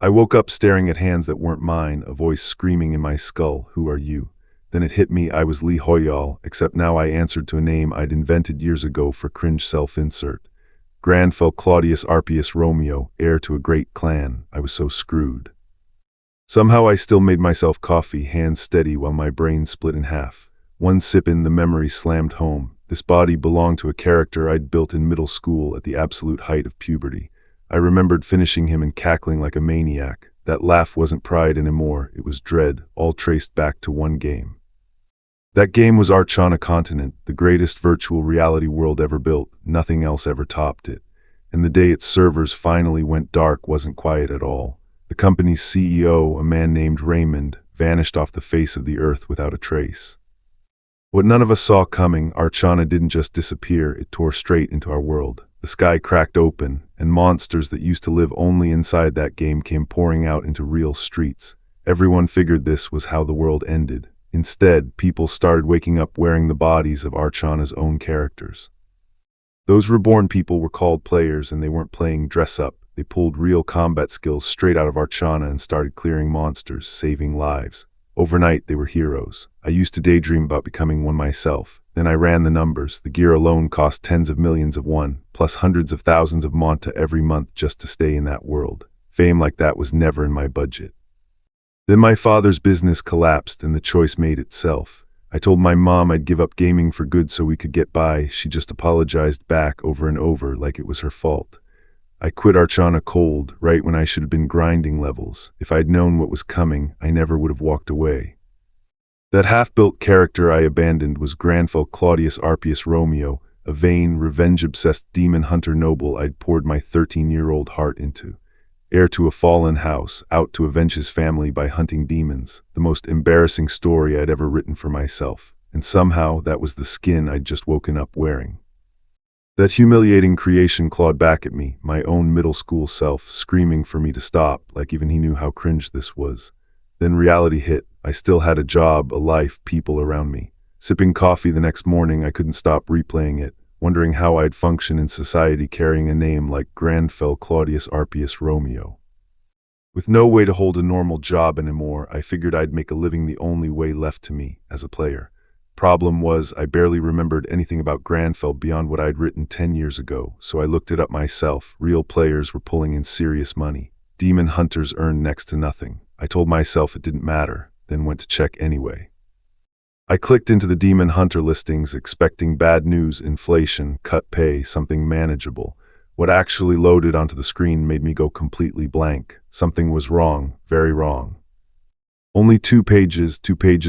I woke up staring at hands that weren't mine, a voice screaming in my skull, "Who are you?" Then it hit me, I was Lee Hoyal, except now I answered to a name I'd invented years ago for cringe self-insert. Granfell Claudius Arpius Romeo, heir to a great clan. I was so screwed. Somehow I still made myself coffee, hands steady while my brain split in half. One sip in, the memory slammed home. This body belonged to a character I'd built in middle school at the absolute height of puberty. I remembered finishing him and cackling like a maniac. That laugh wasn't pride anymore, it was dread, all traced back to one game. That game was Arch on a Continent, the greatest virtual reality world ever built. Nothing else ever topped it. And the day its servers finally went dark wasn't quiet at all. The company's CEO, a man named Raymond, vanished off the face of the earth without a trace. What none of us saw coming, Archana didn't just disappear, it tore straight into our world. The sky cracked open, and monsters that used to live only inside that game came pouring out into real streets. Everyone figured this was how the world ended. Instead, people started waking up wearing the bodies of Archana's own characters. Those reborn people were called players, and they weren't playing dress-up. They pulled real combat skills straight out of Archana and started clearing monsters, saving lives. Overnight, they were heroes. I used to daydream about becoming one myself. Then I ran the numbers. The gear alone cost tens of millions of won, plus hundreds of thousands of monta every month just to stay in that world. Fame like that was never in my budget. Then my father's business collapsed and the choice made itself. I told my mom I'd give up gaming for good so we could get by. She just apologized back over and over like it was her fault. I quit Archana cold, right when I should have been grinding levels. If I'd known what was coming, I never would have walked away. That half-built character I abandoned was Granfell Claudius Arpius Romeo, a vain, revenge-obsessed demon hunter noble I'd poured my 13-year-old heart into. Heir to a fallen house, out to avenge his family by hunting demons, the most embarrassing story I'd ever written for myself. And somehow, that was the skin I'd just woken up wearing. That humiliating creation clawed back at me, my own middle school self, screaming for me to stop, like even he knew how cringe this was. Then reality hit. I still had a job, a life, people around me. Sipping coffee the next morning, I couldn't stop replaying it, wondering how I'd function in society carrying a name like Granfell Claudius Arpius Romeo. With no way to hold a normal job anymore, I figured I'd make a living the only way left to me, as a player. Problem was, I barely remembered anything about Granfell beyond what I'd written 10 years ago, so I looked it up myself. Real players were pulling in serious money. Demon hunters earned next to nothing. I told myself it didn't matter, then went to check anyway. I clicked into the demon hunter listings, expecting bad news, inflation, cut pay, something manageable. What actually loaded onto the screen made me go completely blank. Something was wrong, very wrong. Only two pages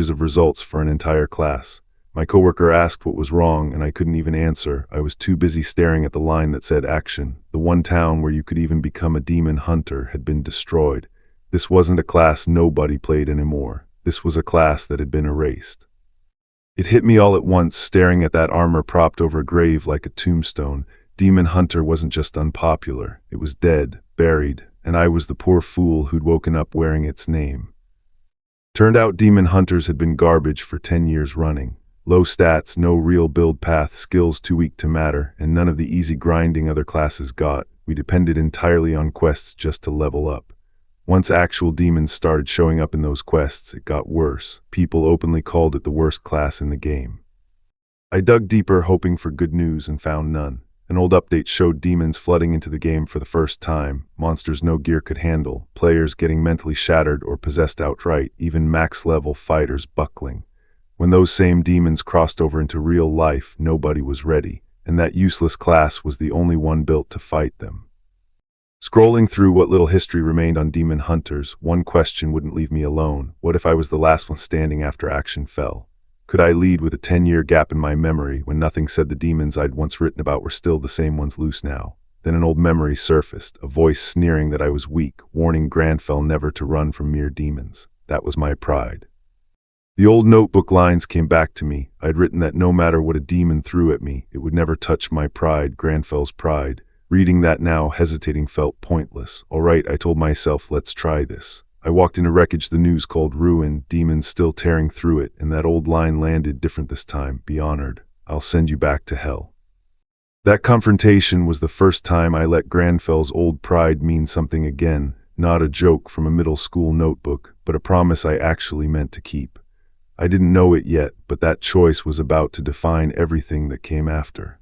of results for an entire class. My coworker asked what was wrong, and I couldn't even answer. I was too busy staring at the line that said action. The one town where you could even become a demon hunter had been destroyed. This wasn't a class nobody played anymore. This was a class that had been erased. It hit me all at once, staring at that armor propped over a grave like a tombstone. Demon hunter wasn't just unpopular. It was dead, buried, and I was the poor fool who'd woken up wearing its name. Turned out demon hunters had been garbage for 10 years running. Low stats, no real build path, skills too weak to matter, and none of the easy grinding other classes got. We depended entirely on quests just to level up. Once actual demons started showing up in those quests, it got worse. People openly called it the worst class in the game. I dug deeper, hoping for good news, and found none. An old update showed demons flooding into the game for the first time, monsters no gear could handle, players getting mentally shattered or possessed outright, even max-level fighters buckling. When those same demons crossed over into real life, nobody was ready, and that useless class was the only one built to fight them. Scrolling through what little history remained on demon hunters, one question wouldn't leave me alone. What if I was the last one standing after action fell? Could I lead with a 10-year gap in my memory when nothing said the demons I'd once written about were still the same ones loose now? Then an old memory surfaced, a voice sneering that I was weak, warning Granfell never to run from mere demons. That was my pride. The old notebook lines came back to me. I'd written that no matter what a demon threw at me, it would never touch my pride, Granfell's pride. Reading that now, hesitating felt pointless. All right, I told myself, let's try this. I walked into wreckage, the news called ruin, demons still tearing through it, and that old line landed different this time. Be honored. I'll send you back to hell. That confrontation was the first time I let Granfell's old pride mean something again. not a joke from a middle school notebook, but a promise I actually meant to keep. I didn't know it yet, but that choice was about to define everything that came after.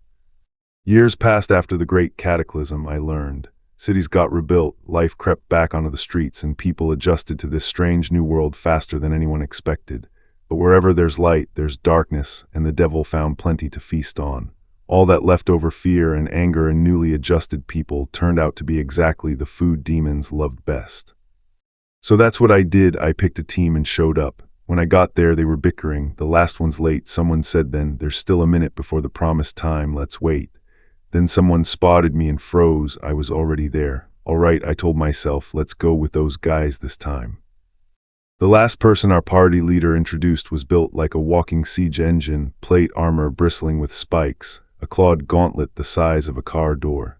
Years passed after the Great Cataclysm, I learned. Cities got rebuilt, life crept back onto the streets, and people adjusted to this strange new world faster than anyone expected. But wherever there's light, there's darkness, and the devil found plenty to feast on. All that leftover fear and anger and newly adjusted people turned out to be exactly the food demons loved best. So that's what I did. I picked a team and showed up. When I got there, they were bickering. The last one's late. Someone said then, "There's still a minute before the promised time, let's wait." Then someone spotted me and froze. I was already there. All right, I told myself, let's go with those guys this time. The last person our party leader introduced was built like a walking siege engine, plate armor bristling with spikes, a clawed gauntlet the size of a car door.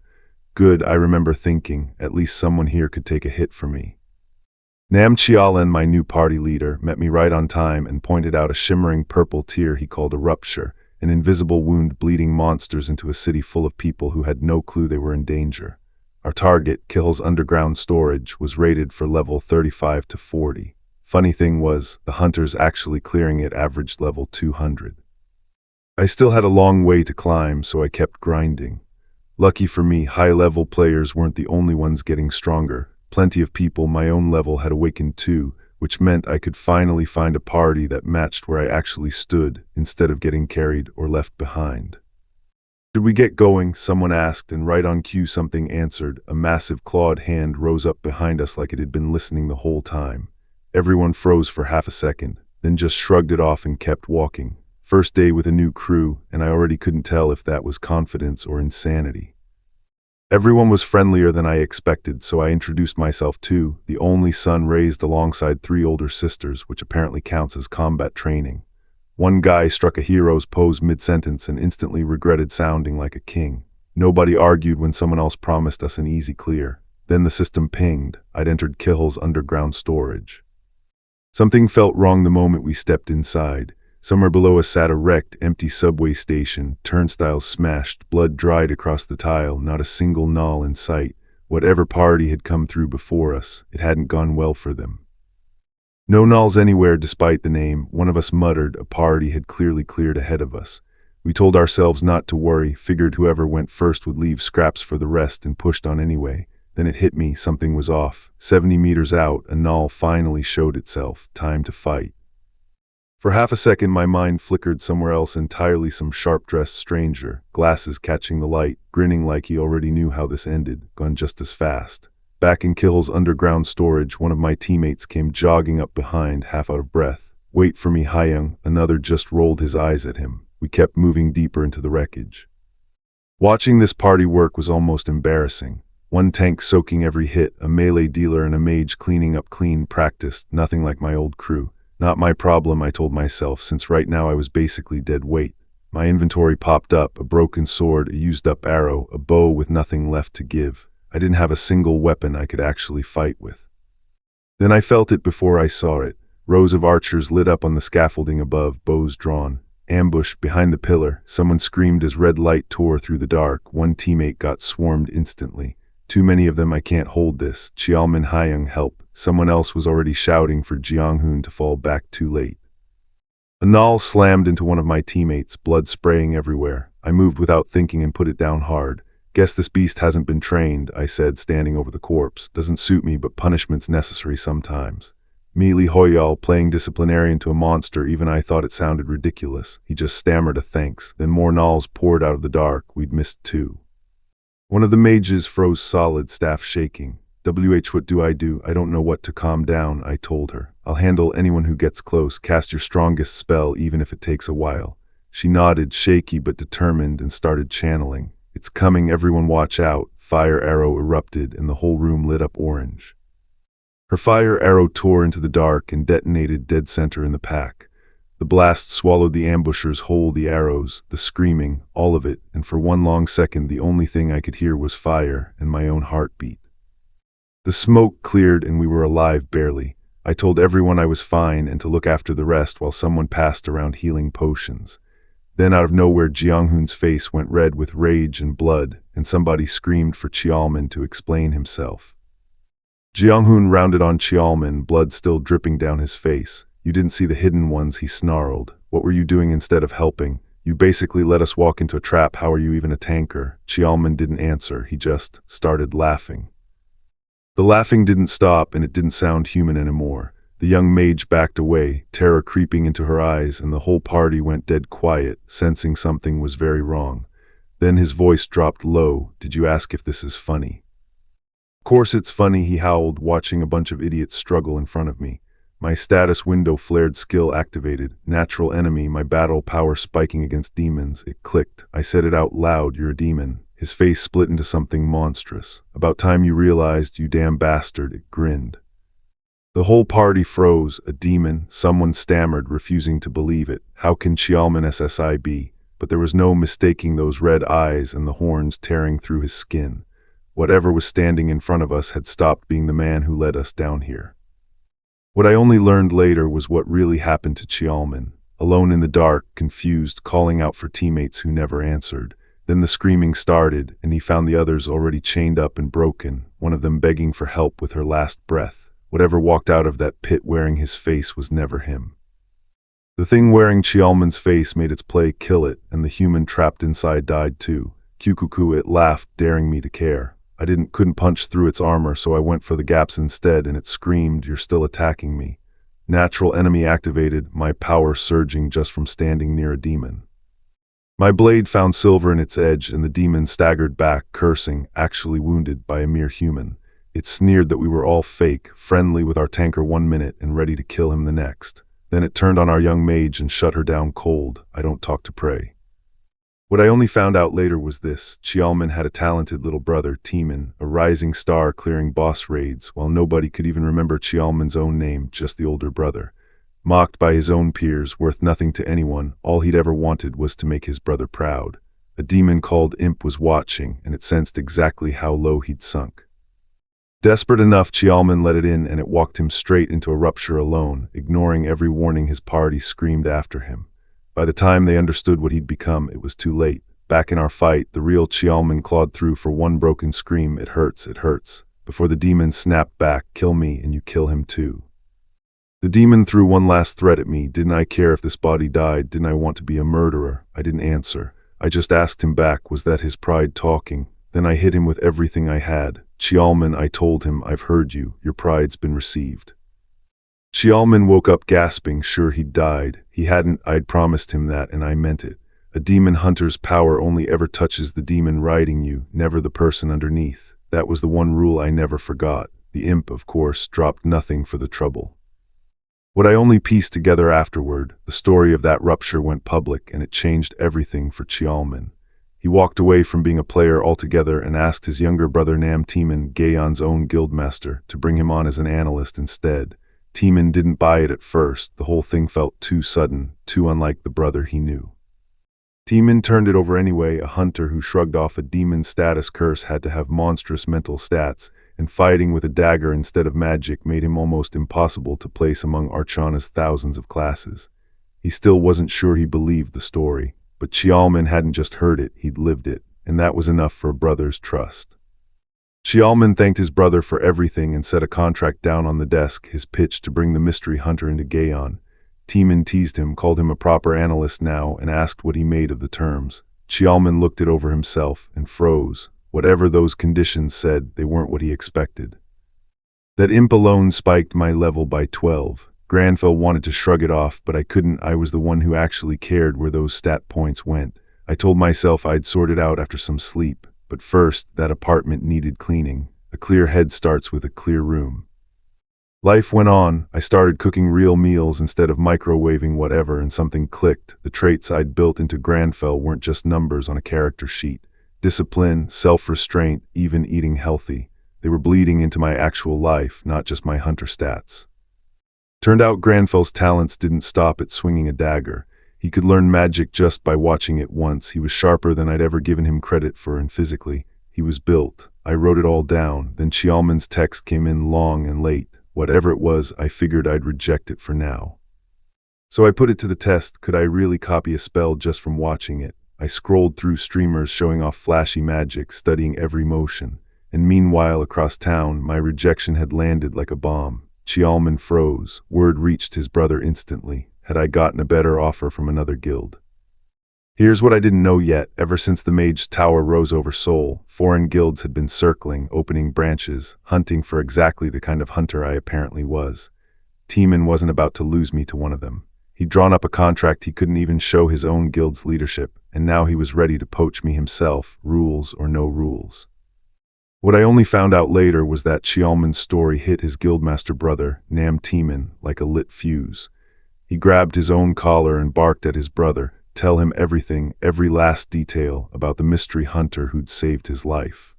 Good, I remember thinking, at least someone here could take a hit for me. Nam Chialan, my new party leader, met me right on time and pointed out a shimmering purple tear he called a rupture, an invisible wound bleeding monsters into a city full of people who had no clue they were in danger. Our target, Kill's underground storage, was rated for level 35 to 40. Funny thing was, the hunters actually clearing it averaged level 200. I still had a long way to climb, so I kept grinding. Lucky for me, high-level players weren't the only ones getting stronger. Plenty of people my own level had awakened too, which meant I could finally find a party that matched where I actually stood, instead of getting carried or left behind. "Should we get going?" someone asked, and right on cue something answered. A massive clawed hand rose up behind us like it had been listening the whole time. Everyone froze for half a second, then just shrugged it off and kept walking. First day with a new crew, and I already couldn't tell if that was confidence or insanity. Everyone was friendlier than I expected, so I introduced myself too, the only son raised alongside 3 older sisters, which apparently counts as combat training. One guy struck a hero's pose mid-sentence and instantly regretted sounding like a king. Nobody argued when someone else promised us an easy clear. Then the system pinged. I'd entered Kihil's underground storage. Something felt wrong the moment we stepped inside. Somewhere below us sat a wrecked, empty subway station, turnstiles smashed, blood dried across the tile, not a single null in sight. Whatever party had come through before us, it hadn't gone well for them. No nulls anywhere despite the name, one of us muttered. A party had clearly cleared ahead of us. We told ourselves not to worry, figured whoever went first would leave scraps for the rest, and pushed on anyway. Then it hit me, something was off. 70 meters out, a null finally showed itself. Time to fight. For half a second my mind flickered somewhere else entirely. Some sharp-dressed stranger, glasses catching the light, grinning like he already knew how this ended, gone just as fast. Back in Kill's underground storage, one of my teammates came jogging up behind, half out of breath. "Wait for me, Hyung." Another just rolled his eyes at him. We kept moving deeper into the wreckage. Watching this party work was almost embarrassing. One tank soaking every hit, a melee dealer and a mage cleaning up clean, practiced, nothing like my old crew. Not my problem, I told myself, since right now I was basically dead weight. My inventory popped up, a broken sword, a used-up arrow, a bow with nothing left to give. I didn't have a single weapon I could actually fight with. Then I felt it before I saw it. Rows of archers lit up on the scaffolding above, bows drawn. Ambush behind the pillar. Someone screamed as red light tore through the dark. One teammate got swarmed instantly. "Too many of them, I can't hold this. Chialman Hyung, help." Someone else was already shouting for Jianghoon to fall back too late. A null slammed into one of my teammates, blood spraying everywhere. I moved without thinking and put it down hard. "Guess this beast hasn't been trained," I said, standing over the corpse. "Doesn't suit me, but punishment's necessary sometimes." Li Hoyal playing disciplinarian to a monster, even I thought it sounded ridiculous. He just stammered a thanks. Then more nulls poured out of the dark. We'd missed 2. One of the mages froze solid, staff shaking. What do? I don't know what to." "Calm down," I told her. "I'll handle anyone who gets close. Cast your strongest spell, even if it takes a while." She nodded, shaky but determined, and started channeling. "It's coming, everyone watch out." Fire arrow erupted, and the whole room lit up orange. Her fire arrow tore into the dark and detonated dead center in the pack. The blast swallowed the ambushers whole, the arrows, the screaming, all of it, and for one long second the only thing I could hear was fire and my own heartbeat. The smoke cleared and we were alive barely. I told everyone I was fine and to look after the rest while someone passed around healing potions. Then out of nowhere Jianghoon's face went red with rage and blood, and somebody screamed for Chialman to explain himself. Jiang-hun rounded on Qiaoman, blood still dripping down his face. You didn't see the hidden ones, he snarled. What were you doing instead of helping? You basically let us walk into a trap. How are you even a tanker? Qiaoman didn't answer. He just started laughing. The laughing didn't stop, and it didn't sound human anymore. The young mage backed away, terror creeping into her eyes, and the whole party went dead quiet, sensing something was very wrong. Then his voice dropped low. Did you ask if this is funny? Of course it's funny, he howled, watching a bunch of idiots struggle in front of me. My status window flared, skill activated, natural enemy, my battle power spiking against demons. It clicked. I said it out loud, you're a demon. His face split into something monstrous. About time you realized, you damn bastard, it grinned. The whole party froze. A demon, someone stammered, refusing to believe it. How can Qiaoman SSI be? But there was no mistaking those red eyes and the horns tearing through his skin. Whatever was standing in front of us had stopped being the man who led us down here. What I only learned later was what really happened to Qiaoman. Alone in the dark, confused, calling out for teammates who never answered. Then the screaming started, and he found the others already chained up and broken, one of them begging for help with her last breath. Whatever walked out of that pit wearing his face was never him. The thing wearing Qiaoman's face made its play, kill it, and the human trapped inside died too. Kukuku, it laughed, daring me to care. I couldn't punch through its armor, so I went for the gaps instead, and it screamed, you're still attacking me. Natural enemy activated, my power surging just from standing near a demon. My blade found silver in its edge, and the demon staggered back, cursing, actually wounded by a mere human. It sneered that we were all fake, friendly with our tanker 1 minute and ready to kill him the next. Then it turned on our young mage and shut her down cold. I don't talk to prey. What I only found out later was this. Qiaoman had a talented little brother, Timan, a rising star clearing boss raids, while nobody could even remember Qiaoman's own name, just the older brother. Mocked by his own peers, worth nothing to anyone, all he'd ever wanted was to make his brother proud. A demon called Imp was watching, and it sensed exactly how low he'd sunk. Desperate enough, Qiaoman let it in, and it walked him straight into a rupture alone, ignoring every warning his party screamed after him. By the time they understood what he'd become, it was too late. Back in our fight, the real Qiaoman clawed through for one broken scream, it hurts, before the demon snapped back, kill me and you kill him too. The demon threw one last threat at me. Didn't I care if this body died? Didn't I want to be a murderer? I didn't answer. I just asked him back, was that his pride talking? Then I hit him with everything I had. Qiaoman, I told him, I've heard you. Your pride's been received. Qiaoman woke up gasping, sure he'd died. He hadn't, I'd promised him that, and I meant it. A demon hunter's power only ever touches the demon riding you, never the person underneath. That was the one rule I never forgot. The imp, of course, dropped nothing for the trouble. What I only pieced together afterward, the story of that rupture went public, and it changed everything for Qiaoman. He walked away from being a player altogether and asked his younger brother Nam Timan, Gaeon's own guildmaster, to bring him on as an analyst instead. Timan didn't buy it at first. The whole thing felt too sudden, too unlike the brother he knew. Timan turned it over anyway. A hunter who shrugged off a demon status curse had to have monstrous mental stats, and fighting with a dagger instead of magic made him almost impossible to place among Archana's thousands of classes. He still wasn't sure he believed the story, but Qiaoman hadn't just heard it, he'd lived it, and that was enough for a brother's trust. Qiaoman thanked his brother for everything and set a contract down on the desk, his pitch to bring the mystery hunter into Gaeon. Timan teased him, called him a proper analyst now, and asked what he made of the terms. Qiaoman looked it over himself and froze. Whatever those conditions said, they weren't what he expected. That imp alone spiked my level by 12. Granfell wanted to shrug it off, but I couldn't. I was the one who actually cared where those stat points went. I told myself I'd sort it out after some sleep. But first, that apartment needed cleaning. A clear head starts with a clear room. Life went on. I started cooking real meals instead of microwaving whatever, and something clicked. The traits I'd built into Granfell weren't just numbers on a character sheet. Discipline, self-restraint, even eating healthy. They were bleeding into my actual life, not just my hunter stats. Turned out Granfell's talents didn't stop at swinging a dagger. He could learn magic just by watching it once. He was sharper than I'd ever given him credit for, and physically, he was built. I wrote it all down. Then Qiaoman's text came in long and late. Whatever it was, I figured I'd reject it for now. So I put it to the test. Could I really copy a spell just from watching it? I scrolled through streamers showing off flashy magic, studying every motion. And meanwhile, across town, my rejection had landed like a bomb. Chialman froze. Word reached his brother instantly. Had I gotten a better offer from another guild? Here's what I didn't know yet. Ever since the Mage's Tower rose over Seoul, foreign guilds had been circling, opening branches, hunting for exactly the kind of hunter I apparently was. Tiemann wasn't about to lose me to one of them. He'd drawn up a contract he couldn't even show his own guild's leadership, and now he was ready to poach me himself, rules or no rules. What I only found out later was that Chialman's story hit his guildmaster brother, Nam Tiemann, like a lit fuse. He grabbed his own collar and barked at his brother, tell him everything, every last detail about the mystery hunter who'd saved his life.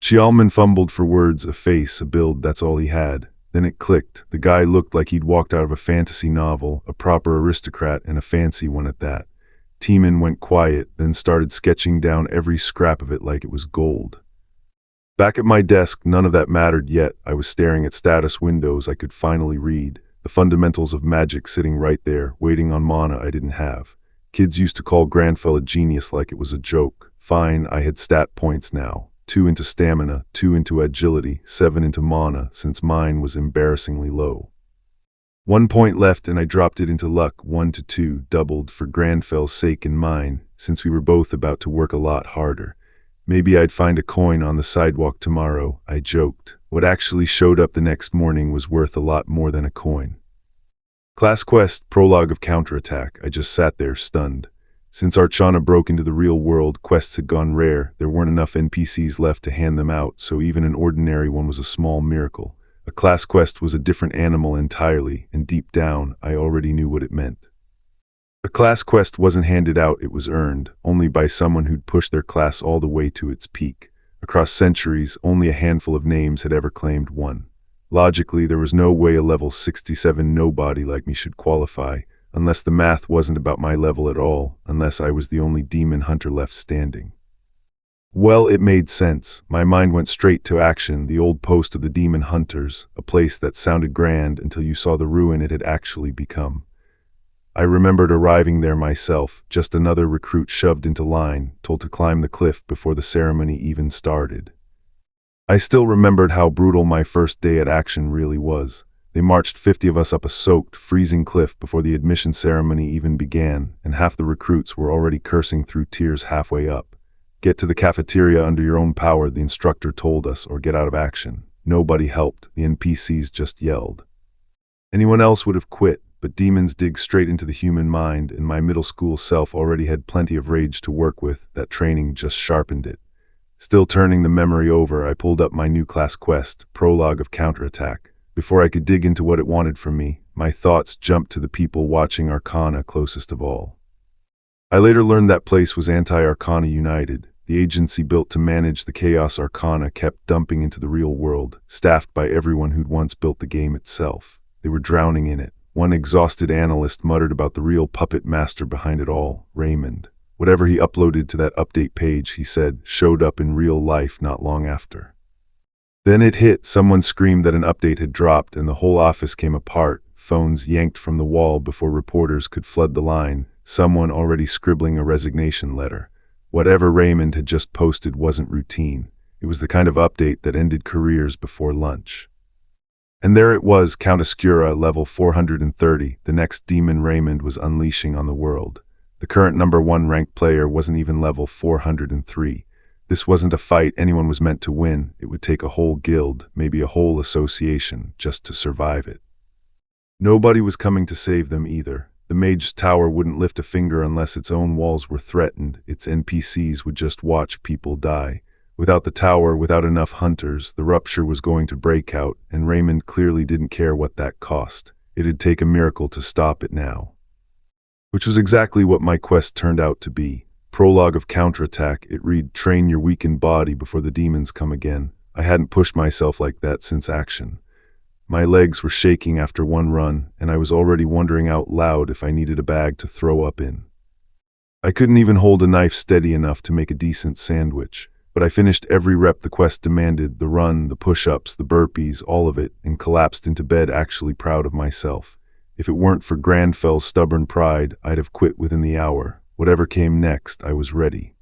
Chialman fumbled for words, a face, a build, that's all he had. Then it clicked. The guy looked like he'd walked out of a fantasy novel, a proper aristocrat and a fancy one at that. Tiemann went quiet, then started sketching down every scrap of it like it was gold. Back at my desk, none of that mattered yet. I was staring at status windows I could finally read. The fundamentals of magic sitting right there, waiting on mana I didn't have. Kids used to call Granfell a genius like it was a joke. Fine, I had stat points now. 2 into stamina, 2 into agility, 7 into mana, since mine was embarrassingly low. 1 point left and I dropped it into luck, 1 to 2, doubled for Granfell's sake and mine, since we were both about to work a lot harder. Maybe I'd find a coin on the sidewalk tomorrow, I joked. What actually showed up the next morning was worth a lot more than a coin. Class Quest, Prologue of Counterattack. I just sat there, stunned. Since Archana broke into the real world, quests had gone rare. There weren't enough NPCs left to hand them out, so even an ordinary one was a small miracle. A class quest was a different animal entirely, and deep down, I already knew what it meant. A class quest wasn't handed out, it was earned, only by someone who'd pushed their class all the way to its peak. Across centuries, only a handful of names had ever claimed one. Logically, there was no way a level 67 nobody like me should qualify, unless the math wasn't about my level at all, unless I was the only demon hunter left standing. Well, it made sense. My mind went straight to action, the old post of the demon hunters, a place that sounded grand until you saw the ruin it had actually become. I remembered arriving there myself, just another recruit shoved into line, told to climb the cliff before the ceremony even started. I still remembered how brutal my first day at action really was. They marched 50 of us up a soaked, freezing cliff before the admission ceremony even began, and half the recruits were already cursing through tears halfway up. Get to the cafeteria under your own power, the instructor told us, or get out of action. Nobody helped, the NPCs just yelled. Anyone else would have quit, but demons dig straight into the human mind, and my middle school self already had plenty of rage to work with. That training just sharpened it. Still turning the memory over, I pulled up my new class quest, Prologue of Counterattack. Before I could dig into what it wanted from me, my thoughts jumped to the people watching Arcana closest of all. I later learned that place was Anti-Arcana United. The agency built to manage the chaos Arcana kept dumping into the real world, staffed by everyone who'd once built the game itself. They were drowning in it. One exhausted analyst muttered about the real puppet master behind it all, Raymond. Whatever he uploaded to that update page, he said, showed up in real life not long after. Then it hit. Someone screamed that an update had dropped and the whole office came apart, phones yanked from the wall before reporters could flood the line, someone already scribbling a resignation letter. Whatever Raymond had just posted wasn't routine. It was the kind of update that ended careers before lunch. And there it was, Count Escura, level 430, the next demon Raymond was unleashing on the world. The current #1 ranked player wasn't even level 403. This wasn't a fight anyone was meant to win. It would take a whole guild, maybe a whole association, just to survive it. Nobody was coming to save them either. The Mage's Tower wouldn't lift a finger unless its own walls were threatened. Its NPCs would just watch people die. Without the tower, without enough hunters, the rupture was going to break out, and Raymond clearly didn't care what that cost. It'd take a miracle to stop it now. Which was exactly what my quest turned out to be. Prologue of Counterattack. It read, train your weakened body before the demons come again. I hadn't pushed myself like that since action. My legs were shaking after one run, and I was already wondering out loud if I needed a bag to throw up in. I couldn't even hold a knife steady enough to make a decent sandwich, but I finished every rep the quest demanded, the run, the push-ups, the burpees, all of it, and collapsed into bed actually proud of myself. If it weren't for Granfell's stubborn pride, I'd have quit within the hour. Whatever came next, I was ready.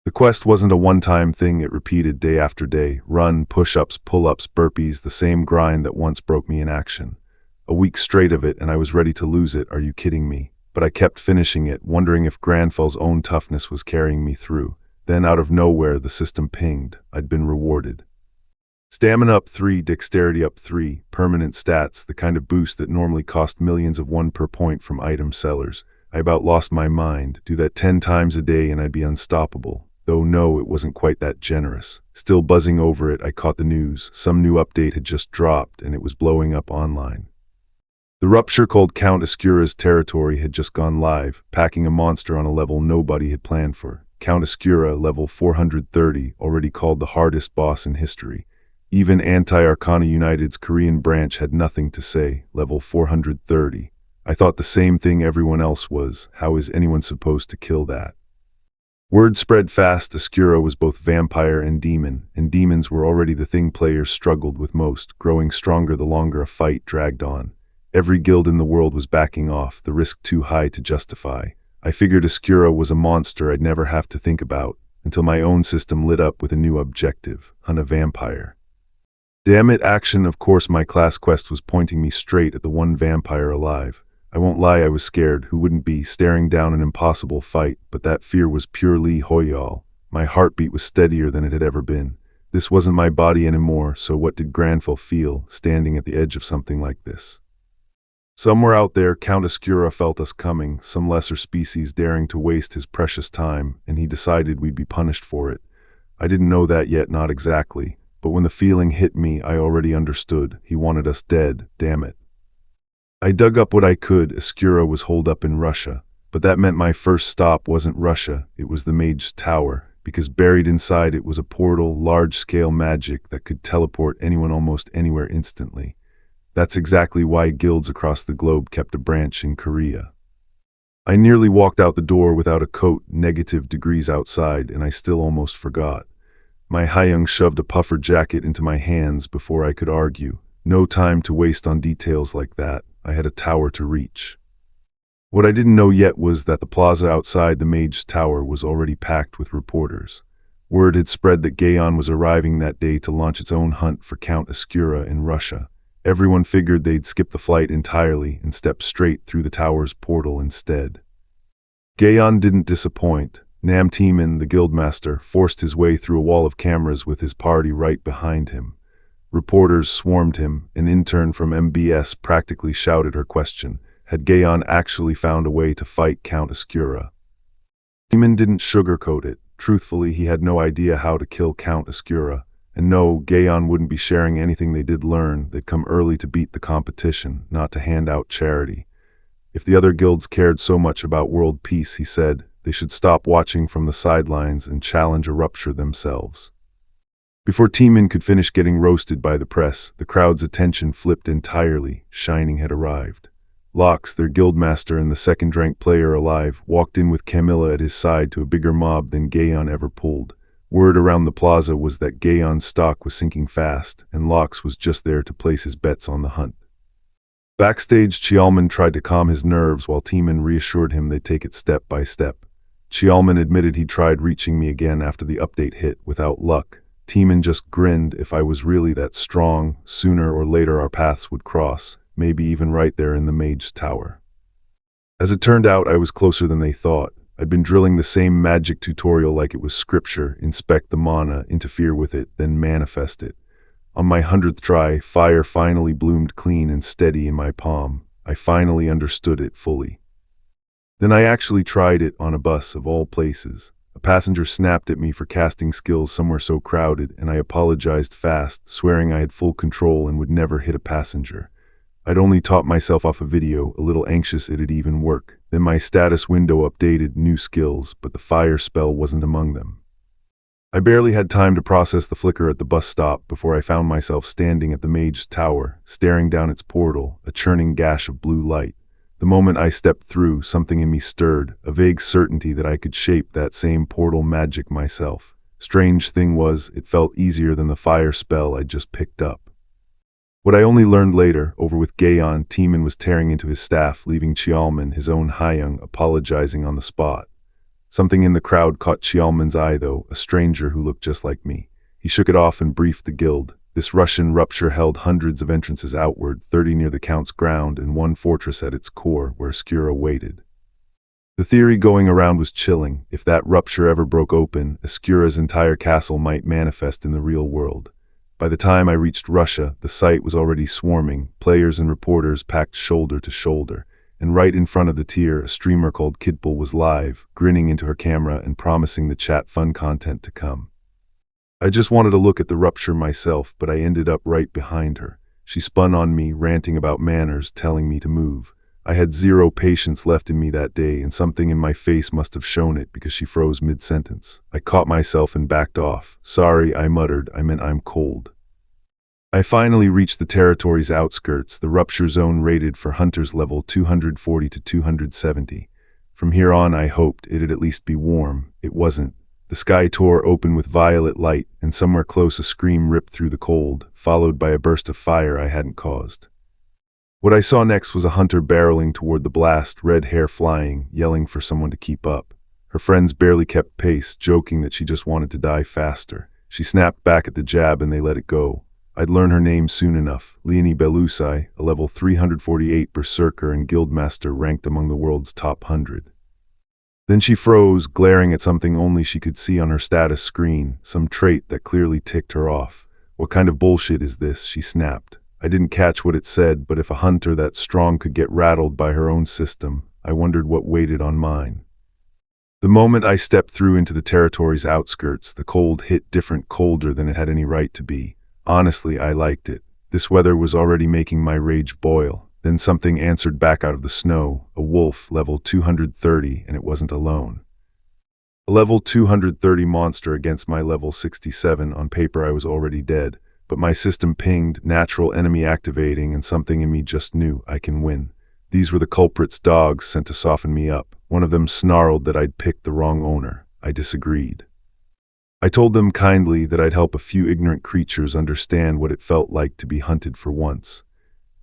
The quest wasn't a one-time thing, it repeated day after day. Run, push-ups, pull-ups, burpees, the same grind that once broke me in action. A week straight of it and I was ready to lose it, are you kidding me? But I kept finishing it, wondering if Granfel's own toughness was carrying me through. Then out of nowhere, the system pinged. I'd been rewarded. Stamina up 3, dexterity up 3, permanent stats, the kind of boost that normally cost millions of one per point from item sellers. I about lost my mind. Do that 10 times a day and I'd be unstoppable. Though no, it wasn't quite that generous. Still buzzing over it, I caught the news. Some new update had just dropped and it was blowing up online. The rupture called Count Escura's territory had just gone live, packing a monster on a level nobody had planned for. Count Escura, level 430, already called the hardest boss in history. Even Anti-Arcana United's Korean branch had nothing to say, level 430. I thought the same thing everyone else was. How is anyone supposed to kill that? Word spread fast. Escura was both vampire and demons were already the thing players struggled with most, growing stronger the longer a fight dragged on. Every guild in the world was backing off, the risk too high to justify. I figured Escura was a monster I'd never have to think about, until my own system lit up with a new objective: hunt a vampire. Damn it, action. Of course my class quest was pointing me straight at the one vampire alive. I won't lie, I was scared. Who wouldn't be, staring down an impossible fight? But that fear was purely Hoyal. My heartbeat was steadier than it had ever been. This wasn't my body anymore, so what did Granfell feel, standing at the edge of something like this? Somewhere out there, Count Escura felt us coming, some lesser species daring to waste his precious time, and he decided we'd be punished for it. I didn't know that yet, not exactly. But when the feeling hit me, I already understood. He wanted us dead, damn it. I dug up what I could. Escura was holed up in Russia. But that meant my first stop wasn't Russia, it was the Mage's Tower, because buried inside it was a portal, large-scale magic that could teleport anyone almost anywhere instantly. That's exactly why guilds across the globe kept a branch in Korea. I nearly walked out the door without a coat, -degrees outside, and I still almost forgot. My Hyung shoved a puffer jacket into my hands before I could argue. No time to waste on details like that. I had a tower to reach. What I didn't know yet was that the plaza outside the Mage's Tower was already packed with reporters. Word had spread that Gaon was arriving that day to launch its own hunt for Count Escura in Russia. Everyone figured they'd skip the flight entirely and step straight through the tower's portal instead. Gaon didn't disappoint. Nam Teeman, the guildmaster, forced his way through a wall of cameras with his party right behind him. Reporters swarmed him. An intern from MBS practically shouted her question: had Gaon actually found a way to fight Count Escura? Teeman didn't sugarcoat it. Truthfully, he had no idea how to kill Count Escura. And no, Gaon wouldn't be sharing anything they did learn. They'd come early to beat the competition, not to hand out charity. If the other guilds cared so much about world peace, he said, they should stop watching from the sidelines and challenge a rupture themselves. Before Teeman could finish getting roasted by the press, the crowd's attention flipped entirely. Shining had arrived. Lox, their guildmaster and the second-ranked player alive, walked in with Camilla at his side to a bigger mob than Gaon ever pulled. Word around the plaza was that Gaon's stock was sinking fast, and Lox was just there to place his bets on the hunt. Backstage, Chialman tried to calm his nerves while Teeman reassured him they'd take it step by step. Chialman admitted he'd tried reaching me again after the update hit, without luck. Teeman just grinned. If I was really that strong, sooner or later our paths would cross, maybe even right there in the Mage's Tower. As it turned out, I was closer than they thought. I'd been drilling the same magic tutorial like it was scripture: inspect the mana, interfere with it, then manifest it. On my 100th try, fire finally bloomed clean and steady in my palm. I finally understood it fully. Then I actually tried it on a bus, of all places. A passenger snapped at me for casting skills somewhere so crowded, and I apologized fast, swearing I had full control and would never hit a passenger. I'd only taught myself off a video, a little anxious it'd even work. Then my status window updated: new skills, but the fire spell wasn't among them. I barely had time to process the flicker at the bus stop before I found myself standing at the Mage's Tower, staring down its portal, a churning gash of blue light. The moment I stepped through, something in me stirred, a vague certainty that I could shape that same portal magic myself. Strange thing was, it felt easier than the fire spell I'd just picked up. What I only learned later, over with Gaon, Teeman was tearing into his staff, leaving Chialman, his own Hyung, apologizing on the spot. Something in the crowd caught Xiaoman's eye, though, a stranger who looked just like me. He shook it off and briefed the guild. This Russian rupture held hundreds of entrances outward, 30 near the Count's ground and one fortress at its core, where Skura waited. The theory going around was chilling. If that rupture ever broke open, Skura's entire castle might manifest in the real world. By the time I reached Russia, the site was already swarming, players and reporters packed shoulder to shoulder. And right in front of the tier, a streamer called Kidpul was live, grinning into her camera and promising the chat fun content to come. I just wanted to look at the rupture myself, but I ended up right behind her. She spun on me, ranting about manners, telling me to move. I had zero patience left in me that day, and something in my face must have shown it because she froze mid-sentence. I caught myself and backed off. Sorry, I muttered. I meant I'm cold. I finally reached the territory's outskirts, the rupture zone rated for hunters level 240 to 270. From here on, I hoped it'd at least be warm. It wasn't. The sky tore open with violet light, and somewhere close a scream ripped through the cold, followed by a burst of fire I hadn't caused. What I saw next was a hunter barreling toward the blast, red hair flying, yelling for someone to keep up. Her friends barely kept pace, joking that she just wanted to die faster. She snapped back at the jab and they let it go. I'd learn her name soon enough. Leonie Belusai, a level 348 berserker and guildmaster ranked among the world's top 100. Then she froze, glaring at something only she could see on her status screen, some trait that clearly ticked her off. What kind of bullshit is this? She snapped. I didn't catch what it said, but if a hunter that strong could get rattled by her own system, I wondered what waited on mine. The moment I stepped through into the territory's outskirts, the cold hit different, colder than it had any right to be. Honestly, I liked it. This weather was already making my rage boil. Then something answered back out of the snow, a wolf, level 230, and it wasn't alone. A level 230 monster against my level 67. On paper I was already dead, but my system pinged, natural enemy activating, and something in me just knew I can win. These were the culprit's dogs sent to soften me up. One of them snarled that I'd picked the wrong owner. I disagreed. I told them kindly that I'd help a few ignorant creatures understand what it felt like to be hunted for once.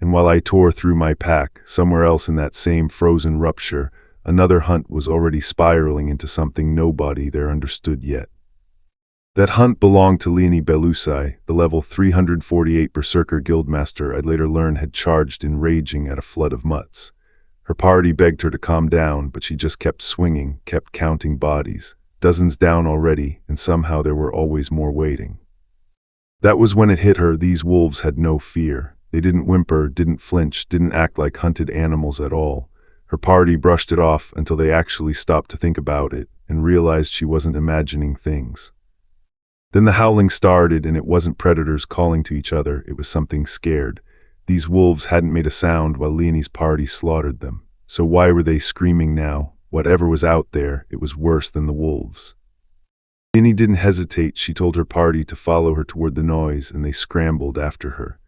And while I tore through my pack, somewhere else in that same frozen rupture, another hunt was already spiraling into something nobody there understood yet. That hunt belonged to Leonie Belusai, the level 348 berserker guildmaster I'd later learn had charged in raging at a flood of mutts. Her party begged her to calm down, but she just kept swinging, kept counting bodies. Dozens down already, and somehow there were always more waiting. That was when it hit her. These wolves had no fear. They didn't whimper, didn't flinch, didn't act like hunted animals at all. Her party brushed it off until they actually stopped to think about it and realized she wasn't imagining things. Then the howling started, and it wasn't predators calling to each other, it was something scared. These wolves hadn't made a sound while Leonie's party slaughtered them. So why were they screaming now? Whatever was out there, it was worse than the wolves. Leonie didn't hesitate. She told her party to follow her toward the noise, and they scrambled after her.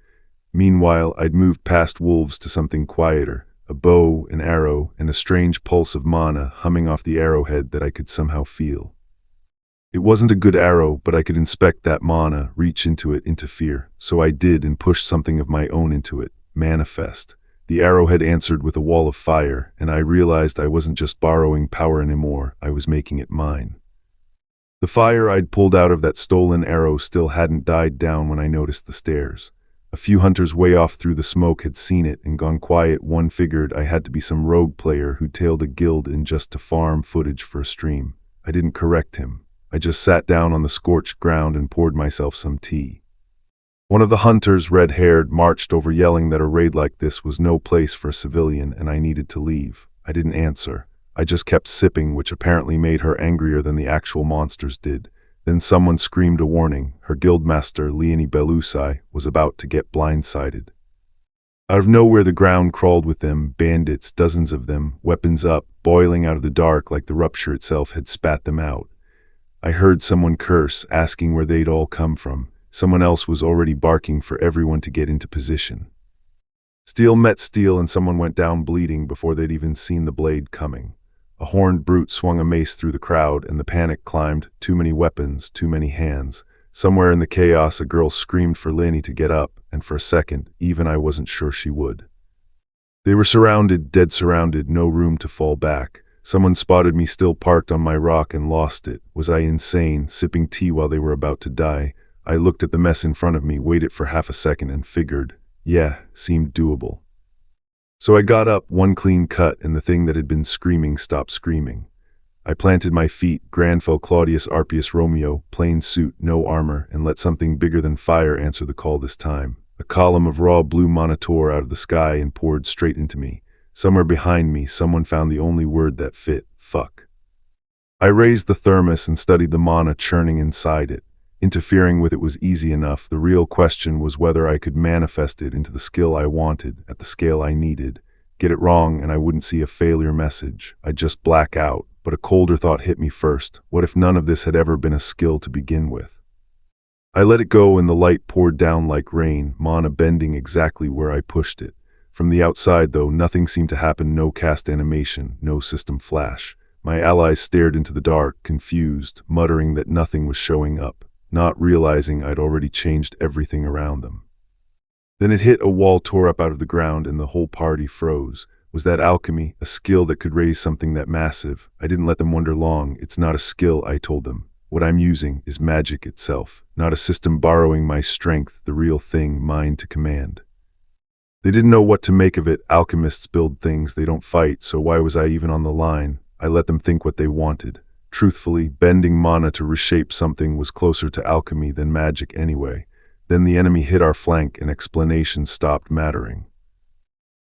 Meanwhile, I'd moved past wolves to something quieter, a bow, an arrow, and a strange pulse of mana humming off the arrowhead that I could somehow feel. It wasn't a good arrow, but I could inspect that mana, reach into it, interfere. So I did and pushed something of my own into it, manifest. The arrowhead answered with a wall of fire, and I realized I wasn't just borrowing power anymore, I was making it mine. The fire I'd pulled out of that stolen arrow still hadn't died down when I noticed the stairs. A few hunters way off through the smoke had seen it and gone quiet. One figured I had to be some rogue player who tailed a guild in just to farm footage for a stream. I didn't correct him. I just sat down on the scorched ground and poured myself some tea. One of the hunters, red-haired, marched over yelling that a raid like this was no place for a civilian and I needed to leave. I didn't answer. I just kept sipping, which apparently made her angrier than the actual monsters did. Then someone screamed a warning. Her guildmaster, Leonie Belusai, was about to get blindsided. Out of nowhere the ground crawled with them, bandits, dozens of them, weapons up, boiling out of the dark like the rupture itself had spat them out. I heard someone curse, asking where they'd all come from. Someone else was already barking for everyone to get into position. Steel met steel and someone went down bleeding before they'd even seen the blade coming. A horned brute swung a mace through the crowd, and the panic climbed. Too many weapons, too many hands. Somewhere in the chaos, a girl screamed for Lenny to get up, and for a second, even I wasn't sure she would. They were surrounded, dead surrounded, no room to fall back. Someone spotted me still parked on my rock and lost it. Was I insane, sipping tea while they were about to die? I looked at the mess in front of me, waited for half a second, and figured, yeah, seemed doable. So I got up, one clean cut, and the thing that had been screaming stopped screaming. I planted my feet, Granfell Claudius Arpius Romeo, plain suit, no armor, and let something bigger than fire answer the call this time. A column of raw blue monitor out of the sky and poured straight into me. Somewhere behind me, someone found the only word that fit: fuck. I raised the thermos and studied the mana churning inside it. Interfering with it was easy enough. The real question was whether I could manifest it into the skill I wanted, at the scale I needed. Get it wrong and I wouldn't see a failure message. I'd just black out. But a colder thought hit me first. What if none of this had ever been a skill to begin with? I let it go and the light poured down like rain, mana bending exactly where I pushed it. From the outside, though, nothing seemed to happen. No cast animation, no system flash. My allies stared into the dark, confused, muttering that nothing was showing up, not realizing I'd already changed everything around them. Then it hit. A wall tore up out of the ground and the whole party froze. Was that alchemy, a skill that could raise something that massive? I didn't let them wonder long. It's not a skill, I told them. What I'm using is magic itself, not a system borrowing my strength, the real thing, mine to command. They didn't know what to make of it. Alchemists build things, they don't fight, so why was I even on the line? I let them think what they wanted. Truthfully, bending mana to reshape something was closer to alchemy than magic anyway. Then the enemy hit our flank and explanations stopped mattering.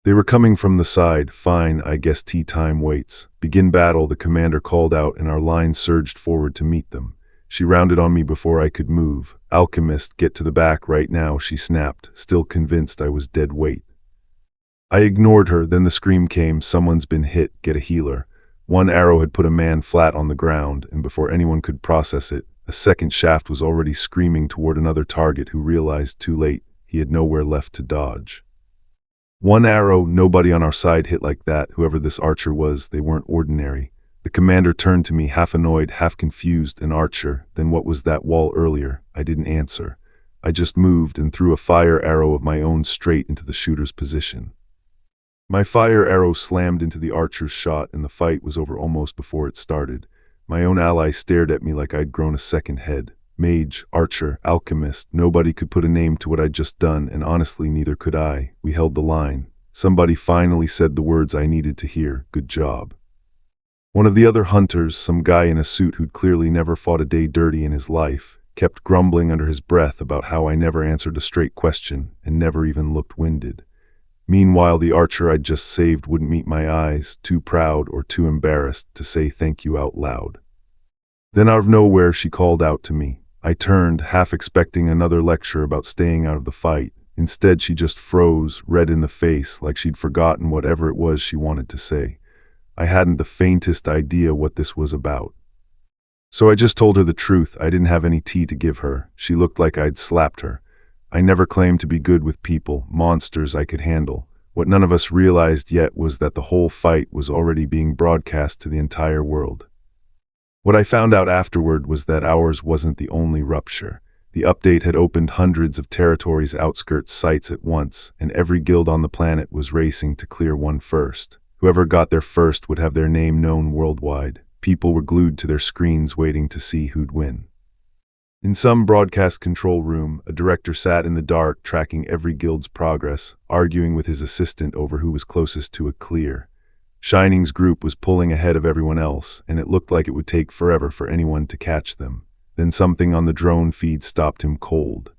They were coming from the side. Fine, I guess tea time waits. Begin battle, the commander called out, and our line surged forward to meet them. She rounded on me before I could move. Alchemist, get to the back right now, she snapped, still convinced I was dead weight. I ignored her. Then the scream came, someone's been hit, get a healer. One arrow had put a man flat on the ground, and before anyone could process it, a second shaft was already screaming toward another target who realized too late he had nowhere left to dodge. One arrow, nobody on our side hit like that. Whoever this archer was, they weren't ordinary. The commander turned to me, half annoyed, half confused. An archer? Then what was that wall earlier? I didn't answer. I just moved and threw a fire arrow of my own straight into the shooter's position. My fire arrow slammed into the archer's shot, and the fight was over almost before it started. My own ally stared at me like I'd grown a second head. Mage, archer, alchemist, nobody could put a name to what I'd just done, and honestly, neither could I. We held the line. Somebody finally said the words I needed to hear: good job. One of the other hunters, some guy in a suit who'd clearly never fought a day dirty in his life, kept grumbling under his breath about how I never answered a straight question and never even looked winded. Meanwhile, the archer I'd just saved wouldn't meet my eyes, too proud or too embarrassed to say thank you out loud. Then out of nowhere, she called out to me. I turned, half expecting another lecture about staying out of the fight. Instead, she just froze, red in the face, like she'd forgotten whatever it was she wanted to say. I hadn't the faintest idea what this was about. So I just told her the truth. I didn't have any tea to give her. She looked like I'd slapped her. I never claimed to be good with people. Monsters I could handle. What none of us realized yet was that the whole fight was already being broadcast to the entire world. What I found out afterward was that ours wasn't the only rupture. The update had opened hundreds of territories' outskirts sites at once, and every guild on the planet was racing to clear one first. Whoever got there first would have their name known worldwide. People were glued to their screens waiting to see who'd win. In some broadcast control room, a director sat in the dark, tracking every guild's progress, arguing with his assistant over who was closest to a clear. Shining's group was pulling ahead of everyone else, and it looked like it would take forever for anyone to catch them. Then something on the drone feed stopped him cold.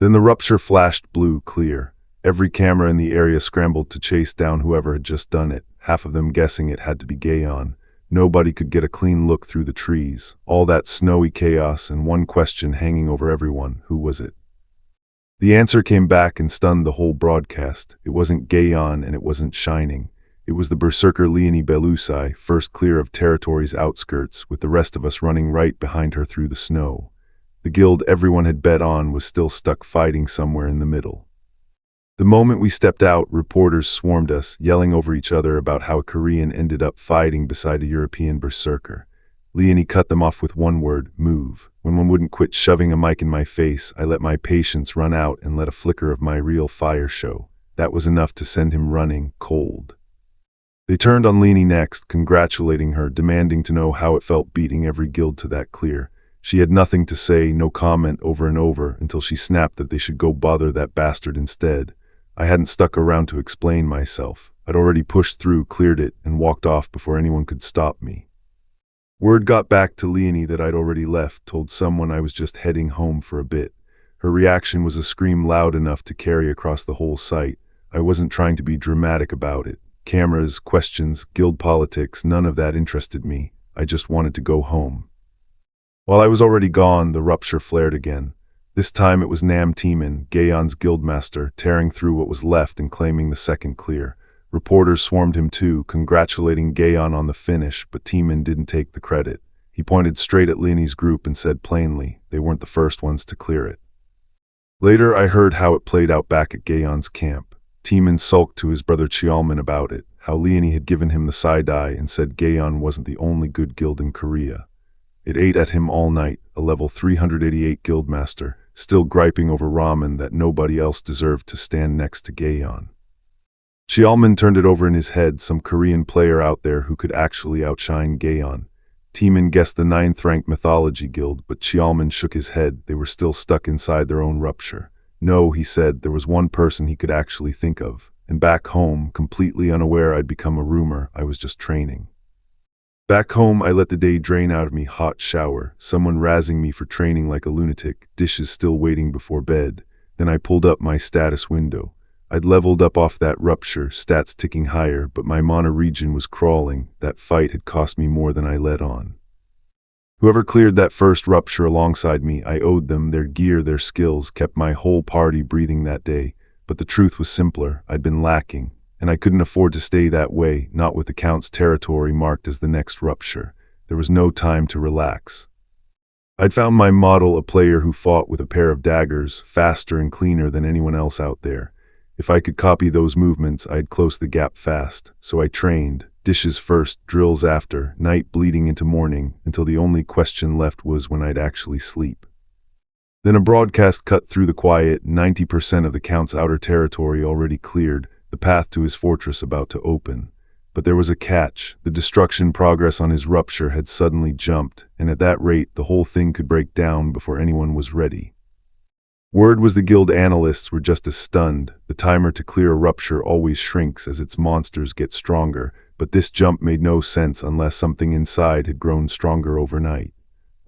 Then the rupture flashed blue, clear. Every camera in the area scrambled to chase down whoever had just done it, half of them guessing it had to be Gaon. Nobody could get a clean look through the trees. All that snowy chaos, and one question hanging over everyone: who was it? The answer came back and stunned the whole broadcast. It wasn't Gaon and it wasn't Shining. It was the berserker Leonie Belusai, first clear of territory's outskirts, with the rest of us running right behind her through the snow. The guild everyone had bet on was still stuck fighting somewhere in the middle. The moment we stepped out, reporters swarmed us, yelling over each other about how a Korean ended up fighting beside a European berserker. Leonie cut them off with one word: move. When one wouldn't quit shoving a mic in my face, I let my patience run out and let a flicker of my real fire show. That was enough to send him running, cold. They turned on Leanie next, congratulating her, demanding to know how it felt beating every guild to that clear. She had nothing to say, no comment, over and over, until she snapped that they should go bother that bastard instead. I hadn't stuck around to explain myself. I'd already pushed through, cleared it, and walked off before anyone could stop me. Word got back to Leonie that I'd already left, told someone I was just heading home for a bit. Her reaction was a scream loud enough to carry across the whole site. I wasn't trying to be dramatic about it. Cameras, questions, guild politics, none of that interested me. I just wanted to go home. While I was already gone, the rupture flared again. This time it was Nam Teeman, Gaeon's guildmaster, tearing through what was left and claiming the second clear. Reporters swarmed him too, congratulating Gaeon on the finish, but Teeman didn't take the credit. He pointed straight at Leonie's group and said plainly, they weren't the first ones to clear it. Later I heard how it played out back at Gaeon's camp. Teeman sulked to his brother Cheolman about it, how Leonie had given him the side-eye and said Gaeon wasn't the only good guild in Korea. It ate at him all night, a level 388 guildmaster, still griping over ramen that nobody else deserved to stand next to Gaeon. Cheolman turned it over in his head, some Korean player out there who could actually outshine Gaeon. Teeman guessed the 9th-ranked mythology guild, but Cheolman shook his head. They were still stuck inside their own rupture. No, he said, there was one person he could actually think of. And back home, completely unaware I'd become a rumor, I was just training. Back home, I let the day drain out of me, hot shower, someone razzing me for training like a lunatic, dishes still waiting before bed. Then I pulled up my status window. I'd leveled up off that rupture, stats ticking higher, but my mana regen was crawling. That fight had cost me more than I let on. Whoever cleared that first rupture alongside me, I owed them. Their gear, their skills, kept my whole party breathing that day. But the truth was simpler. I'd been lacking, and I couldn't afford to stay that way, not with the Count's territory marked as the next rupture. There was no time to relax. I'd found my model, a player who fought with a pair of daggers, faster and cleaner than anyone else out there. If I could copy those movements, I'd close the gap fast. So I trained, dishes first, drills after, night bleeding into morning, until the only question left was when I'd actually sleep. Then a broadcast cut through the quiet, 90% of the Count's outer territory already cleared, the path to his fortress about to open. But there was a catch. The destruction progress on his rupture had suddenly jumped, and at that rate the whole thing could break down before anyone was ready. Word was the guild analysts were just as stunned. The timer to clear a rupture always shrinks as its monsters get stronger, but this jump made no sense unless something inside had grown stronger overnight.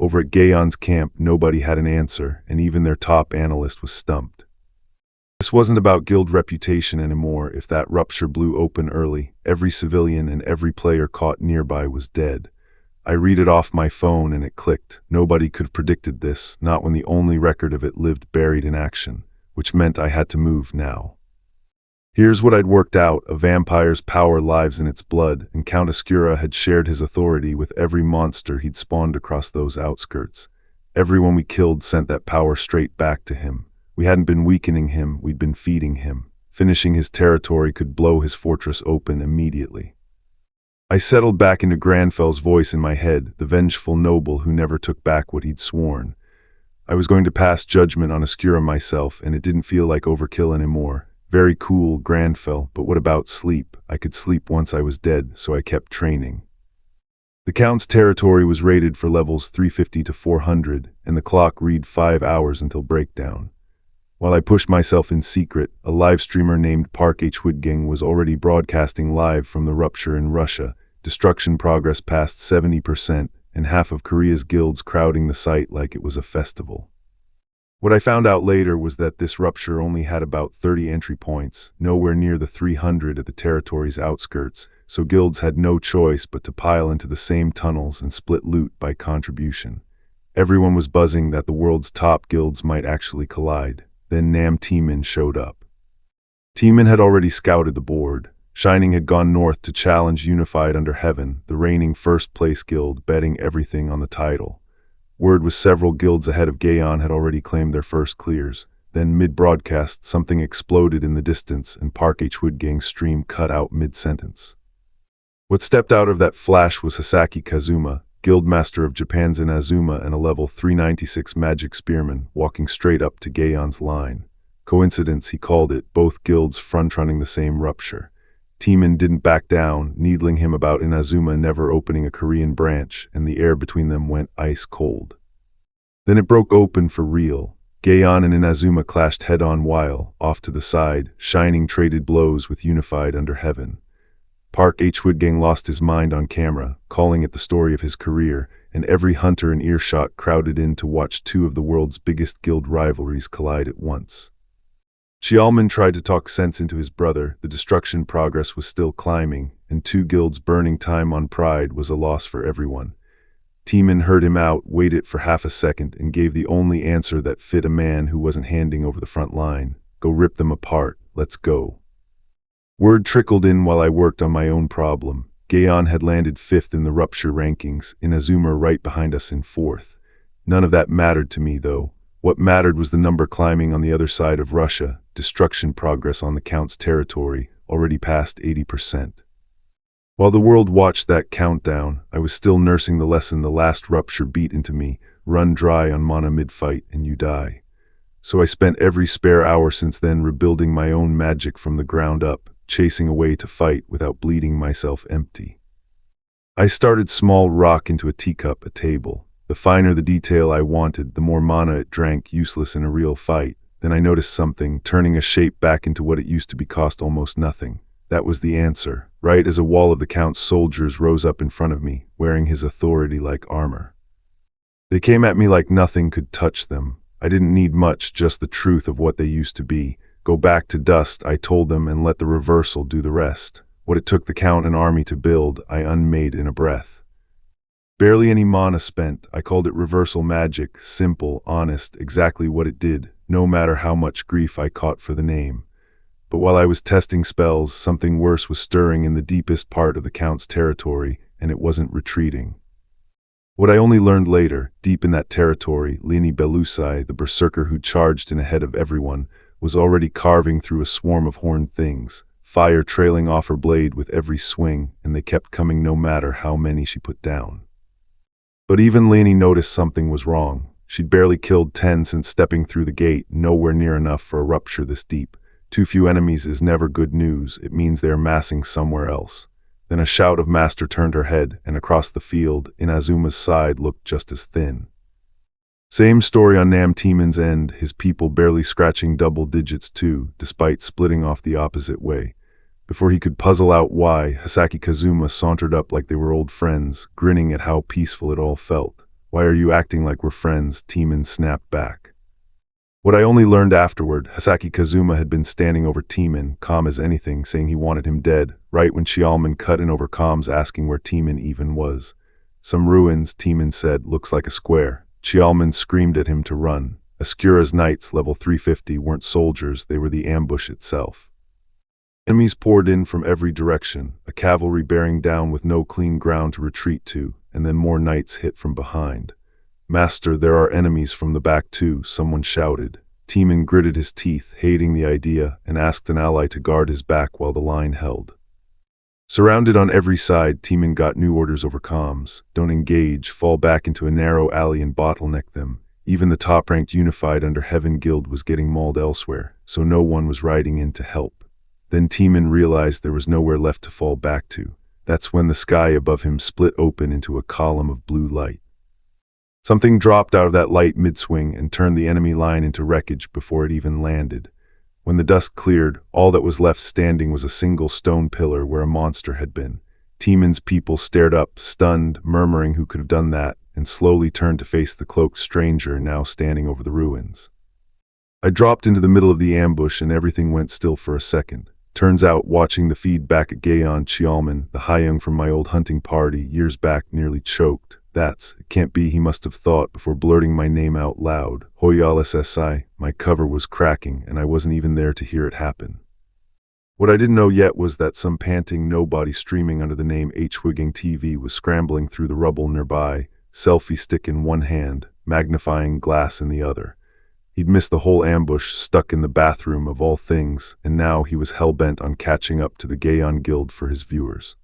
Over at Gaeon's camp, nobody had an answer, and even their top analyst was stumped. This wasn't about guild reputation anymore. If that rupture blew open early, every civilian and every player caught nearby was dead. I read it off my phone and it clicked. Nobody could have predicted this, not when the only record of it lived buried in action, which meant I had to move now. Here's what I'd worked out. A vampire's power lives in its blood, and Count Oscura had shared his authority with every monster he'd spawned across those outskirts. Everyone we killed sent that power straight back to him. We hadn't been weakening him, we'd been feeding him. Finishing his territory could blow his fortress open immediately. I settled back into Granfel's voice in my head, the vengeful noble who never took back what he'd sworn. I was going to pass judgment on Oscura myself, and it didn't feel like overkill anymore. Very cool, Granfell, but what about sleep? I could sleep once I was dead, so I kept training. The Count's territory was rated for levels 350 to 400, and the clock read 5 hours until breakdown. While I pushed myself in secret, a live streamer named Park H. Woodgang was already broadcasting live from the rupture in Russia. Destruction progress past 70%, and half of Korea's guilds crowding the site like it was a festival. What I found out later was that this rupture only had about 30 entry points, nowhere near the 300 at the territory's outskirts, so guilds had no choice but to pile into the same tunnels and split loot by contribution. Everyone was buzzing that the world's top guilds might actually collide. Then Nam Teeman showed up. Teeman had already scouted the board. Shining had gone north to challenge Unified Under Heaven, the reigning first-place guild, betting everything on the title. Word was several guilds ahead of Gaeon had already claimed their first clears. Then, mid-broadcast, something exploded in the distance, and Park H. Woodgang's stream cut out mid-sentence. What stepped out of that flash was Hisaki Kazuma, guildmaster of Japan's Inazuma and a level 396 magic spearman, walking straight up to Gaeon's line. Coincidence, he called it, both guilds front-running the same rupture. Teeman didn't back down, needling him about Inazuma never opening a Korean branch, and the air between them went ice cold. Then it broke open for real. Gaon and Inazuma clashed head-on while, off to the side, Shining traded blows with Unified under heaven. Park Hwidgang lost his mind on camera, calling it the story of his career, and every hunter in earshot crowded in to watch two of the world's biggest guild rivalries collide at once. Xiaoman tried to talk sense into his brother. The destruction progress was still climbing, and two guilds burning time on pride was a loss for everyone. Teeman heard him out, waited for half a second, and gave the only answer that fit a man who wasn't handing over the front line. Go rip them apart, let's go. Word trickled in while I worked on my own problem. Gaon had landed 5th in the rupture rankings, Inazuma right behind us in 4th. None of that mattered to me, though. What mattered was the number climbing on the other side of Russia, destruction progress on the Count's territory, already past 80%. While the world watched that countdown, I was still nursing the lesson the last rupture beat into me: run dry on mana mid-fight and you die. So I spent every spare hour since then rebuilding my own magic from the ground up, chasing a way to fight without bleeding myself empty. I started small, rock into a teacup, a table. The finer the detail I wanted, the more mana it drank, useless in a real fight. Then I noticed something, turning a shape back into what it used to be cost almost nothing. That was the answer, right as a wall of the Count's soldiers rose up in front of me, wearing his authority like armor. They came at me like nothing could touch them. I didn't need much, just the truth of what they used to be. Go back to dust, I told them, and let the reversal do the rest. What it took the Count and army to build, I unmade in a breath. Barely any mana spent. I called it reversal magic, simple, honest, exactly what it did, no matter how much grief I caught for the name. But while I was testing spells, something worse was stirring in the deepest part of the Count's territory, and it wasn't retreating. What I only learned later, deep in that territory, Lini Belusai, the berserker who charged in ahead of everyone, was already carving through a swarm of horned things, fire trailing off her blade with every swing, and they kept coming no matter how many she put down. But even Lini noticed something was wrong. She'd barely killed 10 since stepping through the gate, nowhere near enough for a rupture this deep. Too few enemies is never good news. It means they are massing somewhere else. Then a shout of master turned her head, and across the field, Inazuma's side looked just as thin. Same story on Nam Teeman's end, his people barely scratching double digits too, despite splitting off the opposite way. Before he could puzzle out why, Hisaki Kazuma sauntered up like they were old friends, grinning at how peaceful it all felt. Why are you acting like we're friends? Teeman snapped back. What I only learned afterward, Hisaki Kazuma had been standing over Teeman, calm as anything, saying he wanted him dead, right when Xiaoman cut in over comms asking where Teeman even was. Some ruins, Teeman said, looks like a square. Xiaoman screamed at him to run. Ascura's knights, level 350, weren't soldiers, they were the ambush itself. Enemies poured in from every direction, a cavalry bearing down with no clean ground to retreat to, and then more knights hit from behind. Master, there are enemies from the back too, someone shouted. Teeman gritted his teeth, hating the idea, and asked an ally to guard his back while the line held. Surrounded on every side, Teeman got new orders over comms. Don't engage, fall back into a narrow alley and bottleneck them. Even the top-ranked Unified under Heaven Guild was getting mauled elsewhere, so no one was riding in to help. Then Teeman realized there was nowhere left to fall back to. That's when the sky above him split open into a column of blue light. Something dropped out of that light mid-swing and turned the enemy line into wreckage before it even landed. When the dust cleared, all that was left standing was a single stone pillar where a monster had been. Teeman's people stared up, stunned, murmuring who could have done that, and slowly turned to face the cloaked stranger now standing over the ruins. I dropped into the middle of the ambush and everything went still for a second. Turns out, watching the feed back at Gaon Xiaoman, the Haiyang from my old hunting party, years back, nearly choked. It can't be, he must have thought before blurting my name out loud. Hoyal SSI, my cover was cracking, and I wasn't even there to hear it happen. What I didn't know yet was that some panting nobody streaming under the name Hwidgang TV was scrambling through the rubble nearby, selfie stick in one hand, magnifying glass in the other. He'd missed the whole ambush, stuck in the bathroom of all things, and now he was hell-bent on catching up to the Gaon Guild for his viewers.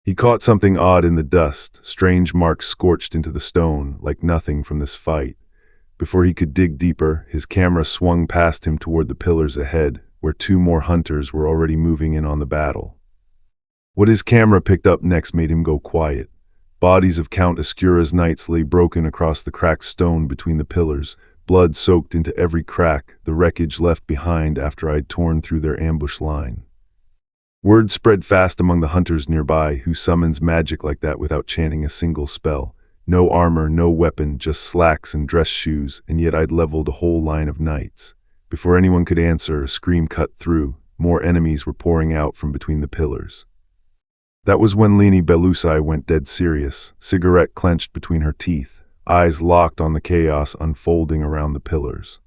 He caught something odd in the dust, strange marks scorched into the stone, like nothing from this fight. Before he could dig deeper, his camera swung past him toward the pillars ahead, where two more hunters were already moving in on the battle. What his camera picked up next made him go quiet. Bodies of Count Escura's knights lay broken across the cracked stone between the pillars, blood soaked into every crack, the wreckage left behind after I'd torn through their ambush line. Word spread fast among the hunters nearby, who summons magic like that without chanting a single spell. No armor, no weapon, just slacks and dress shoes, and yet I'd leveled a whole line of knights. Before anyone could answer, a scream cut through. More enemies were pouring out from between the pillars. That was when Leni Belusai went dead serious, cigarette clenched between her teeth, eyes locked on the chaos unfolding around the pillars.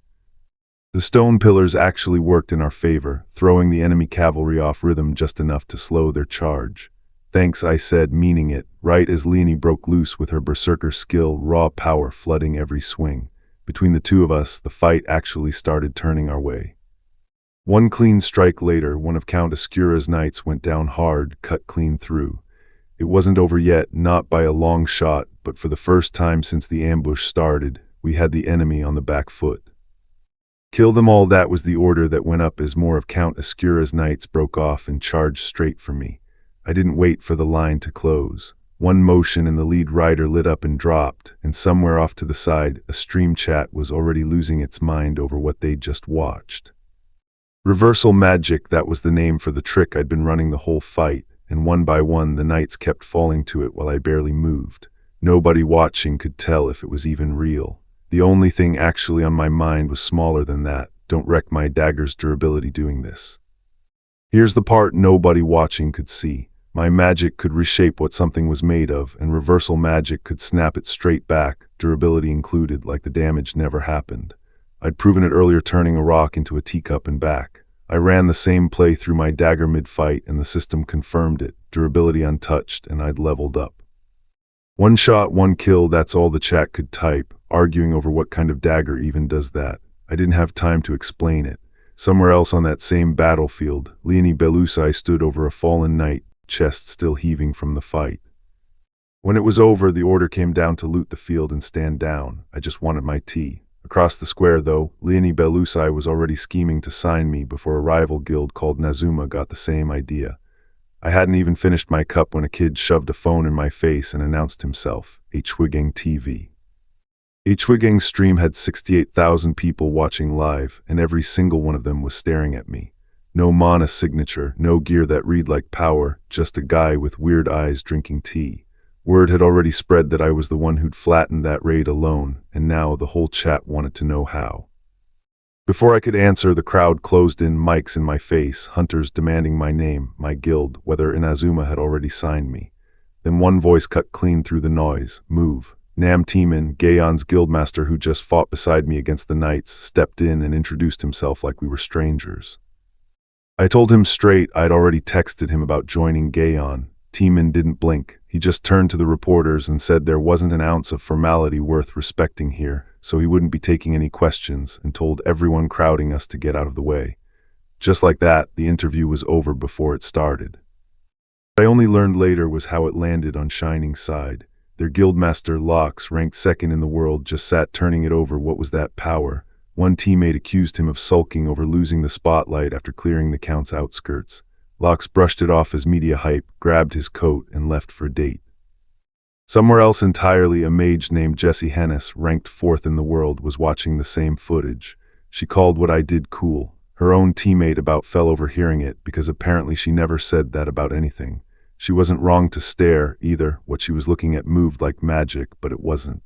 The stone pillars actually worked in our favor, throwing the enemy cavalry off rhythm just enough to slow their charge. Thanks, I said, meaning it, right as Leni broke loose with her berserker skill, raw power flooding every swing. Between the two of us, the fight actually started turning our way. One clean strike later, one of Count Escura's knights went down hard, cut clean through. It wasn't over yet, not by a long shot, but for the first time since the ambush started, we had the enemy on the back foot. Kill them all, that was the order that went up as more of Count Escura's knights broke off and charged straight for me. I didn't wait for the line to close. One motion and the lead rider lit up and dropped, and somewhere off to the side, a stream chat was already losing its mind over what they'd just watched. Reversal magic, that was the name for the trick I'd been running the whole fight, and one by one the knights kept falling to it while I barely moved. Nobody watching could tell if it was even real. The only thing actually on my mind was smaller than that. Don't wreck my dagger's durability doing this. Here's the part nobody watching could see. My magic could reshape what something was made of, and reversal magic could snap it straight back, durability included, like the damage never happened. I'd proven it earlier, turning a rock into a teacup and back. I ran the same play through my dagger mid-fight, and the system confirmed it, durability untouched, and I'd leveled up. One shot, one kill, that's all the chat could type, arguing over what kind of dagger even does that. I didn't have time to explain it. Somewhere else on that same battlefield, Leni Belusai stood over a fallen knight, chest still heaving from the fight. When it was over, the order came down to loot the field and stand down. I just wanted my tea. Across the square, though, Leni Belusai was already scheming to sign me before a rival guild called Nazuma got the same idea. I hadn't even finished my cup when a kid shoved a phone in my face and announced himself, Hwigeng TV. Hwigeng's stream had 68,000 people watching live, and every single one of them was staring at me. No mana signature, no gear that read like power, just a guy with weird eyes drinking tea. Word had already spread that I was the one who'd flattened that raid alone, and now the whole chat wanted to know how. Before I could answer, the crowd closed in, mics in my face, hunters demanding my name, my guild, whether Inazuma had already signed me. Then one voice cut clean through the noise, "Move." Nam Timan, Gaon's guildmaster who just fought beside me against the knights, stepped in and introduced himself like we were strangers. I told him straight I'd already texted him about joining Gaon. Timan didn't blink. He just turned to the reporters and said there wasn't an ounce of formality worth respecting here, so he wouldn't be taking any questions, and told everyone crowding us to get out of the way. Just like that, the interview was over before it started. What I only learned later was how it landed on Shining's side. Their guildmaster, Lox, ranked second in the world, just sat turning it over. What was that power? One teammate accused him of sulking over losing the spotlight after clearing the Count's outskirts. Lox brushed it off as media hype, grabbed his coat, and left for a date. Somewhere else entirely, a mage named Jessie Hennis, ranked fourth in the world, was watching the same footage. She called what I did cool. Her own teammate about fell over hearing it, because apparently she never said that about anything. She wasn't wrong to stare, either. What she was looking at moved like magic, but it wasn't.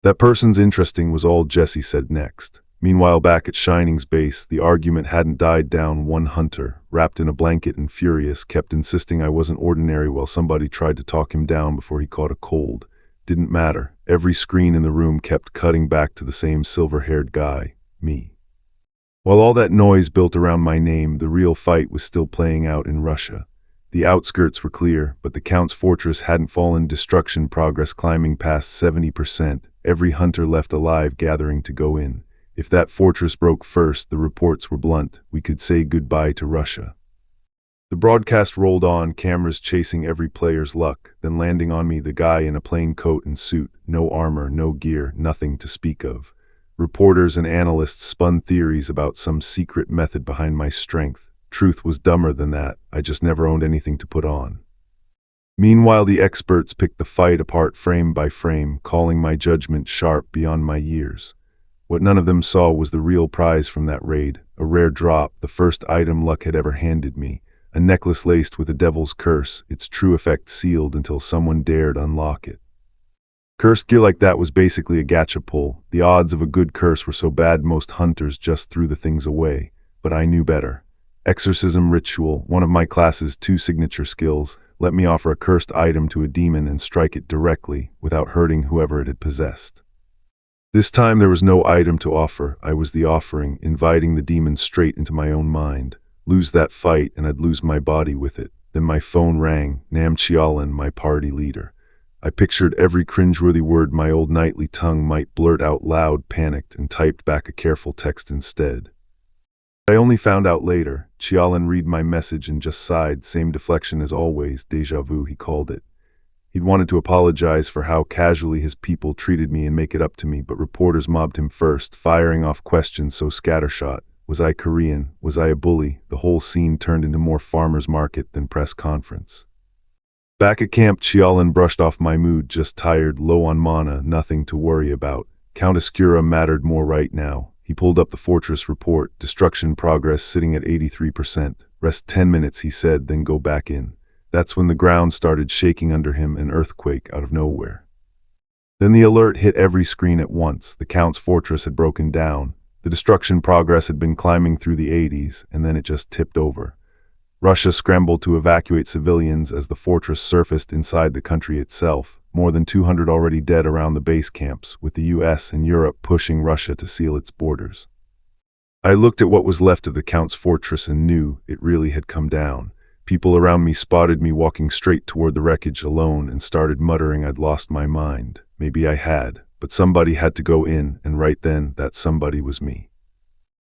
That person's interesting, was all Jessie said next. Meanwhile, back at Shining's base, the argument hadn't died down. One hunter, wrapped in a blanket and furious, kept insisting I wasn't ordinary while somebody tried to talk him down before he caught a cold. Didn't matter. Every screen in the room kept cutting back to the same silver-haired guy, me. While all that noise built around my name, the real fight was still playing out in Russia. The outskirts were clear, but the Count's fortress hadn't fallen. Destruction progress climbing past 70%. Every hunter left alive gathering to go in. If that fortress broke first, the reports were blunt. We could say goodbye to Russia. The broadcast rolled on, cameras chasing every player's luck, then landing on me, the guy in a plain coat and suit, no armor, no gear, nothing to speak of. Reporters and analysts spun theories about some secret method behind my strength, Truth was dumber than that. I just never owned anything to put on. Meanwhile, the experts picked the fight apart frame by frame, calling my judgment sharp beyond my years. What none of them saw was the real prize from that raid, a rare drop, the first item luck had ever handed me, a necklace laced with a devil's curse, its true effect sealed until someone dared unlock it. Cursed gear like that was basically a gacha pull. The odds of a good curse were so bad most hunters just threw the things away, but I knew better. Exorcism ritual, one of my class's 2 signature skills, let me offer a cursed item to a demon and strike it directly, without hurting whoever it had possessed. This time there was no item to offer. I was the offering, inviting the demon straight into my own mind. Lose that fight and I'd lose my body with it. Then my phone rang, Nam Chialan, my party leader. I pictured every cringeworthy word my old knightly tongue might blurt out loud, panicked, and typed back a careful text instead. I only found out later. Chialan read my message and just sighed, same deflection as always, déjà vu he called it. He'd wanted to apologize for how casually his people treated me and make it up to me, but reporters mobbed him first, firing off questions so scattershot. Was I Korean? Was I a bully? The whole scene turned into more farmer's market than press conference. Back at camp, Chialan brushed off my mood, just tired, low on mana, nothing to worry about. Count Escura mattered more right now. He pulled up the fortress report, destruction progress sitting at 83%. Rest 10 minutes, he said, then go back in. That's when the ground started shaking under him, an earthquake out of nowhere. Then the alert hit every screen at once. The Count's fortress had broken down. The destruction progress had been climbing through the 80s, and then it just tipped over. Russia scrambled to evacuate civilians as the fortress surfaced inside the country itself. More than 200 already dead around the base camps, with the US and Europe pushing Russia to seal its borders. I looked at what was left of the Count's fortress and knew it really had come down. People around me spotted me walking straight toward the wreckage alone and started muttering I'd lost my mind. Maybe I had, but somebody had to go in, and right then, that somebody was me.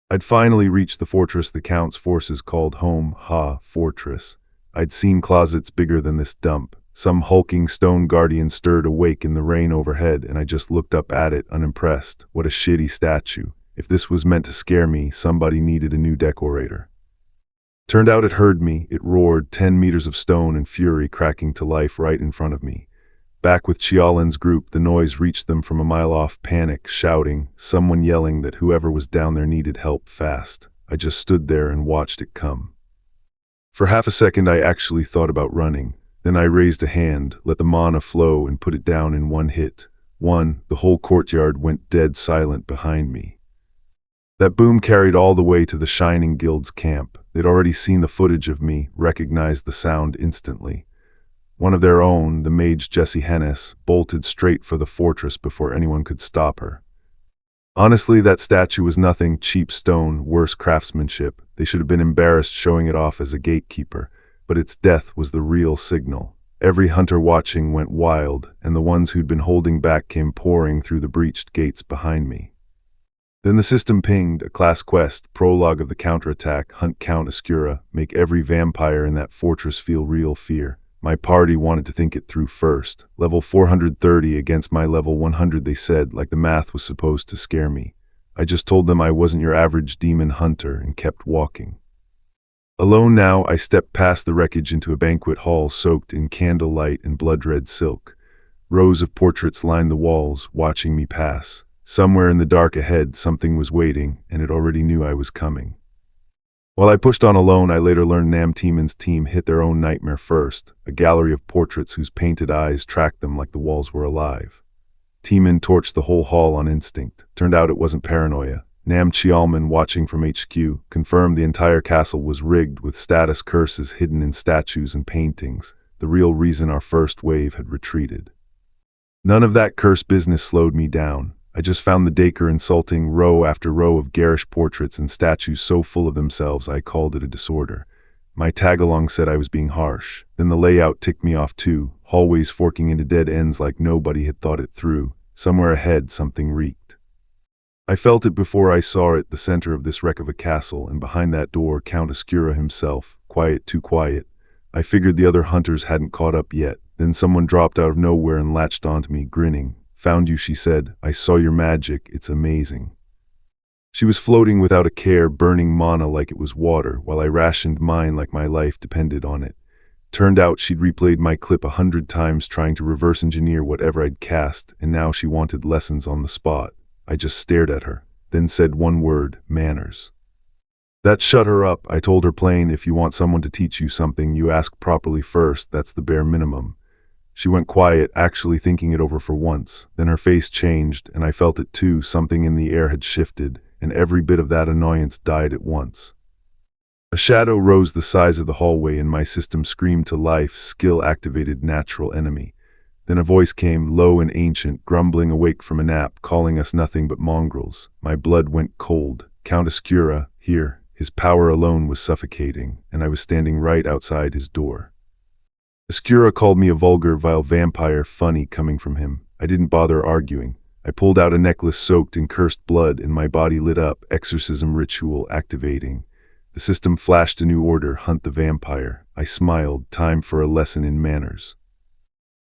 I'd finally reached the fortress the Count's forces called home, fortress. I'd seen closets bigger than this dump. Some hulking stone guardian stirred awake in the rain overhead, and I just looked up at it, unimpressed. What a shitty statue. If this was meant to scare me, somebody needed a new decorator. Turned out it heard me. It roared, 10 meters of stone and fury cracking to life right in front of me. Back with Chialan's group, the noise reached them from a mile off, panic, shouting, someone yelling that whoever was down there needed help fast. I just stood there and watched it come. For half a second I actually thought about running. Then I raised a hand, let the mana flow, and put it down in one hit. The whole courtyard went dead silent behind me. That boom carried all the way to the Shining Guild's camp. They'd already seen the footage of me, recognized the sound instantly. One of their own, the mage Jessie Hennes, bolted straight for the fortress before anyone could stop her. Honestly, that statue was nothing, cheap stone, worse craftsmanship. They should have been embarrassed showing it off as a gatekeeper. But its death was the real signal. Every hunter watching went wild, and the ones who'd been holding back came pouring through the breached gates behind me. Then the system pinged, a class quest, prologue of the counterattack, hunt Count Escura, make every vampire in that fortress feel real fear. My party wanted to think it through first. Level 430 against my level 100, they said, like the math was supposed to scare me. I just told them I wasn't your average demon hunter and kept walking. Alone now, I stepped past the wreckage into a banquet hall soaked in candlelight and blood-red silk. Rows of portraits lined the walls, watching me pass. Somewhere in the dark ahead, something was waiting, and it already knew I was coming. While I pushed on alone, I later learned Nam Teeman's team hit their own nightmare first, a gallery of portraits whose painted eyes tracked them like the walls were alive. Teeman torched the whole hall on instinct. Turned out it wasn't paranoia. Nam Chialman, watching from HQ, confirmed the entire castle was rigged with status curses hidden in statues and paintings, the real reason our first wave had retreated. None of that curse business slowed me down. I just found the Dacre insulting, row after row of garish portraits and statues so full of themselves I called it a disorder. My tag-along said I was being harsh. Then the layout ticked me off too, hallways forking into dead ends like nobody had thought it through. Somewhere ahead, something reeked. I felt it before I saw it, the center of this wreck of a castle, and behind that door, Count Escura himself, quiet, too quiet. I figured the other hunters hadn't caught up yet. Then someone dropped out of nowhere and latched onto me, grinning. "Found you," she said. "I saw your magic. It's amazing." She was floating without a care, burning mana like it was water, while I rationed mine like my life depended on it. Turned out she'd replayed my clip 100 times trying to reverse engineer whatever I'd cast, and now she wanted lessons on the spot. I just stared at her, then said one word: manners. That shut her up. I told her plain, if you want someone to teach you something, you ask properly first. That's the bare minimum. She went quiet, actually thinking it over for once. Then her face changed, and I felt it too. Something in the air had shifted, and every bit of that annoyance died at once. A shadow rose the size of the hallway, and my system screamed to life: skill activated, natural enemy. Then a voice came, low and ancient, grumbling awake from a nap, calling us nothing but mongrels. My blood went cold. Count Oscura, here. His power alone was suffocating, and I was standing right outside his door. Oscura called me a vulgar, vile vampire, funny coming from him. I didn't bother arguing. I pulled out a necklace soaked in cursed blood, and my body lit up, exorcism ritual activating. The system flashed a new order: hunt the vampire. I smiled, time for a lesson in manners.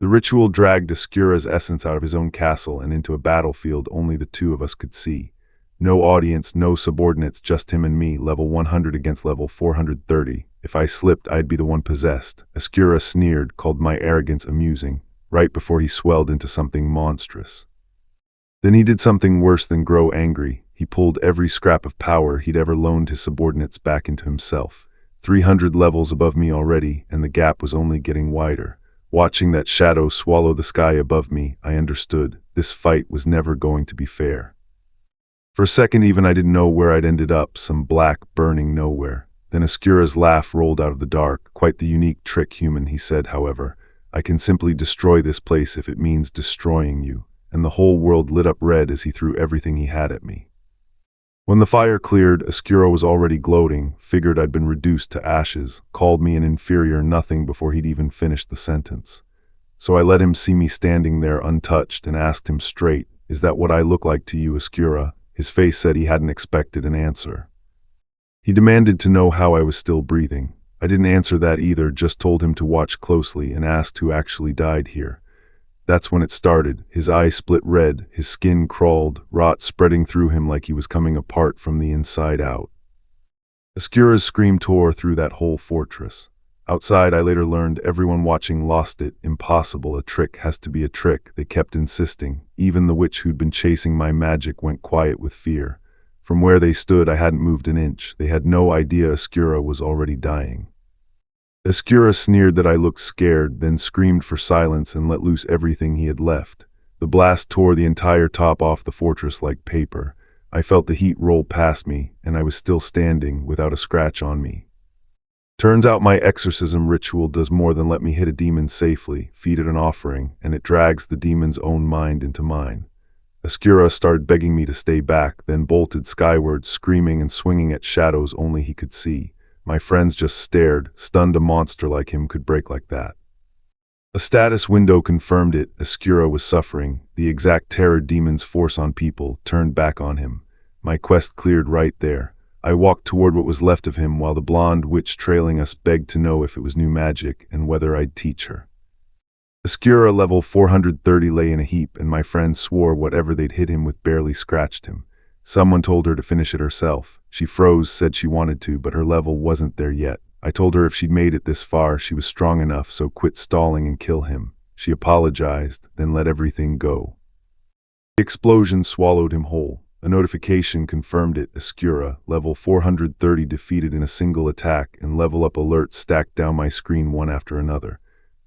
The ritual dragged Oscura's essence out of his own castle and into a battlefield only the two of us could see. No audience, no subordinates, just him and me, level 100 against level 430. If I slipped, I'd be the one possessed. Oscura sneered, called my arrogance amusing, right before he swelled into something monstrous. Then he did something worse than grow angry. He pulled every scrap of power he'd ever loaned his subordinates back into himself. 300 levels above me already, and the gap was only getting wider. Watching that shadow swallow the sky above me, I understood. This fight was never going to be fair. For a second even, I didn't know where I'd ended up, some black burning nowhere. Then Oscura's laugh rolled out of the dark. Quite the unique trick, human, he said, however. I can simply destroy this place if it means destroying you. And the whole world lit up red as he threw everything he had at me. When the fire cleared, Oscura was already gloating, figured I'd been reduced to ashes, called me an inferior nothing before he'd even finished the sentence. So I let him see me standing there untouched and asked him straight, "Is that what I look like to you, Oscura?" His face said he hadn't expected an answer. He demanded to know how I was still breathing. I didn't answer that either, just told him to watch closely and asked who actually died here. That's when it started. His eyes split red, his skin crawled, rot spreading through him like he was coming apart from the inside out. Oscura's scream tore through that whole fortress. Outside, I later learned, everyone watching lost it. Impossible, a trick has to be a trick, they kept insisting. Even the witch who'd been chasing my magic went quiet with fear. From where they stood, I hadn't moved an inch. They had no idea Oscura was already dying. Oscura sneered that I looked scared, then screamed for silence and let loose everything he had left. The blast tore the entire top off the fortress like paper. I felt the heat roll past me, and I was still standing, without a scratch on me. Turns out my exorcism ritual does more than let me hit a demon safely, feed it an offering, and it drags the demon's own mind into mine. Oscura started begging me to stay back, then bolted skyward, screaming and swinging at shadows only he could see. My friends just stared, stunned a monster like him could break like that. A status window confirmed it. Oscura was suffering. The exact terror demons force on people turned back on him. My quest cleared right there. I walked toward what was left of him while the blonde witch trailing us begged to know if it was new magic and whether I'd teach her. Oscura level 430 lay in a heap, and my friends swore whatever they'd hit him with barely scratched him. Someone told her to finish it herself. She froze, said she wanted to, but her level wasn't there yet. I told her if she'd made it this far, she was strong enough, so quit stalling and kill him. She apologized, then let everything go. The explosion swallowed him whole. A notification confirmed it. Oscura, level 430 defeated in a single attack, and level up alerts stacked down my screen one after another.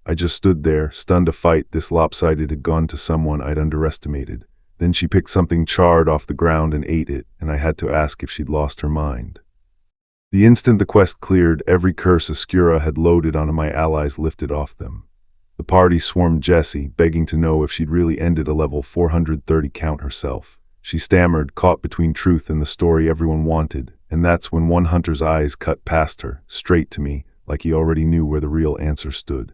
I just stood there, stunned. A fight this lopsided had gone to someone I'd underestimated. Then she picked something charred off the ground and ate it, and I had to ask if she'd lost her mind. The instant the quest cleared, every curse Oscura had loaded onto my allies lifted off them. The party swarmed Jessie, begging to know if she'd really ended a level 430 count herself. She stammered, caught between truth and the story everyone wanted, and that's when one hunter's eyes cut past her, straight to me, like he already knew where the real answer stood.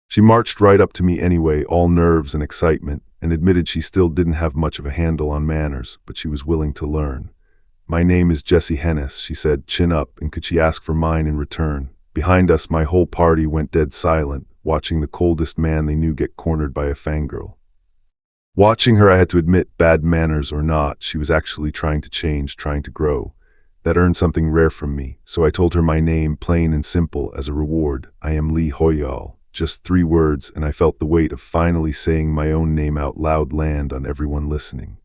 She marched right up to me anyway, all nerves and excitement, and admitted she still didn't have much of a handle on manners, but she was willing to learn. "My name is Jessie Hennis," she said, chin up, and could she ask for mine in return? Behind us, my whole party went dead silent, watching the coldest man they knew get cornered by a fangirl. Watching her, I had to admit, bad manners or not, she was actually trying to change, trying to grow. That earned something rare from me, so I told her my name, plain and simple, as a reward. I am Lee Hoyal. Just 3 words, and I felt the weight of finally saying my own name out loud land on everyone listening.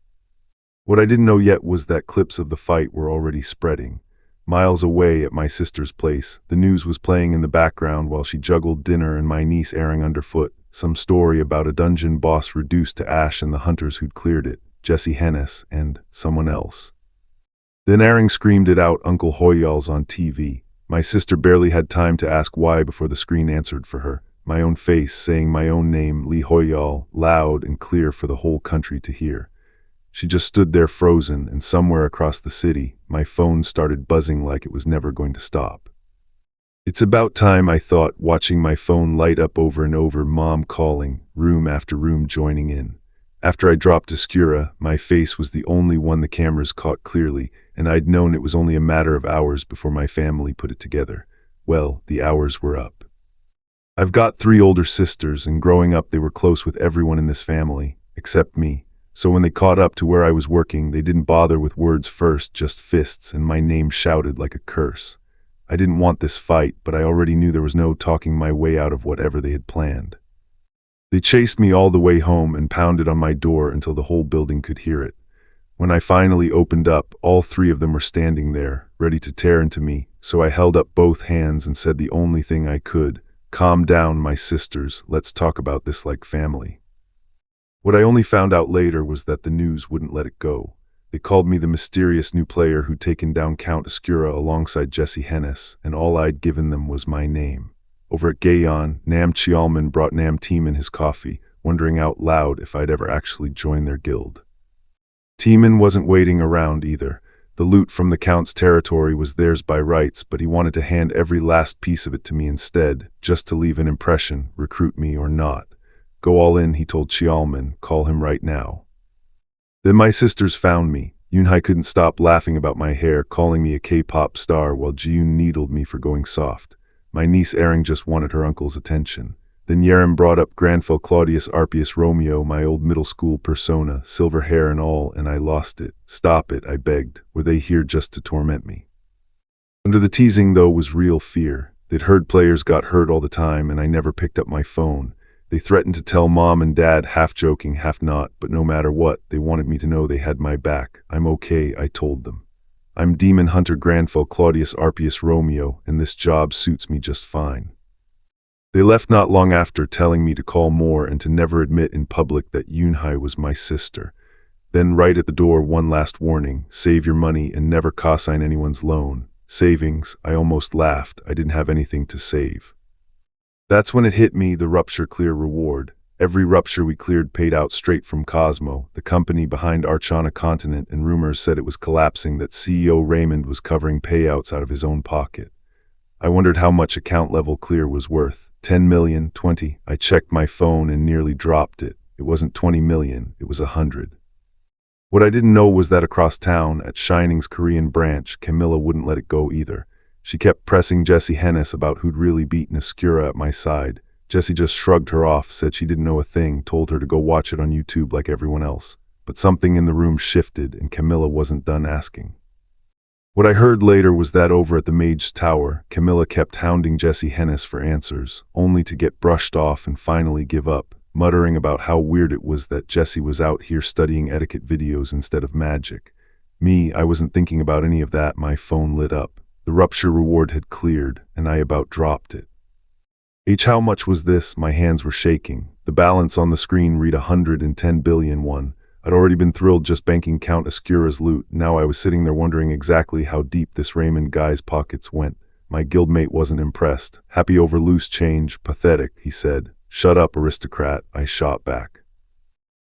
What I didn't know yet was that clips of the fight were already spreading. Miles away at my sister's place, the news was playing in the background while she juggled dinner and my niece airing underfoot some story about a dungeon boss reduced to ash and the hunters who'd cleared it, Jesse Hennis and someone else. Then airing screamed it out, Uncle Hoyal's on TV. My sister barely had time to ask why before the screen answered for her. My own face saying my own name, Lee Hoyal, loud and clear for the whole country to hear. She just stood there frozen, and somewhere across the city, my phone started buzzing like it was never going to stop. It's about time, I thought, watching my phone light up over and over, Mom calling, room after room joining in. After I dropped Escura, my face was the only one the cameras caught clearly, and I'd known it was only a matter of hours before my family put it together. Well, the hours were up. I've got 3 older sisters, and growing up they were close with everyone in this family, except me. So when they caught up to where I was working, they didn't bother with words first, just fists, and my name shouted like a curse. I didn't want this fight, but I already knew there was no talking my way out of whatever they had planned. They chased me all the way home and pounded on my door until the whole building could hear it. When I finally opened up, all 3 of them were standing there, ready to tear into me, so I held up both hands and said the only thing I could, "Calm down, my sisters, let's talk about this like family." What I only found out later was that the news wouldn't let it go. They called me the mysterious new player who'd taken down Count Escura alongside Jesse Hennis, and all I'd given them was my name. Over at Gayon, Nam Chialman brought Nam Teeman his coffee, wondering out loud if I'd ever actually join their guild. Teeman wasn't waiting around either. The loot from the Count's territory was theirs by rights, but he wanted to hand every last piece of it to me instead, just to leave an impression, recruit me or not. Go all in, he told Chialman, call him right now. Then my sisters found me. Yunhai couldn't stop laughing about my hair, calling me a K-pop star, while Jiyun needled me for going soft. My niece Ering just wanted her uncle's attention. Then Yerim brought up Granfell Claudius Arpius Romeo, my old middle school persona, silver hair and all, and I lost it. Stop it, I begged. Were they here just to torment me? Under the teasing, though, was real fear. They'd heard players got hurt all the time, and I never picked up my phone. They threatened to tell Mom and Dad, half joking, half not, but no matter what, they wanted me to know they had my back. I'm okay, I told them. I'm Demon Hunter Granfell Claudius Arpius Romeo, and this job suits me just fine. They left not long after, telling me to call more and to never admit in public that Yunhai was my sister. Then right at the door, one last warning, save your money and never co-sign anyone's loan. Savings, I almost laughed, I didn't have anything to save. That's when it hit me, the rupture clear reward. Every rupture we cleared paid out straight from Cosmo, the company behind Archana Continent, and rumors said it was collapsing, that CEO Raymond was covering payouts out of his own pocket. I wondered how much account level clear was worth. 10 million, 20. I checked my phone and nearly dropped it. It wasn't 20 million, it was 100. What I didn't know was that across town, at Shining's Korean branch, Camilla wouldn't let it go either. She kept pressing Jesse Hennis about who'd really beaten Escura at my side. Jesse just shrugged her off, said she didn't know a thing, told her to go watch it on YouTube like everyone else. But something in the room shifted, and Camilla wasn't done asking. What I heard later was that over at the Mage's Tower, Camilla kept hounding Jesse Hennis for answers, only to get brushed off and finally give up, muttering about how weird it was that Jesse was out here studying etiquette videos instead of magic. Me, I wasn't thinking about any of that. My phone lit up. The rupture reward had cleared, and I about dropped it. How much was this? My hands were shaking. The balance on the screen read 110 billion won. I'd already been thrilled just banking Count Escura's loot. Now I was sitting there wondering exactly how deep this Raymond guy's pockets went. My guildmate wasn't impressed. Happy over loose change, pathetic, he said. Shut up, aristocrat, I shot back.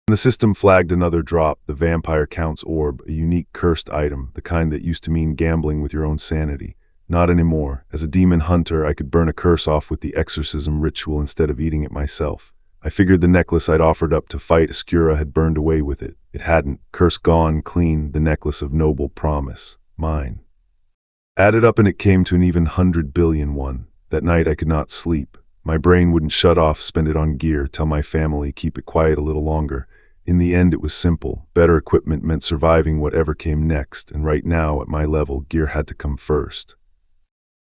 The system flagged another drop, the Vampire Count's orb, a unique cursed item, the kind that used to mean gambling with your own sanity. Not anymore. As a demon hunter, I could burn a curse off with the exorcism ritual instead of eating it myself. I figured the necklace I'd offered up to fight Escura had burned away with it. It hadn't. Curse gone, clean, the necklace of noble promise. Mine. Added up and it came to an even 100 billion won. That night I could not sleep. My brain wouldn't shut off, spend it on gear, tell my family, keep it quiet a little longer. In the end, it was simple. Better equipment meant surviving whatever came next, and right now, at my level, gear had to come first.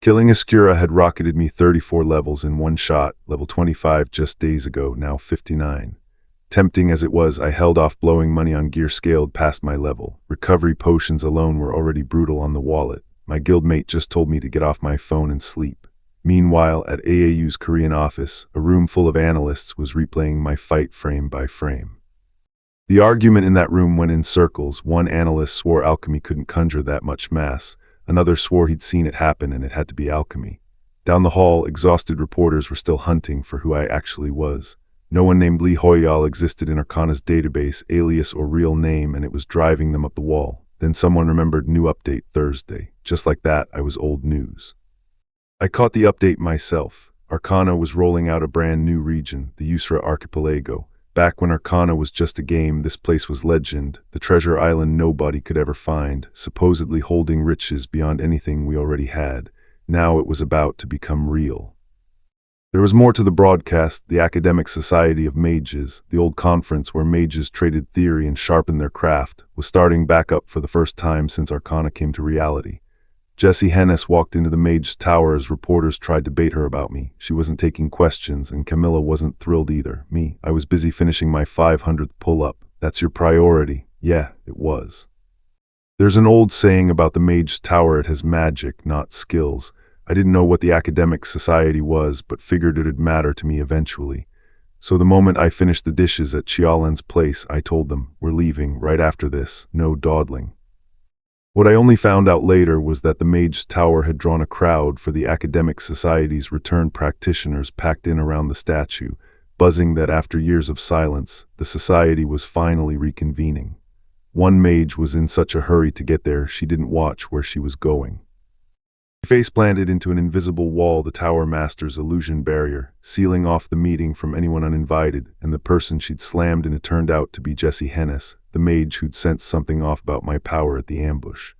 Killing Iskura had rocketed me 34 levels in one shot, level 25 just days ago, now 59. Tempting as it was, I held off blowing money on gear scaled past my level. Recovery potions alone were already brutal on the wallet. My guildmate just told me to get off my phone and sleep. Meanwhile, at AAU's Korean office, a room full of analysts was replaying my fight frame by frame. The argument in that room went in circles. One analyst swore alchemy couldn't conjure that much mass. Another swore he'd seen it happen and it had to be alchemy. Down the hall, exhausted reporters were still hunting for who I actually was. No one named Lee Hoyal existed in Arcana's database, alias or real name, and it was driving them up the wall. Then someone remembered new update Thursday. Just like that, I was old news. I caught the update myself. Arcana was rolling out a brand new region, the Yusra Archipelago. Back when Arcana was just a game, this place was legend, the treasure island nobody could ever find, supposedly holding riches beyond anything we already had. Now it was about to become real. There was more to the broadcast. The Academic Society of Mages, the old conference where mages traded theory and sharpened their craft, was starting back up for the first time since Arcana came to reality. Jessie Hennis walked into the Mage's Tower as reporters tried to bait her about me. She wasn't taking questions, and Camilla wasn't thrilled either. I was busy finishing my 500th pull-up. That's your priority. Yeah, it was. There's an old saying about the Mage's Tower: it has magic, not skills. I didn't know what the Academic Society was, but figured it'd matter to me eventually. So the moment I finished the dishes at Chialan's place, I told them, we're leaving right after this, no dawdling. What I only found out later was that the Mage's Tower had drawn a crowd for the Academic Society's returned practitioners packed in around the statue, buzzing that after years of silence, the society was finally reconvening. One mage was in such a hurry to get there, she didn't watch where she was going. She face-planted into an invisible wall, the Tower Master's illusion barrier, sealing off the meeting from anyone uninvited, and the person she'd slammed in it turned out to be Jessie Hennis, the mage who'd sensed something off about my power at the ambush.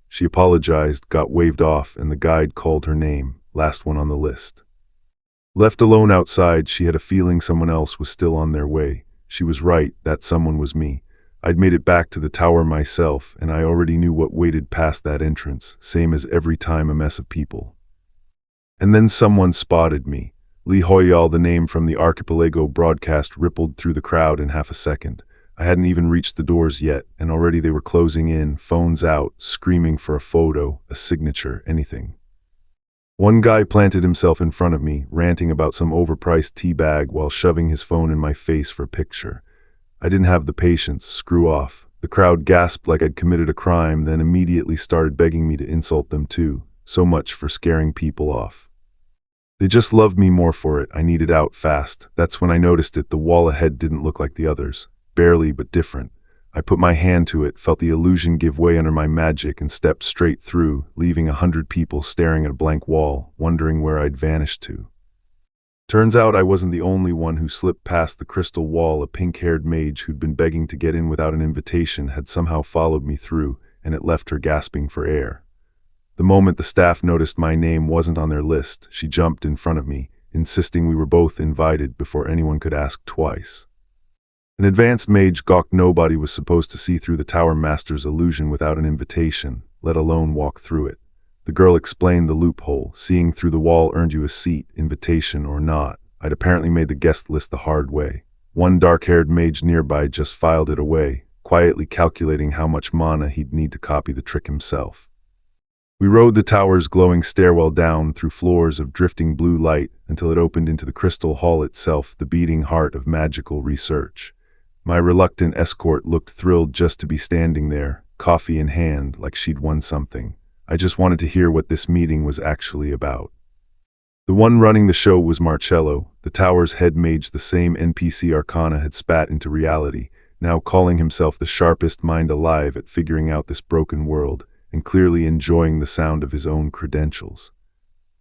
She apologized, got waved off, and the guide called her name, last one on the list. Left alone outside, she had a feeling someone else was still on their way. She was right, that someone was me. I'd made it back to the tower myself, and I already knew what waited past that entrance, same as every time, a mess of people. And then someone spotted me. Lee Hoyal, the name from the Archipelago broadcast, rippled through the crowd in half a second. I hadn't even reached the doors yet, and already they were closing in, phones out, screaming for a photo, a signature, anything. One guy planted himself in front of me, ranting about some overpriced tea bag while shoving his phone in my face for a picture. I didn't have the patience. Screw off. The crowd gasped like I'd committed a crime, then immediately started begging me to insult them too. So much for scaring people off. They just loved me more for it. I needed out fast. That's when I noticed it. The wall ahead didn't look like the others. Barely, but different. I put my hand to it, felt the illusion give way under my magic, and stepped straight through, leaving 100 people staring at a blank wall, wondering where I'd vanished to. Turns out I wasn't the only one who slipped past the crystal wall. A pink-haired mage who'd been begging to get in without an invitation had somehow followed me through, and it left her gasping for air. The moment the staff noticed my name wasn't on their list, she jumped in front of me, insisting we were both invited before anyone could ask twice. An advanced mage gawked. Nobody was supposed to see through the Tower Master's illusion without an invitation, let alone walk through it. The girl explained the loophole. Seeing through the wall earned you a seat, invitation or not. I'd apparently made the guest list the hard way. One dark-haired mage nearby just filed it away, quietly calculating how much mana he'd need to copy the trick himself. We rode the tower's glowing stairwell down through floors of drifting blue light until it opened into the crystal hall itself, the beating heart of magical research. My reluctant escort looked thrilled just to be standing there, coffee in hand, like she'd won something. I just wanted to hear what this meeting was actually about. The one running the show was Marcello, the tower's head mage, the same NPC Arcana had spat into reality, now calling himself the sharpest mind alive at figuring out this broken world, and clearly enjoying the sound of his own credentials.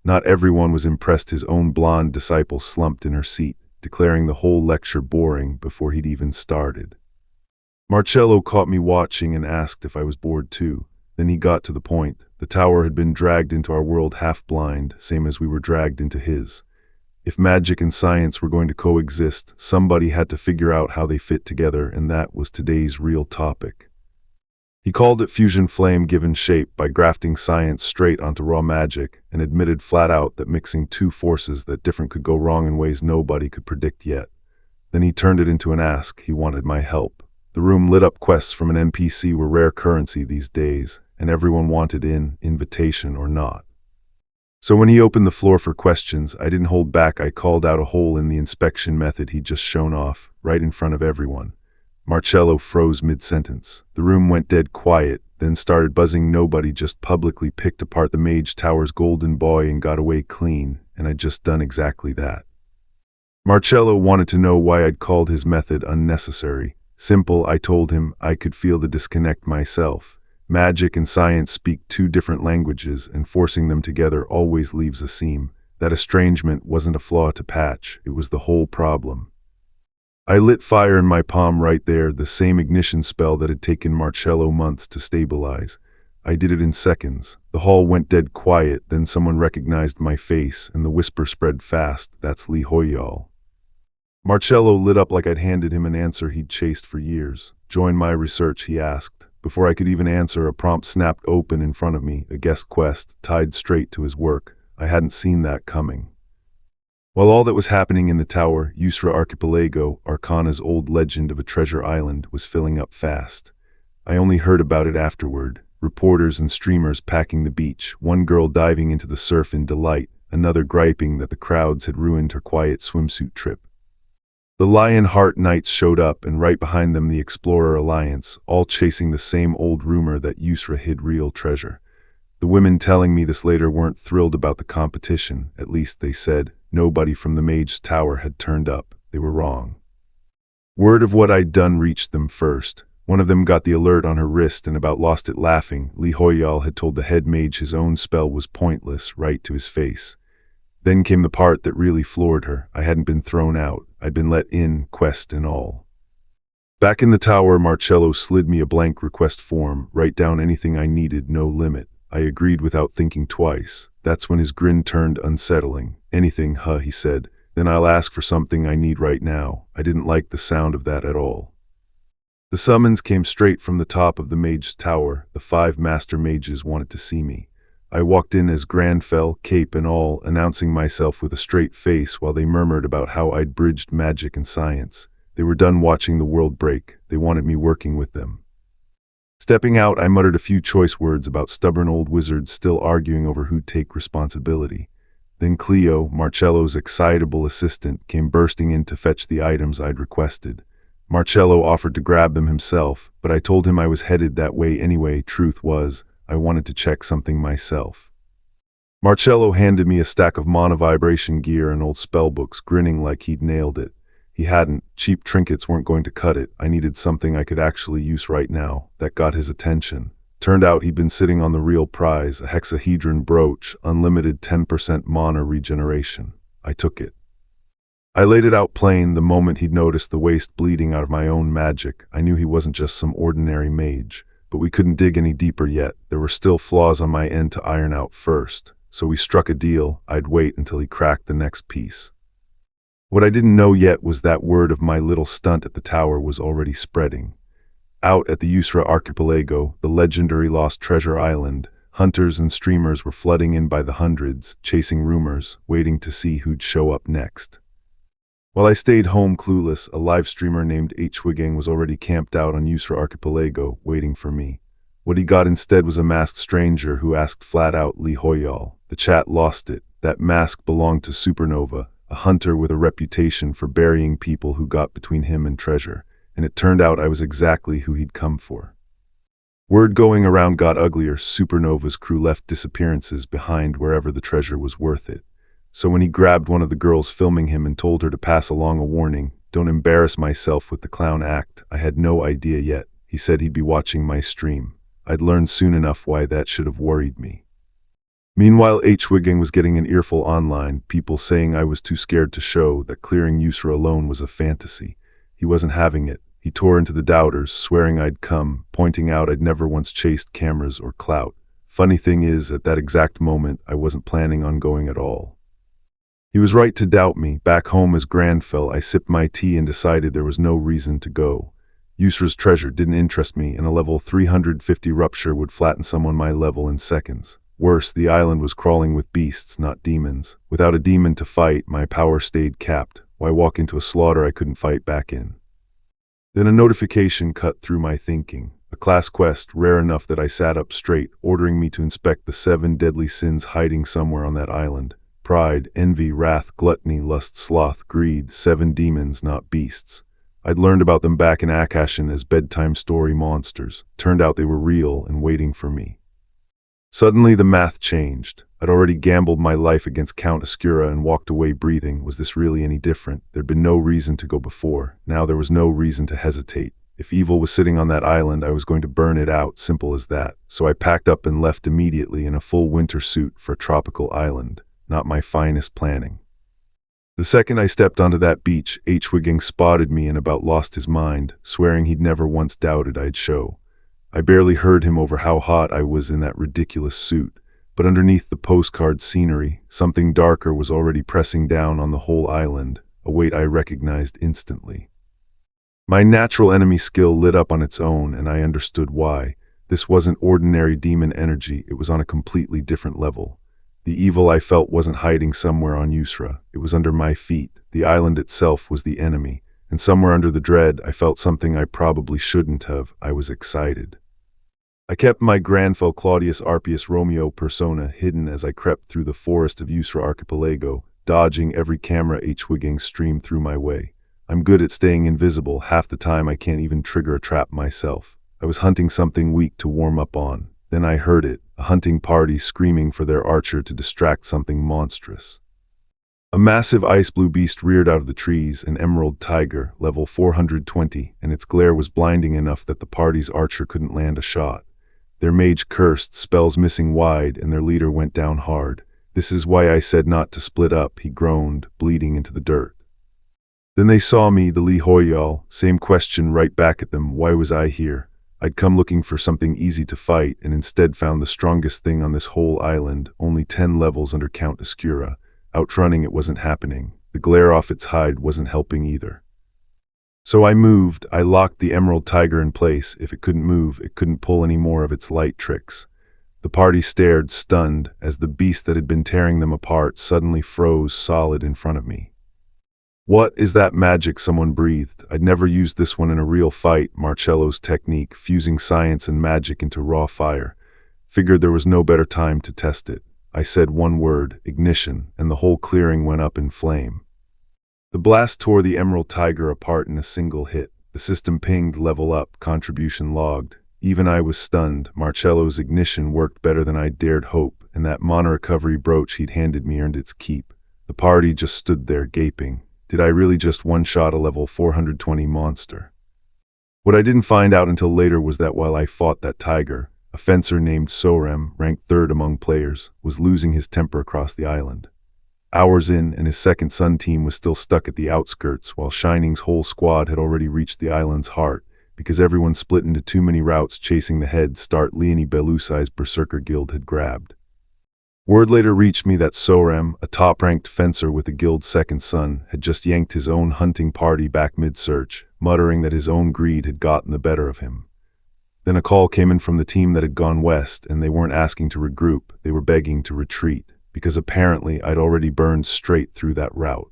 Not everyone was impressed. His own blonde disciple slumped in her seat, declaring the whole lecture boring before he'd even started. Marcello caught me watching and asked if I was bored too. Then he got to the point. The tower had been dragged into our world half blind, same as we were dragged into his. If magic and science were going to coexist, somebody had to figure out how they fit together, and that was today's real topic. He called it fusion flame given shape by grafting science straight onto raw magic, and admitted flat out that mixing two forces that different could go wrong in ways nobody could predict yet. Then he turned it into an ask. He wanted my help. The room lit up. Quests from an NPC were rare currency these days, and everyone wanted in, invitation or not. So when he opened the floor for questions, I didn't hold back. I called out a hole in the inspection method he'd just shown off, right in front of everyone. Marcello froze mid-sentence. The room went dead quiet, then started buzzing. Nobody just publicly picked apart the Mage Tower's golden boy and got away clean, and I'd just done exactly that. Marcello wanted to know why I'd called his method unnecessary. Simple, I told him. I could feel the disconnect myself. Magic and science speak two different languages, and forcing them together always leaves a seam. That estrangement wasn't a flaw to patch, it was the whole problem. I lit fire in my palm right there, the same ignition spell that had taken Marcello months to stabilize. I did it in seconds. The hall went dead quiet, then someone recognized my face, and the whisper spread fast. That's Lee Hoyal. Marcello lit up like I'd handed him an answer he'd chased for years. Join my research, he asked. Before I could even answer, a prompt snapped open in front of me, a guest quest tied straight to his work. I hadn't seen that coming. While all that was happening in the tower, Yusra Archipelago, Arcana's old legend of a treasure island, was filling up fast. I only heard about it afterward. Reporters and streamers packing the beach, one girl diving into the surf in delight, another griping that the crowds had ruined her quiet swimsuit trip. The Lionheart Knights showed up, and right behind them the Explorer Alliance, all chasing the same old rumor that Yusra hid real treasure. The women telling me this later weren't thrilled about the competition. At least, they said, nobody from the Mage's Tower had turned up. They were wrong. Word of what I'd done reached them first. One of them got the alert on her wrist and about lost it laughing. Lee Hoyal had told the head mage his own spell was pointless, right to his face. Then came the part that really floored her. I hadn't been thrown out. I'd been let in, quest and all. Back in the tower, Marcello slid me a blank request form. Write down anything I needed, no limit. I agreed without thinking twice. That's when his grin turned unsettling. Anything, huh, he said. Then I'll ask for something I need right now. I didn't like the sound of that at all. The summons came straight from the top of the Mage's Tower. The 5 master mages wanted to see me. I walked in as Granfell, cape and all, announcing myself with a straight face while they murmured about how I'd bridged magic and science. They were done watching the world break. They wanted me working with them. Stepping out, I muttered a few choice words about stubborn old wizards still arguing over who'd take responsibility. Then Cleo, Marcello's excitable assistant, came bursting in to fetch the items I'd requested. Marcello offered to grab them himself, but I told him I was headed that way anyway. Truth was, I wanted to check something myself. Marcello handed me a stack of mana vibration gear and old spellbooks, grinning like he'd nailed it. He hadn't. Cheap trinkets weren't going to cut it. I needed something I could actually use right now. That got his attention. Turned out he'd been sitting on the real prize, a hexahedron brooch, unlimited 10% mana regeneration. I took it. I laid it out plain. The moment he'd noticed the waste bleeding out of my own magic, I knew he wasn't just some ordinary mage. But we couldn't dig any deeper yet. There were still flaws on my end to iron out first. So we struck a deal. I'd wait until he cracked the next piece. What I didn't know yet was that word of my little stunt at the tower was already spreading. Out at the Yusra Archipelago, the legendary Lost Treasure Island, hunters and streamers were flooding in by the hundreds, chasing rumors, waiting to see who'd show up next. While I stayed home clueless, a live streamer named Hwigang was already camped out on Yusra Archipelago, waiting for me. What he got instead was a masked stranger who asked flat out Lee Hoyal. The chat lost it. That mask belonged to Supernova, a hunter with a reputation for burying people who got between him and treasure, and it turned out I was exactly who he'd come for. Word going around got uglier. Supernova's crew left disappearances behind wherever the treasure was worth it. So when he grabbed one of the girls filming him and told her to pass along a warning, "Don't embarrass myself with the clown act," I had no idea yet. He said he'd be watching my stream. I'd learned soon enough why that should have worried me. Meanwhile, Hwigang was getting an earful online, people saying I was too scared to show, that clearing Yusra alone was a fantasy. He wasn't having it. He tore into the doubters, swearing I'd come, pointing out I'd never once chased cameras or clout. Funny thing is, at that exact moment, I wasn't planning on going at all. He was right to doubt me. Back home as Granfell, I sipped my tea and decided there was no reason to go. Yusra's treasure didn't interest me, and a level 350 rupture would flatten someone my level in seconds. Worse, the island was crawling with beasts, not demons. Without a demon to fight, my power stayed capped. Why walk into a slaughter I couldn't fight back in? Then a notification cut through my thinking. A class quest, rare enough that I sat up straight, ordering me to inspect the 7 deadly sins hiding somewhere on that island. Pride, envy, wrath, gluttony, lust, sloth, greed, 7 demons, not beasts. I'd learned about them back in Akashin as bedtime story monsters. Turned out they were real and waiting for me. Suddenly the math changed. I'd already gambled my life against Count Oscura and walked away breathing. Was this really any different? There'd been no reason to go before. Now there was no reason to hesitate. If evil was sitting on that island, I was going to burn it out, simple as that. So I packed up and left immediately in a full winter suit for a tropical island. Not my finest planning. The second I stepped onto that beach, H-Wigging spotted me and about lost his mind, swearing he'd never once doubted I'd show. I barely heard him over how hot I was in that ridiculous suit, but underneath the postcard scenery, something darker was already pressing down on the whole island, a weight I recognized instantly. My natural enemy skill lit up on its own, and I understood why. This wasn't ordinary demon energy, it was on a completely different level. The evil I felt wasn't hiding somewhere on Yusra, it was under my feet. The island itself was the enemy, and somewhere under the dread, I felt something I probably shouldn't have. I was excited. I kept my Granfell Claudius Arpius Romeo persona hidden as I crept through the forest of Yusra Archipelago, dodging every camera H-Wigging streamed through my way. I'm good at staying invisible. Half the time I can't even trigger a trap myself. I was hunting something weak to warm up on. Then I heard it, a hunting party screaming for their archer to distract something monstrous. A massive ice blue beast reared out of the trees, an emerald tiger, level 420, and its glare was blinding enough that the party's archer couldn't land a shot. Their mage cursed, spells missing wide, and their leader went down hard. This is why I said not to split up, he groaned, bleeding into the dirt. Then they saw me, the Li Hoyal, same question right back at them, why was I here? I'd come looking for something easy to fight, and instead found the strongest thing on this whole island, only 10 levels under Count Oscura. Outrunning it wasn't happening. The glare off its hide wasn't helping either. So I moved. I locked the emerald tiger in place. If it couldn't move, it couldn't pull any more of its light tricks. The party stared, stunned, as the beast that had been tearing them apart suddenly froze solid in front of me. What is that magic? Someone breathed. I'd never used this one in a real fight, Marcello's technique, fusing science and magic into raw fire. Figured there was no better time to test it. I said one word, ignition, and the whole clearing went up in flame. The blast tore the emerald tiger apart in a single hit. The system pinged level up, contribution logged. Even I was stunned. Marcello's ignition worked better than I dared hope, and that mana recovery brooch he'd handed me earned its keep. The party just stood there gaping. Did I really just one-shot a level 420 monster? What I didn't find out until later was that while I fought that tiger, a fencer named Sorem, ranked 3rd among players, was losing his temper across the island. Hours in, and his second Sun team was still stuck at the outskirts, while Shining's whole squad had already reached the island's heart, because everyone split into too many routes chasing the head start Leonie Belusai's Berserker Guild had grabbed. Word later reached me that Sorem, a top-ranked fencer with the guild's second son, had just yanked his own hunting party back mid-search, muttering that his own greed had gotten the better of him. Then a call came in from the team that had gone west, and they weren't asking to regroup, they were begging to retreat, because apparently I'd already burned straight through that route.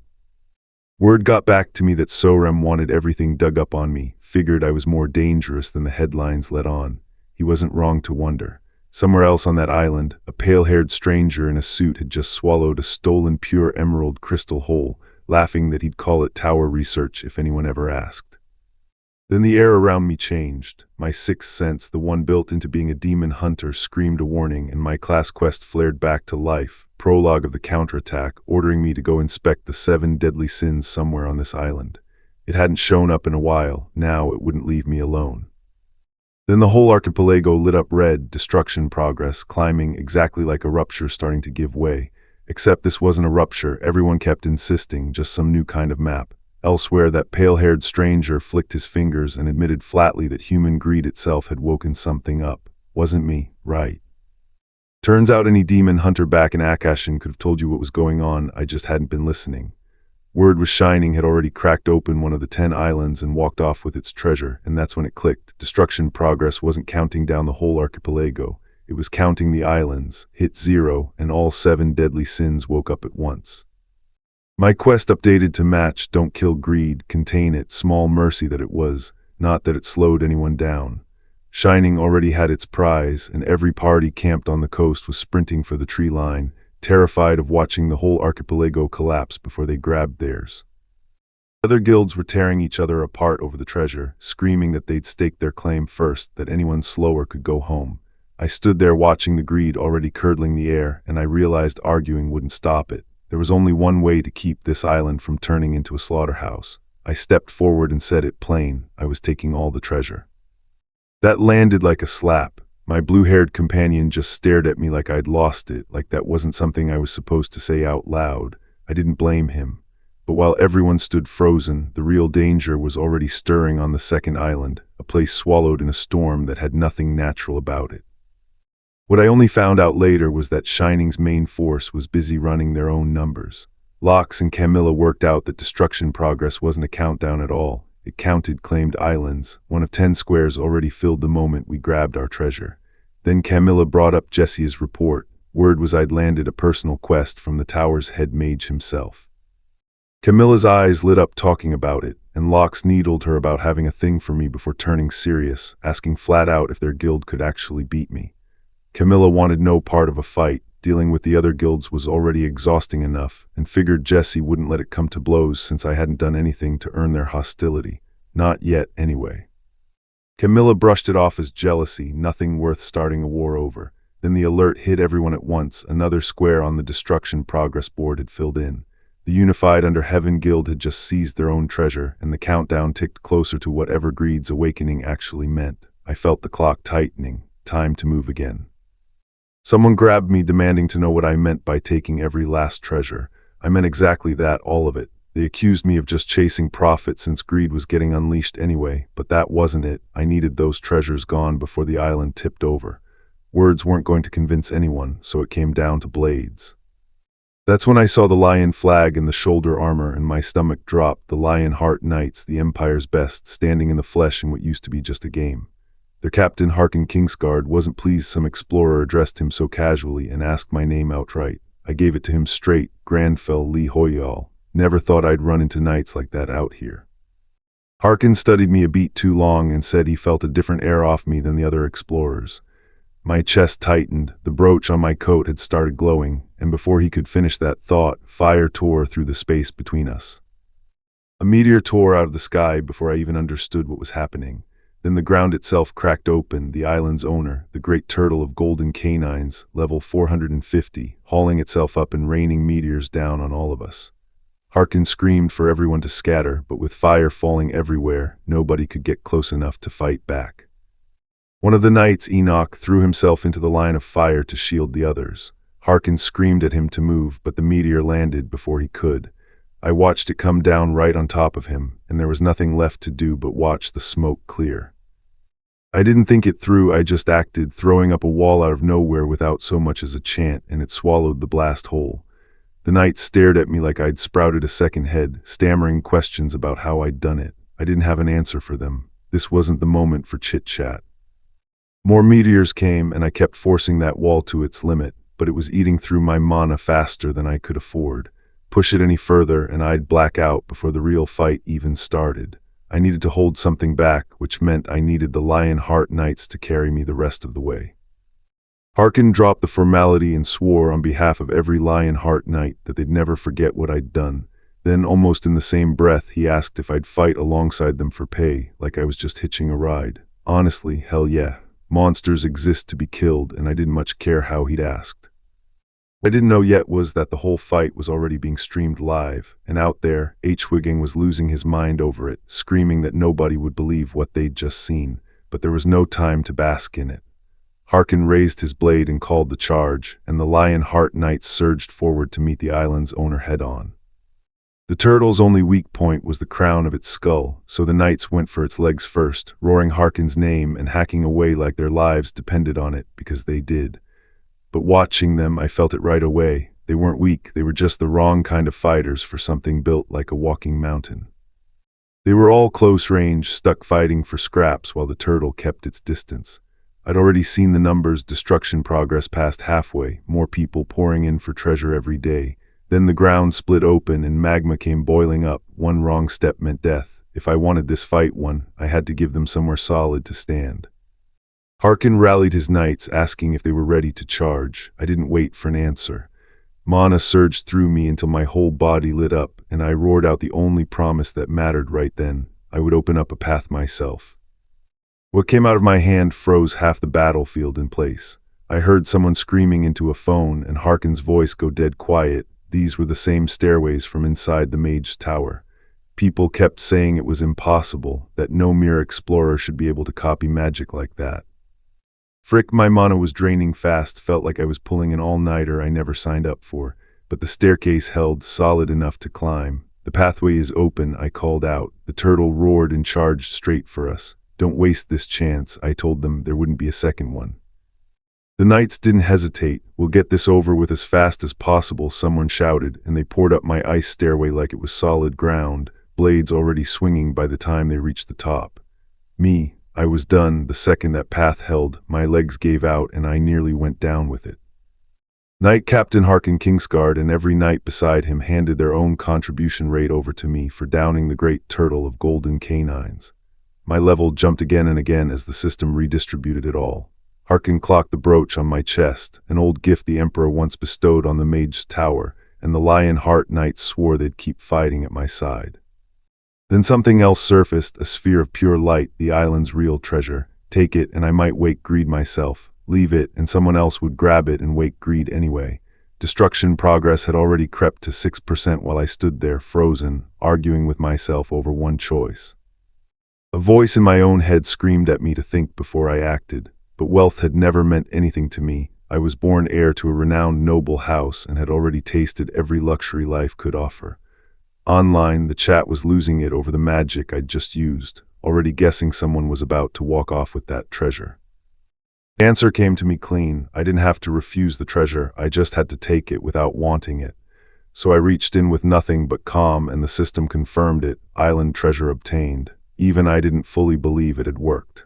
Word got back to me that Sorem wanted everything dug up on me, figured I was more dangerous than the headlines let on. He wasn't wrong to wonder. Somewhere else on that island, a pale-haired stranger in a suit had just swallowed a stolen pure emerald crystal whole, laughing that he'd call it tower research if anyone ever asked. Then the air around me changed. My sixth sense, the one built into being a demon hunter, screamed a warning, and my class quest flared back to life. Prologue of the counterattack, ordering me to go inspect the 7 deadly sins somewhere on this island. It hadn't shown up in a while. Now it wouldn't leave me alone. Then the whole archipelago lit up red, destruction progress, climbing exactly like a rupture starting to give way. Except this wasn't a rupture, everyone kept insisting, just some new kind of map. Elsewhere, that pale-haired stranger flicked his fingers and admitted flatly that human greed itself had woken something up. Wasn't me, right? Turns out any demon hunter back in Akashin could have told you what was going on, I just hadn't been listening. Word was Shining had already cracked open one of the 10 islands and walked off with its treasure, and that's when it clicked. Destruction Progress wasn't counting down the whole archipelago. It was counting the islands, hit 0, and all 7 deadly sins woke up at once. My quest updated to match Don't Kill Greed, Contain It, Small Mercy that it was, not that it slowed anyone down. Shining already had its prize, and every party camped on the coast was sprinting for the tree line, terrified of watching the whole archipelago collapse before they grabbed theirs. Other guilds were tearing each other apart over the treasure, screaming that they'd stake their claim first, that anyone slower could go home. I stood there watching the greed already curdling the air, and I realized arguing wouldn't stop it. There was only one way to keep this island from turning into a slaughterhouse. I stepped forward and said it plain: I was taking all the treasure. That landed like a slap. My blue-haired companion just stared at me like I'd lost it, like that wasn't something I was supposed to say out loud. I didn't blame him. But while everyone stood frozen, the real danger was already stirring on the second island, a place swallowed in a storm that had nothing natural about it. What I only found out later was that Shining's main force was busy running their own numbers. Lox and Camilla worked out that Destruction Progress wasn't a countdown at all. It counted claimed islands. 1 of 10 squares already filled the moment we grabbed our treasure. Then Camilla brought up Jesse's report. Word was I'd landed a personal quest from the tower's head mage himself. Camilla's eyes lit up talking about it, and Lox needled her about having a thing for me before turning serious, asking flat out if their guild could actually beat me. Camilla wanted no part of a fight. Dealing with the other guilds was already exhausting enough, and figured Jesse wouldn't let it come to blows since I hadn't done anything to earn their hostility. Not yet, anyway. Camilla brushed it off as jealousy, nothing worth starting a war over. Then the alert hit everyone at once. Another square on the Destruction Progress board had filled in. The Unified Under Heaven Guild had just seized their own treasure, and the countdown ticked closer to whatever Greed's awakening actually meant. I felt the clock tightening. Time to move again. Someone grabbed me, demanding to know what I meant by taking every last treasure. I meant exactly that, all of it. They accused me of just chasing profit since greed was getting unleashed anyway, but that wasn't it. I needed those treasures gone before the island tipped over. Words weren't going to convince anyone, so it came down to blades. That's when I saw the lion flag and the shoulder armor, and my stomach dropped. The Lionheart Knights, the Empire's best, standing in the flesh in what used to be just a game. Their captain, Harkin Kingsguard, wasn't pleased some explorer addressed him so casually and asked my name outright. I gave it to him straight: Grandfell Lee Hoyal. Never thought I'd run into knights like that out here. Harkin studied me a beat too long and said he felt a different air off me than the other explorers. My chest tightened, the brooch on my coat had started glowing, and before he could finish that thought, fire tore through the space between us. A meteor tore out of the sky before I even understood what was happening. Then the ground itself cracked open, the island's owner, the great turtle of golden canines, level 450, hauling itself up and raining meteors down on all of us. Harkin screamed for everyone to scatter, but with fire falling everywhere, nobody could get close enough to fight back. One of the knights, Enoch, threw himself into the line of fire to shield the others. Harkin screamed at him to move, but the meteor landed before he could. I watched it come down right on top of him, and there was nothing left to do but watch the smoke clear. I didn't think it through, I just acted, throwing up a wall out of nowhere without so much as a chant, and it swallowed the blast whole. The knights stared at me like I'd sprouted a second head, stammering questions about how I'd done it. I didn't have an answer for them. This wasn't the moment for chit-chat. More meteors came, and I kept forcing that wall to its limit, but it was eating through my mana faster than I could afford. Push it any further, and I'd black out before the real fight even started. I needed to hold something back, which meant I needed the Lionheart Knights to carry me the rest of the way. Harkin dropped the formality and swore on behalf of every Lionheart Knight that they'd never forget what I'd done. Then, almost in the same breath, he asked if I'd fight alongside them for pay, like I was just hitching a ride. Honestly, hell yeah. Monsters exist to be killed, and I didn't much care how he'd asked. What I didn't know yet was that the whole fight was already being streamed live, and out there, H-Wigging was losing his mind over it, screaming that nobody would believe what they'd just seen, but there was no time to bask in it. Harkin raised his blade and called the charge, and the Lionheart Knights surged forward to meet the island's owner head-on. The turtle's only weak point was the crown of its skull, so the knights went for its legs first, roaring Harkin's name and hacking away like their lives depended on it, because they did. But watching them, I felt it right away. They weren't weak, they were just the wrong kind of fighters for something built like a walking mountain. They were all close range, stuck fighting for scraps while the turtle kept its distance. I'd already seen the numbers, destruction progress past halfway, more people pouring in for treasure every day. Then the ground split open and magma came boiling up. One wrong step meant death. If I wanted this fight won, I had to give them somewhere solid to stand. Harkin rallied his knights, asking if they were ready to charge. I didn't wait for an answer. Mana surged through me until my whole body lit up, and I roared out the only promise that mattered right then. I would open up a path myself. What came out of my hand froze half the battlefield in place. I heard someone screaming into a phone, and Harkin's voice go dead quiet. These were the same stairways from inside the mage's tower. People kept saying it was impossible, that no mere explorer should be able to copy magic like that. Frick, my mana was draining fast, felt like I was pulling an all-nighter I never signed up for, but the staircase held solid enough to climb. The pathway is open, I called out. The turtle roared and charged straight for us. Don't waste this chance, I told them. There wouldn't be a second one. The knights didn't hesitate. We'll get this over with as fast as possible, someone shouted, and they poured up my ice stairway like it was solid ground, blades already swinging by the time they reached the top. I was done. The second that path held, my legs gave out and I nearly went down with it. Knight Captain Harkin Kingsguard and every knight beside him handed their own contribution rate over to me for downing the great turtle of golden canines. My level jumped again and again as the system redistributed it all. Harkin clocked the brooch on my chest, an old gift the Emperor once bestowed on the mage's tower, and the Lion Heart Knights swore they'd keep fighting at my side. Then something else surfaced, a sphere of pure light, the island's real treasure. Take it, and I might wake greed myself. Leave it, and someone else would grab it and wake greed anyway. Destruction progress had already crept to 6% while I stood there, frozen, arguing with myself over one choice. A voice in my own head screamed at me to think before I acted, but wealth had never meant anything to me. I was born heir to a renowned noble house and had already tasted every luxury life could offer. Online, the chat was losing it over the magic I'd just used, already guessing someone was about to walk off with that treasure. The answer came to me clean. I didn't have to refuse the treasure, I just had to take it without wanting it. So I reached in with nothing but calm, and the system confirmed it. Island treasure obtained. Even I didn't fully believe it had worked.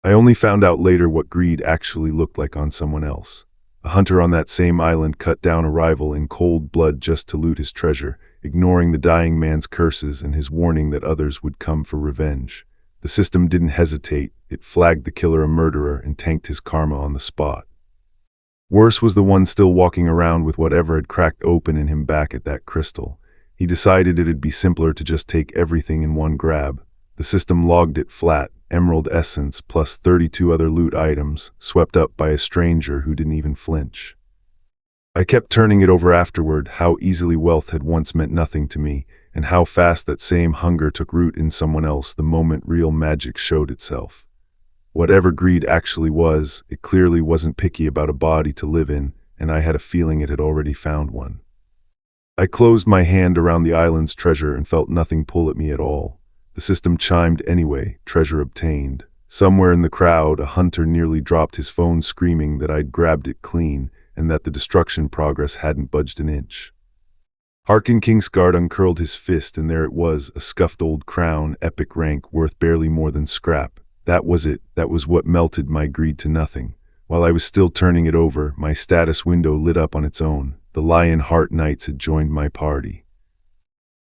I only found out later what greed actually looked like on someone else. A hunter on that same island cut down a rival in cold blood just to loot his treasure, ignoring the dying man's curses and his warning that others would come for revenge. The system didn't hesitate. It flagged the killer a murderer and tanked his karma on the spot. Worse was the one still walking around with whatever had cracked open in him back at that crystal. He decided it'd be simpler to just take everything in one grab. The system logged it flat, emerald essence plus 32 other loot items, swept up by a stranger who didn't even flinch. I kept turning it over afterward, how easily wealth had once meant nothing to me, and how fast that same hunger took root in someone else the moment real magic showed itself. Whatever greed actually was, it clearly wasn't picky about a body to live in, and I had a feeling it had already found one. I closed my hand around the island's treasure and felt nothing pull at me at all. The system chimed anyway, treasure obtained. Somewhere in the crowd, a hunter nearly dropped his phone screaming that I'd grabbed it clean, and that the destruction progress hadn't budged an inch. Harkin Kingsguard uncurled his fist, and there it was, a scuffed old crown, epic rank, worth barely more than scrap. That was it. That was what melted my greed to nothing. While I was still turning it over, my status window lit up on its own. The Lion Heart Knights had joined my party.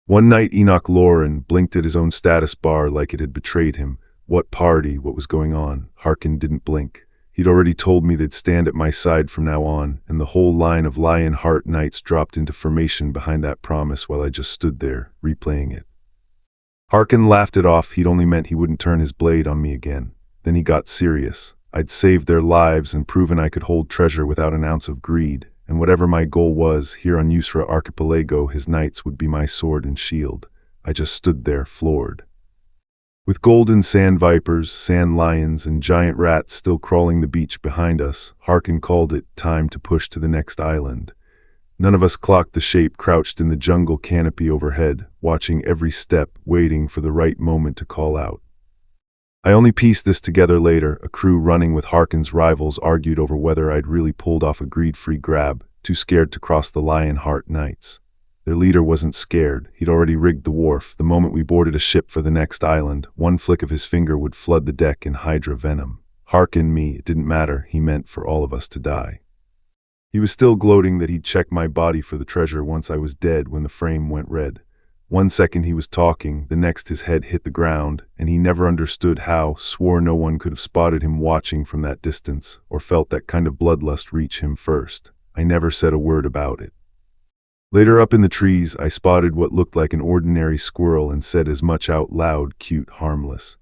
One night Enoch Lauren blinked at his own status bar like it had betrayed him. What party? What was going on? Harkin didn't blink. He'd already told me they'd stand at my side from now on, and the whole line of Lion Heart Knights dropped into formation behind that promise while I just stood there, replaying it. Harkin laughed it off. He'd only meant he wouldn't turn his blade on me again. Then he got serious. I'd saved their lives and proven I could hold treasure without an ounce of greed, and whatever my goal was, here on Yusra Archipelago, his knights would be my sword and shield. I just stood there, floored. With golden sand vipers, sand lions, and giant rats still crawling the beach behind us, Harkin called it time to push to the next island. None of us clocked the shape crouched in the jungle canopy overhead, watching every step, waiting for the right moment to call out. I only pieced this together later. A crew running with Harkin's rivals argued over whether I'd really pulled off a greed-free grab, too scared to cross the Lionheart Nights. Their leader wasn't scared. He'd already rigged the wharf. The moment we boarded a ship for the next island, one flick of his finger would flood the deck in Hydra venom. Harkin me, it didn't matter. He meant for all of us to die. He was still gloating that he'd check my body for the treasure once I was dead when the frame went red. One second he was talking, the next his head hit the ground, and he never understood how, swore no one could have spotted him watching from that distance, or felt that kind of bloodlust reach him first. I never said a word about it. Later up in the trees, I spotted what looked like an ordinary squirrel and said as much out loud, cute, harmless.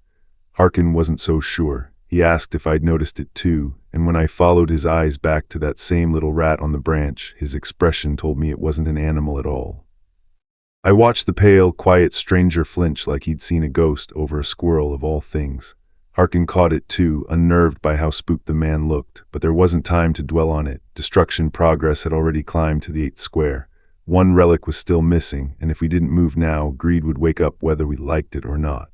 Harkin wasn't so sure. He asked if I'd noticed it too, and when I followed his eyes back to that same little rat on the branch, his expression told me it wasn't an animal at all. I watched the pale, quiet stranger flinch like he'd seen a ghost over a squirrel of all things. Harkin caught it too, unnerved by how spooked the man looked, but there wasn't time to dwell on it. Destruction progress had already climbed to the 8th square. One relic was still missing, and if we didn't move now, greed would wake up whether we liked it or not.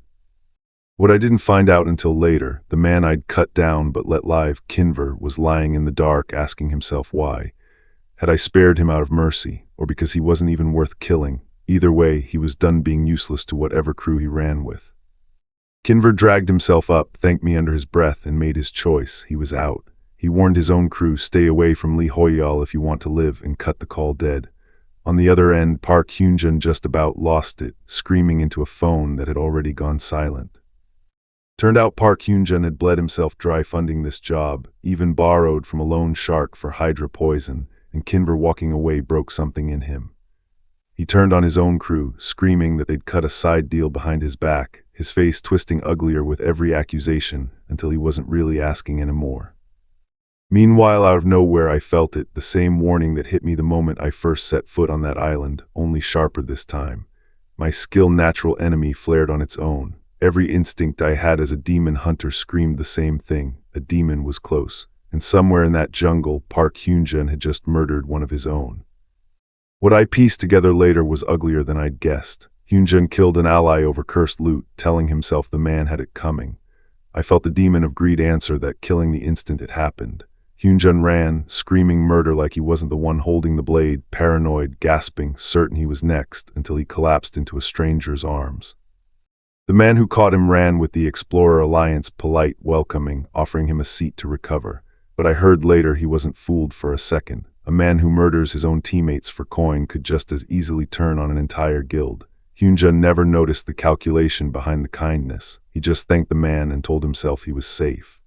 What I didn't find out until later, the man I'd cut down but let live, Kinver, was lying in the dark asking himself why. Had I spared him out of mercy, or because he wasn't even worth killing? Either way, he was done being useless to whatever crew he ran with. Kinver dragged himself up, thanked me under his breath, and made his choice. He was out. He warned his own crew, stay away from Lee Hoyal if you want to live, and cut the call dead. On the other end, Park Hyunjun just about lost it, screaming into a phone that had already gone silent. Turned out Park Hyunjun had bled himself dry funding this job, even borrowed from a loan shark for Hydra poison, and Kinver walking away broke something in him. He turned on his own crew, screaming that they'd cut a side deal behind his back, his face twisting uglier with every accusation until he wasn't really asking anymore. Meanwhile, out of nowhere I felt it, the same warning that hit me the moment I first set foot on that island, only sharper this time. My skilled natural enemy flared on its own. Every instinct I had as a demon hunter screamed the same thing. A demon was close, and somewhere in that jungle, Park Hyunjun had just murdered one of his own. What I pieced together later was uglier than I'd guessed. Hyunjun killed an ally over cursed loot, telling himself the man had it coming. I felt the demon of greed answer that killing the instant it happened. Hyunjun ran, screaming murder like he wasn't the one holding the blade, paranoid, gasping, certain he was next, until he collapsed into a stranger's arms. The man who caught him ran with the Explorer Alliance, polite, welcoming, offering him a seat to recover. But I heard later he wasn't fooled for a second. A man who murders his own teammates for coin could just as easily turn on an entire guild. Hyunjun never noticed the calculation behind the kindness. He just thanked the man and told himself he was safe.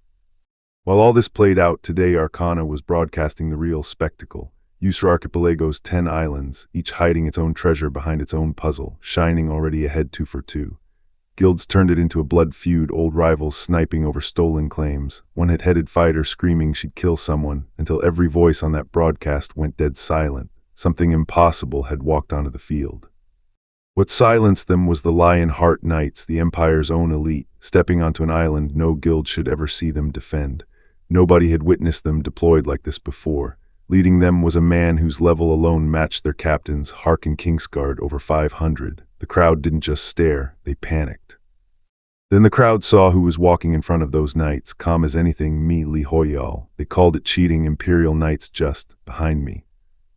While all this played out, today Arcana was broadcasting the real spectacle. Yusra Archipelago's 10 islands, each hiding its own treasure behind its own puzzle, shining already ahead 2 for 2. Guilds turned it into a blood feud, old rivals sniping over stolen claims, one hit-headed fighter screaming she'd kill someone, until every voice on that broadcast went dead silent. Something impossible had walked onto the field. What silenced them was the Lionheart Knights, the Empire's own elite, stepping onto an island no guild should ever see them defend. Nobody had witnessed them deployed like this before. Leading them was a man whose level alone matched their captain's, Harkin Kingsguard, over 500. The crowd didn't just stare, they panicked. Then the crowd saw who was walking in front of those knights, calm as anything, me, Lee Hoyal. They called it cheating, Imperial Knights just behind me.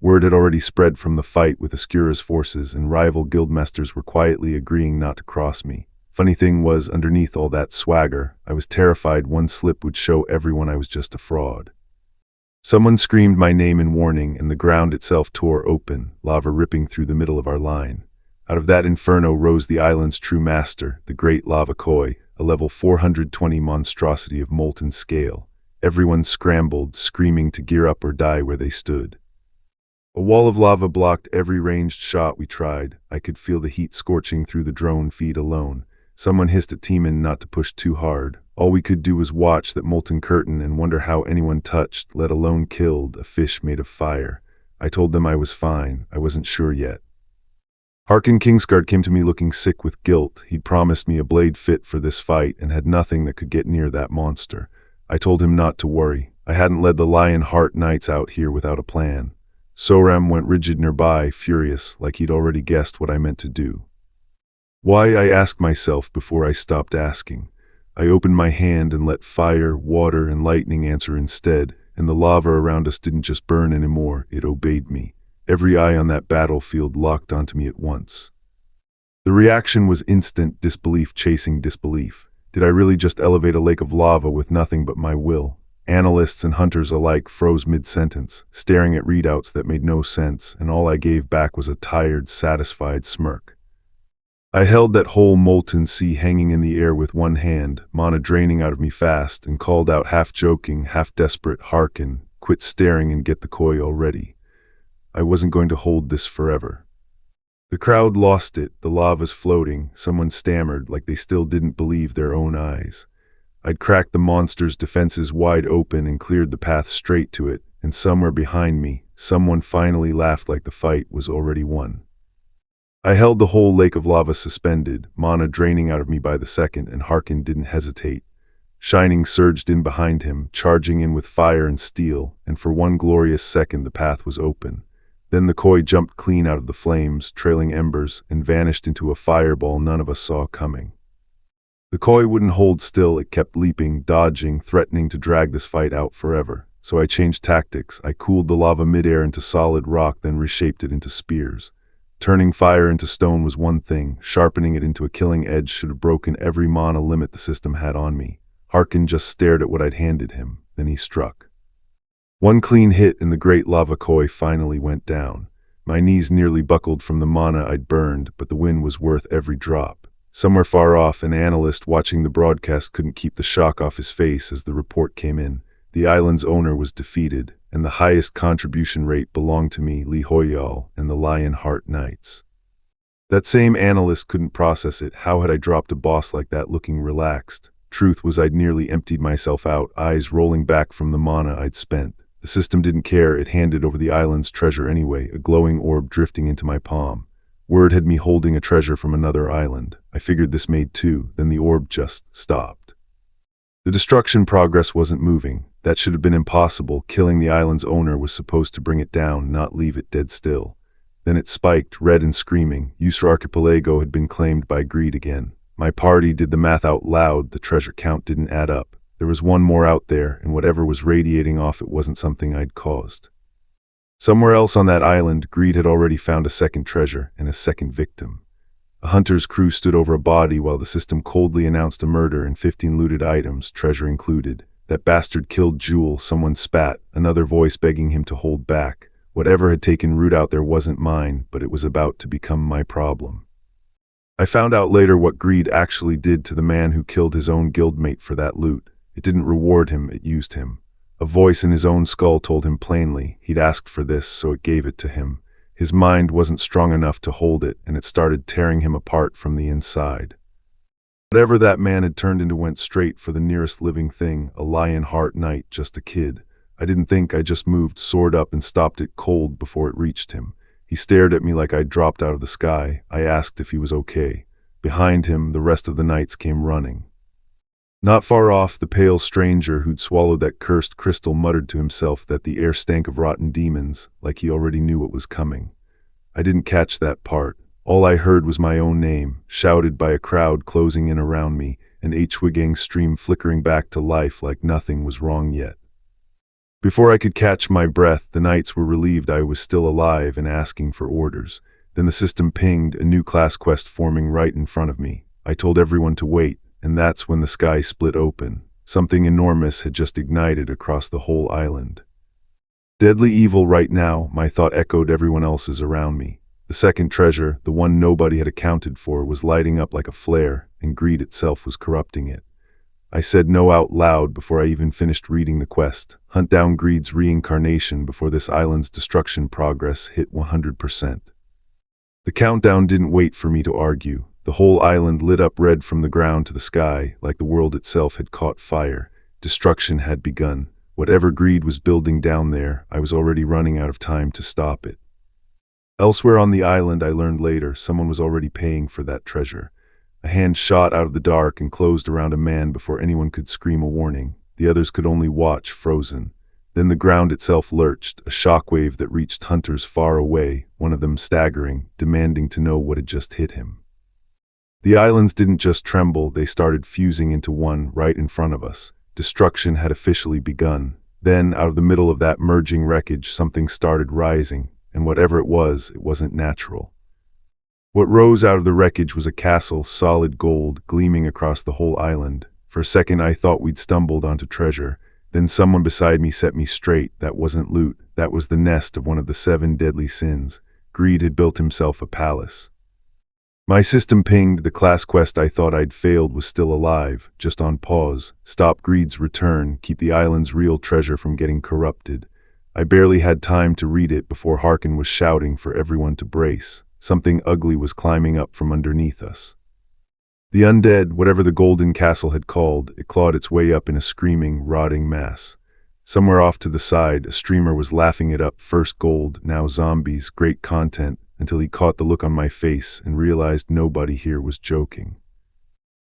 Word had already spread from the fight with Askura's forces, and rival guildmasters were quietly agreeing not to cross me. Funny thing was, underneath all that swagger, I was terrified one slip would show everyone I was just a fraud. Someone screamed my name in warning, and the ground itself tore open, lava ripping through the middle of our line. Out of that inferno rose the island's true master, the great lava koi, a level 420 monstrosity of molten scale. Everyone scrambled, screaming to gear up or die where they stood. A wall of lava blocked every ranged shot we tried. I could feel the heat scorching through the drone feed alone. Someone hissed at Teeman not to push too hard. All we could do was watch that molten curtain and wonder how anyone touched, let alone killed, a fish made of fire. I told them I was fine. I wasn't sure yet. Harkin Kingsguard came to me looking sick with guilt. He'd promised me a blade fit for this fight and had nothing that could get near that monster. I told him not to worry. I hadn't led the Lionheart Knights out here without a plan. Soram went rigid nearby, furious, like he'd already guessed what I meant to do. Why, I asked myself before I stopped asking. I opened my hand and let fire, water, and lightning answer instead, and the lava around us didn't just burn anymore, it obeyed me. Every eye on that battlefield locked onto me at once. The reaction was instant, disbelief chasing disbelief. Did I really just elevate a lake of lava with nothing but my will? Analysts and hunters alike froze mid-sentence, staring at readouts that made no sense, and all I gave back was a tired, satisfied smirk. I held that whole molten sea hanging in the air with one hand, mana draining out of me fast, and called out half-joking, half-desperate, "Hearken, quit staring and get the koi already." I wasn't going to hold this forever. The crowd lost it, the lava's floating, someone stammered like they still didn't believe their own eyes. I'd cracked the monster's defenses wide open and cleared the path straight to it, and somewhere behind me, someone finally laughed like the fight was already won. I held the whole lake of lava suspended, mana draining out of me by the second, and Harkin didn't hesitate. Shining surged in behind him, charging in with fire and steel, and for one glorious second the path was open. Then the koi jumped clean out of the flames, trailing embers, and vanished into a fireball none of us saw coming. The koi wouldn't hold still, it kept leaping, dodging, threatening to drag this fight out forever. So I changed tactics. I cooled the lava midair into solid rock, then reshaped it into spears. Turning fire into stone was one thing, sharpening it into a killing edge should have broken every mana limit the system had on me. Harkin just stared at what I'd handed him, then he struck. One clean hit and the great lava koi finally went down. My knees nearly buckled from the mana I'd burned, but the win was worth every drop. Somewhere far off, an analyst watching the broadcast couldn't keep the shock off his face as the report came in. The island's owner was defeated, and the highest contribution rate belonged to me, Lee Hoyal, and the Lionheart Knights. That same analyst couldn't process it. How had I dropped a boss like that looking relaxed? Truth was I'd nearly emptied myself out, eyes rolling back from the mana I'd spent. The system didn't care, it handed over the island's treasure anyway, a glowing orb drifting into my palm. Word had me holding a treasure from another island. I figured this made two, then the orb just stopped. The destruction progress wasn't moving. That should have been impossible. Killing the island's owner was supposed to bring it down, not leave it dead still. Then it spiked, red and screaming. Yusra Archipelago had been claimed by greed again. My party did the math out loud. The treasure count didn't add up. There was one more out there, and whatever was radiating off it wasn't something I'd caused. Somewhere else on that island, greed had already found a second treasure and a second victim. A hunter's crew stood over a body while the system coldly announced a murder and 15 looted items, treasure included. That bastard killed Jewel, someone spat, another voice begging him to hold back. Whatever had taken root out there wasn't mine, but it was about to become my problem. I found out later what greed actually did to the man who killed his own guildmate for that loot. It didn't reward him, it used him. A voice in his own skull told him plainly he'd asked for this, so it gave it to him. His mind wasn't strong enough to hold it, and it started tearing him apart from the inside. Whatever that man had turned into went straight for the nearest living thing, a Lionheart Knight, just a kid. I didn't think, I just moved, sword up, and stopped it cold before it reached him. He stared at me like I'd dropped out of the sky. I asked if he was okay. Behind him, the rest of the knights came running. Not far off, the pale stranger who'd swallowed that cursed crystal muttered to himself that the air stank of rotten demons, like he already knew what was coming. I didn't catch that part. All I heard was my own name, shouted by a crowd closing in around me, an Hwigang stream flickering back to life like nothing was wrong yet. Before I could catch my breath, the knights were relieved I was still alive and asking for orders. Then the system pinged, a new class quest forming right in front of me. I told everyone to wait, and that's when the sky split open. Something enormous had just ignited across the whole island. Deadly evil right now, my thought echoed everyone else's around me. The second treasure, the one nobody had accounted for, was lighting up like a flare, and greed itself was corrupting it. I said no out loud before I even finished reading the quest. Hunt down greed's reincarnation before this island's destruction progress hit 100%. The countdown didn't wait for me to argue. The whole island lit up red from the ground to the sky, like the world itself had caught fire. Destruction had begun. Whatever greed was building down there, I was already running out of time to stop it. Elsewhere on the island, I learned later, someone was already paying for that treasure. A hand shot out of the dark and closed around a man before anyone could scream a warning. The others could only watch, frozen. Then the ground itself lurched, a shockwave that reached hunters far away, one of them staggering, demanding to know what had just hit him. The islands didn't just tremble, they started fusing into one right in front of us. Destruction had officially begun. Then, out of the middle of that merging wreckage, something started rising, and whatever it wasn't natural. What rose out of the wreckage was a castle, solid gold, gleaming across the whole island. For a second I thought we'd stumbled onto treasure. Then someone beside me set me straight. That wasn't loot, that was the nest of one of the 7 deadly sins. Greed had built himself a palace. My system pinged. The class quest I thought I'd failed was still alive, just on pause. Stop greed's return, keep the island's real treasure from getting corrupted. I barely had time to read it before Harkin was shouting for everyone to brace. Something ugly was climbing up from underneath us. The undead, whatever the golden castle had called, it clawed its way up in a screaming, rotting mass. Somewhere off to the side, a streamer was laughing it up, first gold, now zombies, great content, until he caught the look on my face and realized nobody here was joking.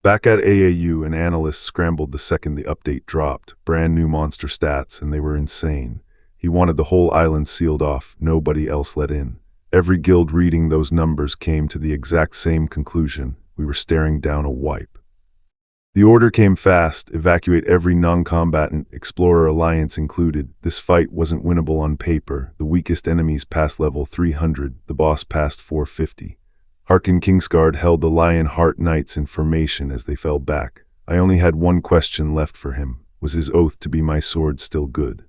Back at AAU, an analyst scrambled the second the update dropped, brand new monster stats, and they were insane. He wanted the whole island sealed off, nobody else let in. Every guild reading those numbers came to the exact same conclusion. We were staring down a wipe. The order came fast: evacuate every non-combatant, Explorer Alliance included. This fight wasn't winnable on paper. The weakest enemies passed level 300, the boss passed 450. Harkin Kingsguard held the Lionheart Knights in formation as they fell back. I only had one question left for him. Was his oath to be my sword still good?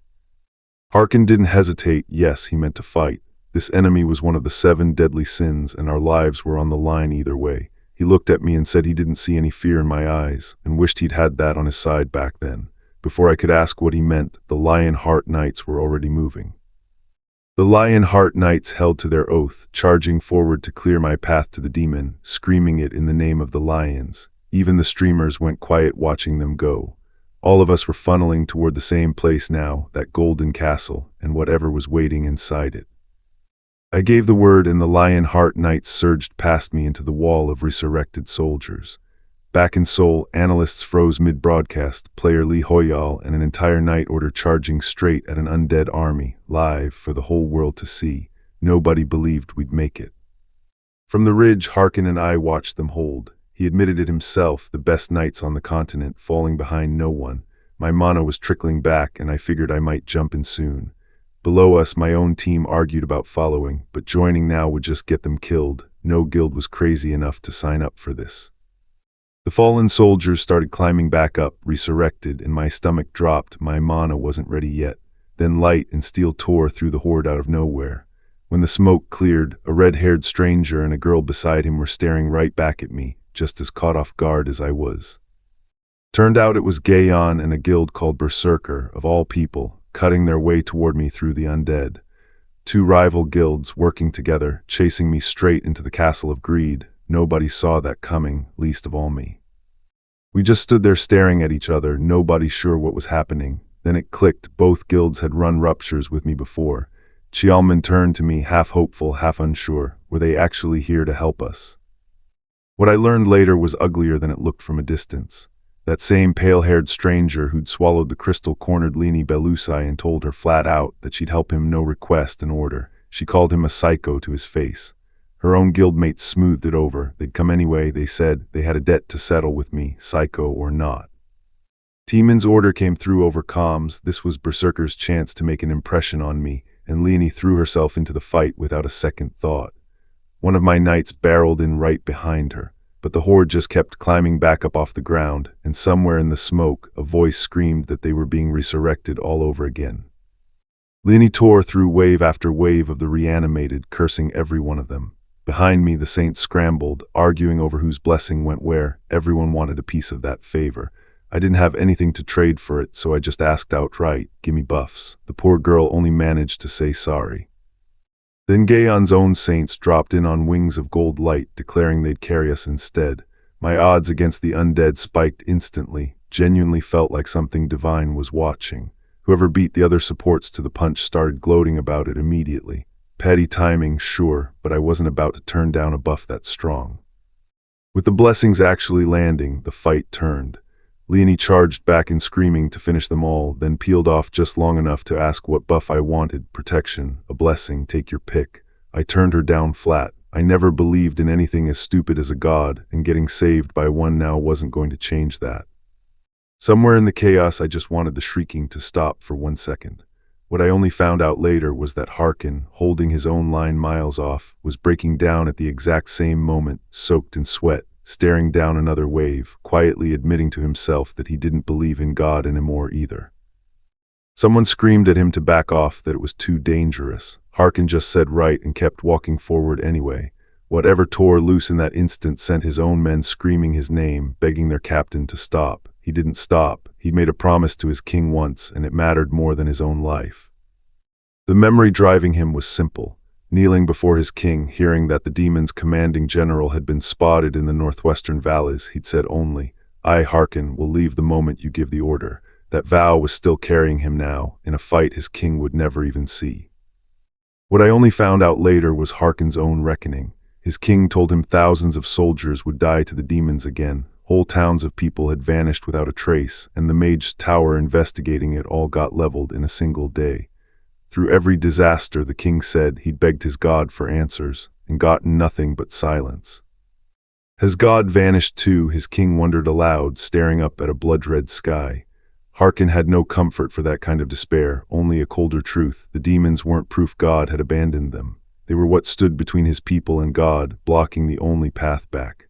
Harkin didn't hesitate. Yes, he meant to fight. This enemy was one of the 7 deadly sins, and our lives were on the line either way. He looked at me and said he didn't see any fear in my eyes, and wished he'd had that on his side back then. Before I could ask what he meant, the Lionheart Knights were already moving. The Lionheart Knights held to their oath, charging forward to clear my path to the demon, screaming it in the name of the lions. Even the streamers went quiet watching them go. All of us were funneling toward the same place now, that golden castle, and whatever was waiting inside it. I gave the word, and the Lionheart Knights surged past me into the wall of resurrected soldiers. Back in Seoul, analysts froze mid-broadcast, player Lee Hoyal and an entire night order charging straight at an undead army, live for the whole world to see. Nobody believed we'd make it. From the ridge, Harkin and I watched them hold. He admitted it himself, the best knights on the continent, falling behind no one. My mana was trickling back, and I figured I might jump in soon. Below us, my own team argued about following, but joining now would just get them killed. No guild was crazy enough to sign up for this. The fallen soldiers started climbing back up, resurrected, and my stomach dropped. My mana wasn't ready yet. Then light and steel tore through the horde out of nowhere. When the smoke cleared, a red-haired stranger and a girl beside him were staring right back at me, just as caught off guard as I was. Turned out it was Gaeon and a guild called Berserker, of all people, cutting their way toward me through the undead. 2 rival guilds working together, chasing me straight into the castle of greed. Nobody saw that coming, least of all me. We just stood there staring at each other, nobody sure what was happening. Then it clicked. Both guilds had run ruptures with me before. Chialman turned to me, half hopeful, half unsure. Were they actually here to help us? What I learned later was uglier than it looked from a distance. That same pale-haired stranger who'd swallowed the crystal cornered Leni Belusai and told her flat out that she'd help him no request and order. She called him a psycho to his face. Her own guildmates smoothed it over. They'd come anyway, they said. They had a debt to settle with me, psycho or not. Timon's order came through over comms. This was Berserker's chance to make an impression on me, and Leni threw herself into the fight without a second thought. One of my knights barreled in right behind her. But the horde just kept climbing back up off the ground, and somewhere in the smoke, a voice screamed that they were being resurrected all over again. Leni tore through wave after wave of the reanimated, cursing every one of them. Behind me, the saints scrambled, arguing over whose blessing went where. Everyone wanted a piece of that favor. I didn't have anything to trade for it, so I just asked outright, "Gimme buffs." The poor girl only managed to say sorry. Then Gaeon's own saints dropped in on wings of gold light, declaring they'd carry us instead. My odds against the undead spiked instantly. Genuinely felt like something divine was watching. Whoever beat the other supports to the punch started gloating about it immediately. Petty timing, sure, but I wasn't about to turn down a buff that strong. With the blessings actually landing, the fight turned. Leni charged back in screaming to finish them all, then peeled off just long enough to ask what buff I wanted. Protection, a blessing, take your pick. I turned her down flat. I never believed in anything as stupid as a god, and getting saved by one now wasn't going to change that. Somewhere in the chaos, I just wanted the shrieking to stop for 1 second. What I only found out later was that Harkin, holding his own line miles off, was breaking down at the exact same moment, soaked in sweat, staring down another wave, quietly admitting to himself that he didn't believe in God anymore either. Someone screamed at him to back off, that it was too dangerous. Harkin just said right and kept walking forward anyway. Whatever tore loose in that instant sent his own men screaming his name, begging their captain to stop. He didn't stop. He'd made a promise to his king once, and it mattered more than his own life. The memory driving him was simple. Kneeling before his king, hearing that the demon's commanding general had been spotted in the northwestern valleys, he'd said only, "I, Harkin, will leave the moment you give the order." That vow was still carrying him now, in a fight his king would never even see. What I only found out later was Harkin's own reckoning. His king told him thousands of soldiers would die to the demons again. Whole towns of people had vanished without a trace, and the mage's tower investigating it all got leveled in a single day. Through every disaster, the king said he'd begged his god for answers, and gotten nothing but silence. Has God vanished too? His king wondered aloud, staring up at a blood-red sky. Harkin had no comfort for that kind of despair, only a colder truth. The demons weren't proof God had abandoned them. They were what stood between his people and God, blocking the only path back.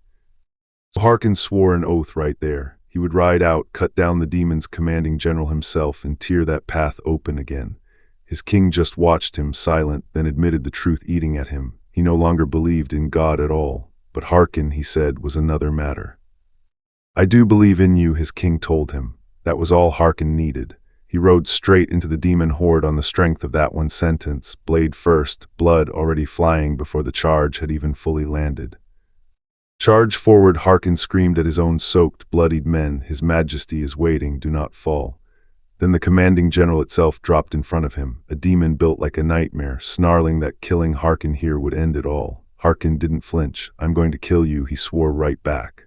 Harkin swore an oath right there. He would ride out, cut down the demon's commanding general himself, and tear that path open again. His king just watched him, silent, then admitted the truth eating at him. He no longer believed in God at all. But Harkin, he said, was another matter. "I do believe in you," his king told him. That was all Harkin needed. He rode straight into the demon horde on the strength of that one sentence, blade first, blood already flying before the charge had even fully landed. "Charge forward," Harkin screamed at his own soaked, bloodied men. "His Majesty is waiting, do not fall." Then the commanding general itself dropped in front of him, a demon built like a nightmare, snarling that killing Harkin here would end it all. Harkin didn't flinch. "I'm going to kill you," he swore right back.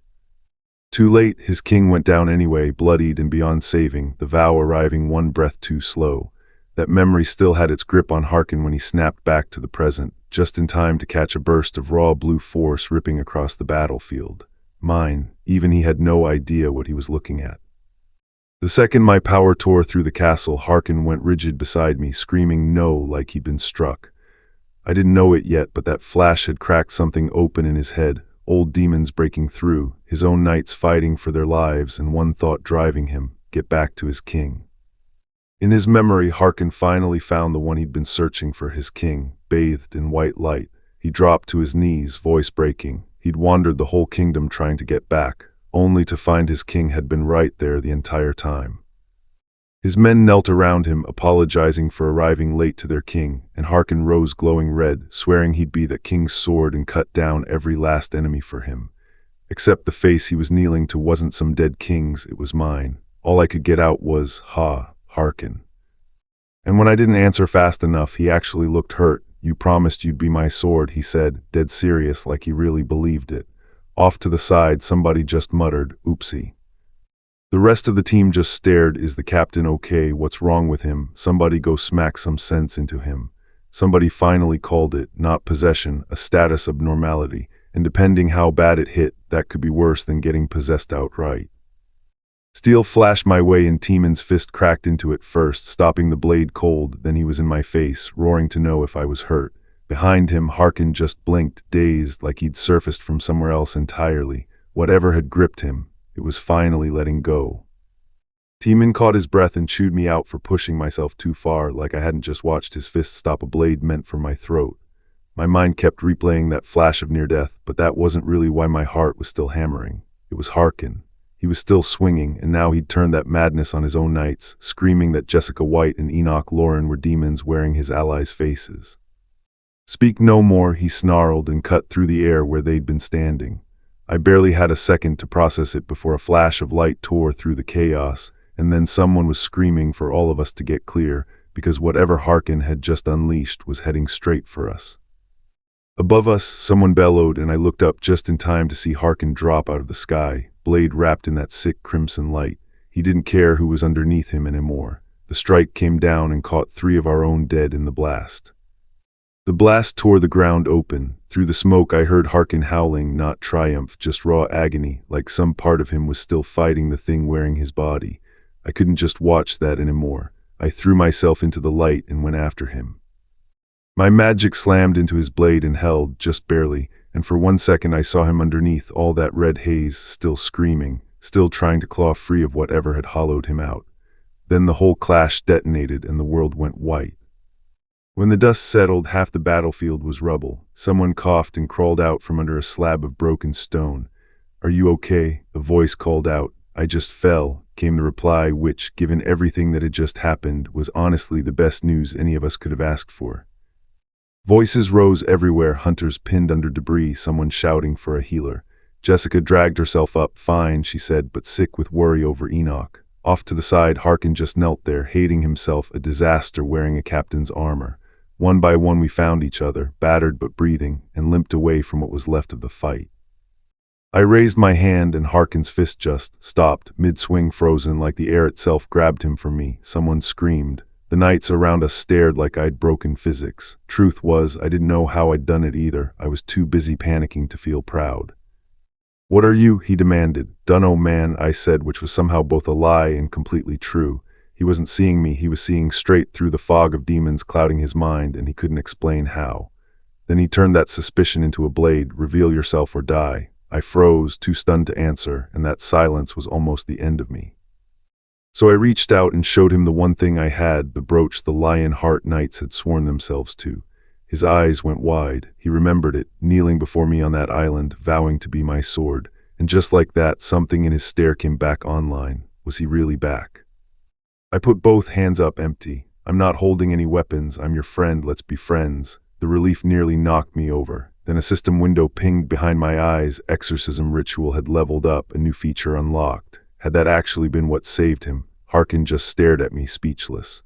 Too late, his king went down anyway, bloodied and beyond saving, the vow arriving one breath too slow. That memory still had its grip on Harkin when he snapped back to the present, just in time to catch a burst of raw blue force ripping across the battlefield. Mine, even he had no idea what he was looking at. The second my power tore through the castle, Harkin went rigid beside me, screaming no like he'd been struck. I didn't know it yet, but that flash had cracked something open in his head. Old demons breaking through, his own knights fighting for their lives, and one thought driving him, get back to his king. In his memory, Harkin finally found the one he'd been searching for, his king, bathed in white light. He dropped to his knees, voice breaking. He'd wandered the whole kingdom trying to get back, only to find his king had been right there the entire time. His men knelt around him, apologizing for arriving late to their king, and Harkin rose glowing red, swearing he'd be that king's sword and cut down every last enemy for him. Except the face he was kneeling to wasn't some dead king's, it was mine. All I could get out was, "Ha, Harkin." And when I didn't answer fast enough, he actually looked hurt. "You promised you'd be my sword," he said, dead serious, like he really believed it. Off to the side, somebody just muttered, "Oopsie." The rest of the team just stared. "Is the captain okay? What's wrong with him? Somebody go smack some sense into him." Somebody finally called it, not possession, a status abnormality, and depending how bad it hit, that could be worse than getting possessed outright. Steel flashed my way and Timon's fist cracked into it first, stopping the blade cold, then he was in my face, roaring to know if I was hurt. Behind him, Harkin just blinked, dazed, like he'd surfaced from somewhere else entirely. Whatever had gripped him, it was finally letting go. Timon caught his breath and chewed me out for pushing myself too far, like I hadn't just watched his fist stop a blade meant for my throat. My mind kept replaying that flash of near death, but that wasn't really why my heart was still hammering. It was Harkin. He was still swinging, and now he'd turned that madness on his own knights, screaming that Jessica White and Enoch Lauren were demons wearing his allies' faces. "Speak no more," he snarled and cut through the air where they'd been standing. I barely had a second to process it before a flash of light tore through the chaos, and then someone was screaming for all of us to get clear, because whatever Harkin had just unleashed was heading straight for us. Above us, someone bellowed, and I looked up just in time to see Harkin drop out of the sky, blade wrapped in that sick crimson light. He didn't care who was underneath him anymore. The strike came down and caught 3 of our own dead in the blast. The blast tore the ground open. Through the smoke I heard Harkin howling, not triumph, just raw agony, like some part of him was still fighting the thing wearing his body. I couldn't just watch that anymore. I threw myself into the light and went after him. My magic slammed into his blade and held, just barely, and for 1 second I saw him underneath all that red haze, still screaming, still trying to claw free of whatever had hollowed him out. Then the whole clash detonated and the world went white. When the dust settled, half the battlefield was rubble. Someone coughed and crawled out from under a slab of broken stone. "Are you okay?" a voice called out. "I just fell," came the reply, which, given everything that had just happened, was honestly the best news any of us could have asked for. Voices rose everywhere, hunters pinned under debris, someone shouting for a healer. Jessica dragged herself up. "Fine," she said, but sick with worry over Enoch. Off to the side, Harkin just knelt there, hating himself, a disaster wearing a captain's armor. One by one we found each other, battered but breathing, and limped away from what was left of the fight. I raised my hand and Harkin's fist just stopped, mid-swing, frozen, like the air itself grabbed him from me. Someone screamed. The knights around us stared like I'd broken physics. Truth was, I didn't know how I'd done it either. I was too busy panicking to feel proud. "What are you?" he demanded. "Dunno, man," I said, which was somehow both a lie and completely true. He wasn't seeing me, he was seeing straight through the fog of demons clouding his mind, and he couldn't explain how. Then he turned that suspicion into a blade. "Reveal yourself or die." I froze, too stunned to answer, and that silence was almost the end of me. So I reached out and showed him the one thing I had, the brooch the lion heart knights had sworn themselves to. His eyes went wide. He remembered it, kneeling before me on that island, vowing to be my sword. And just like that, something in his stare came back online. Was he really back? I put both hands up, empty. "I'm not holding any weapons. I'm your friend. Let's be friends." The relief nearly knocked me over. Then a system window pinged behind my eyes. Exorcism ritual had leveled up, a new feature unlocked. Had that actually been what saved him? Harkin just stared at me, speechless.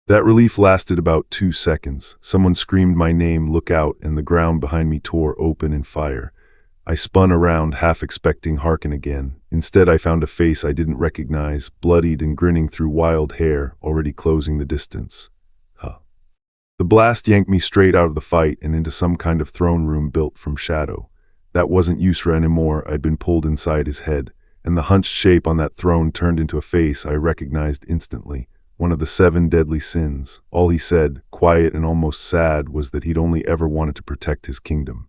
That relief lasted about 2 seconds. Someone screamed my name, "Look out," and the ground behind me tore open in fire. I spun around, half expecting Harkin again. Instead, I found a face I didn't recognize, bloodied and grinning through wild hair, already closing the distance. The blast yanked me straight out of the fight and into some kind of throne room built from shadow. That wasn't Yusra anymore. I'd been pulled inside his head, and the hunched shape on that throne turned into a face I recognized instantly. One of the 7 deadly sins. All he said, quiet and almost sad, was that he'd only ever wanted to protect his kingdom.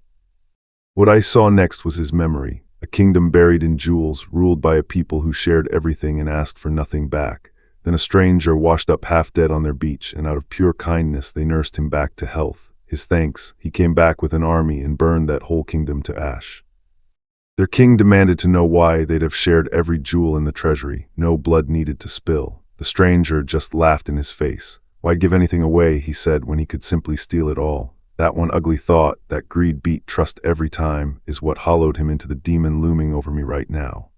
What I saw next was his memory, a kingdom buried in jewels, ruled by a people who shared everything and asked for nothing back. Then a stranger washed up half dead on their beach, and out of pure kindness they nursed him back to health. His thanks, he came back with an army and burned that whole kingdom to ash. Their king demanded to know why. They'd have shared every jewel in the treasury, no blood needed to spill. The stranger just laughed in his face. "Why give anything away," he said, "when he could simply steal it all?" That one ugly thought, that greed beat trust every time, is what hollowed him into the demon looming over me right now.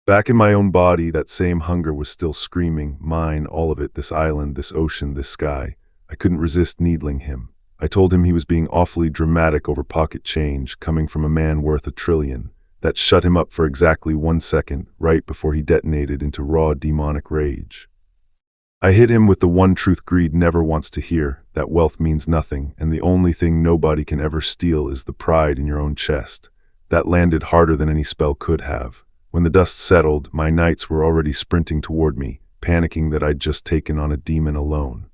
Back in my own body, that same hunger was still screaming, mine, all of it, this island, this ocean, this sky. I couldn't resist needling him. I told him he was being awfully dramatic over pocket change, coming from a man worth $1 trillion. That shut him up for exactly 1 second, right before he detonated into raw demonic rage. I hit him with the one truth greed never wants to hear, that wealth means nothing, and the only thing nobody can ever steal is the pride in your own chest. That landed harder than any spell could have. When the dust settled, my knights were already sprinting toward me, panicking that I'd just taken on a demon alone.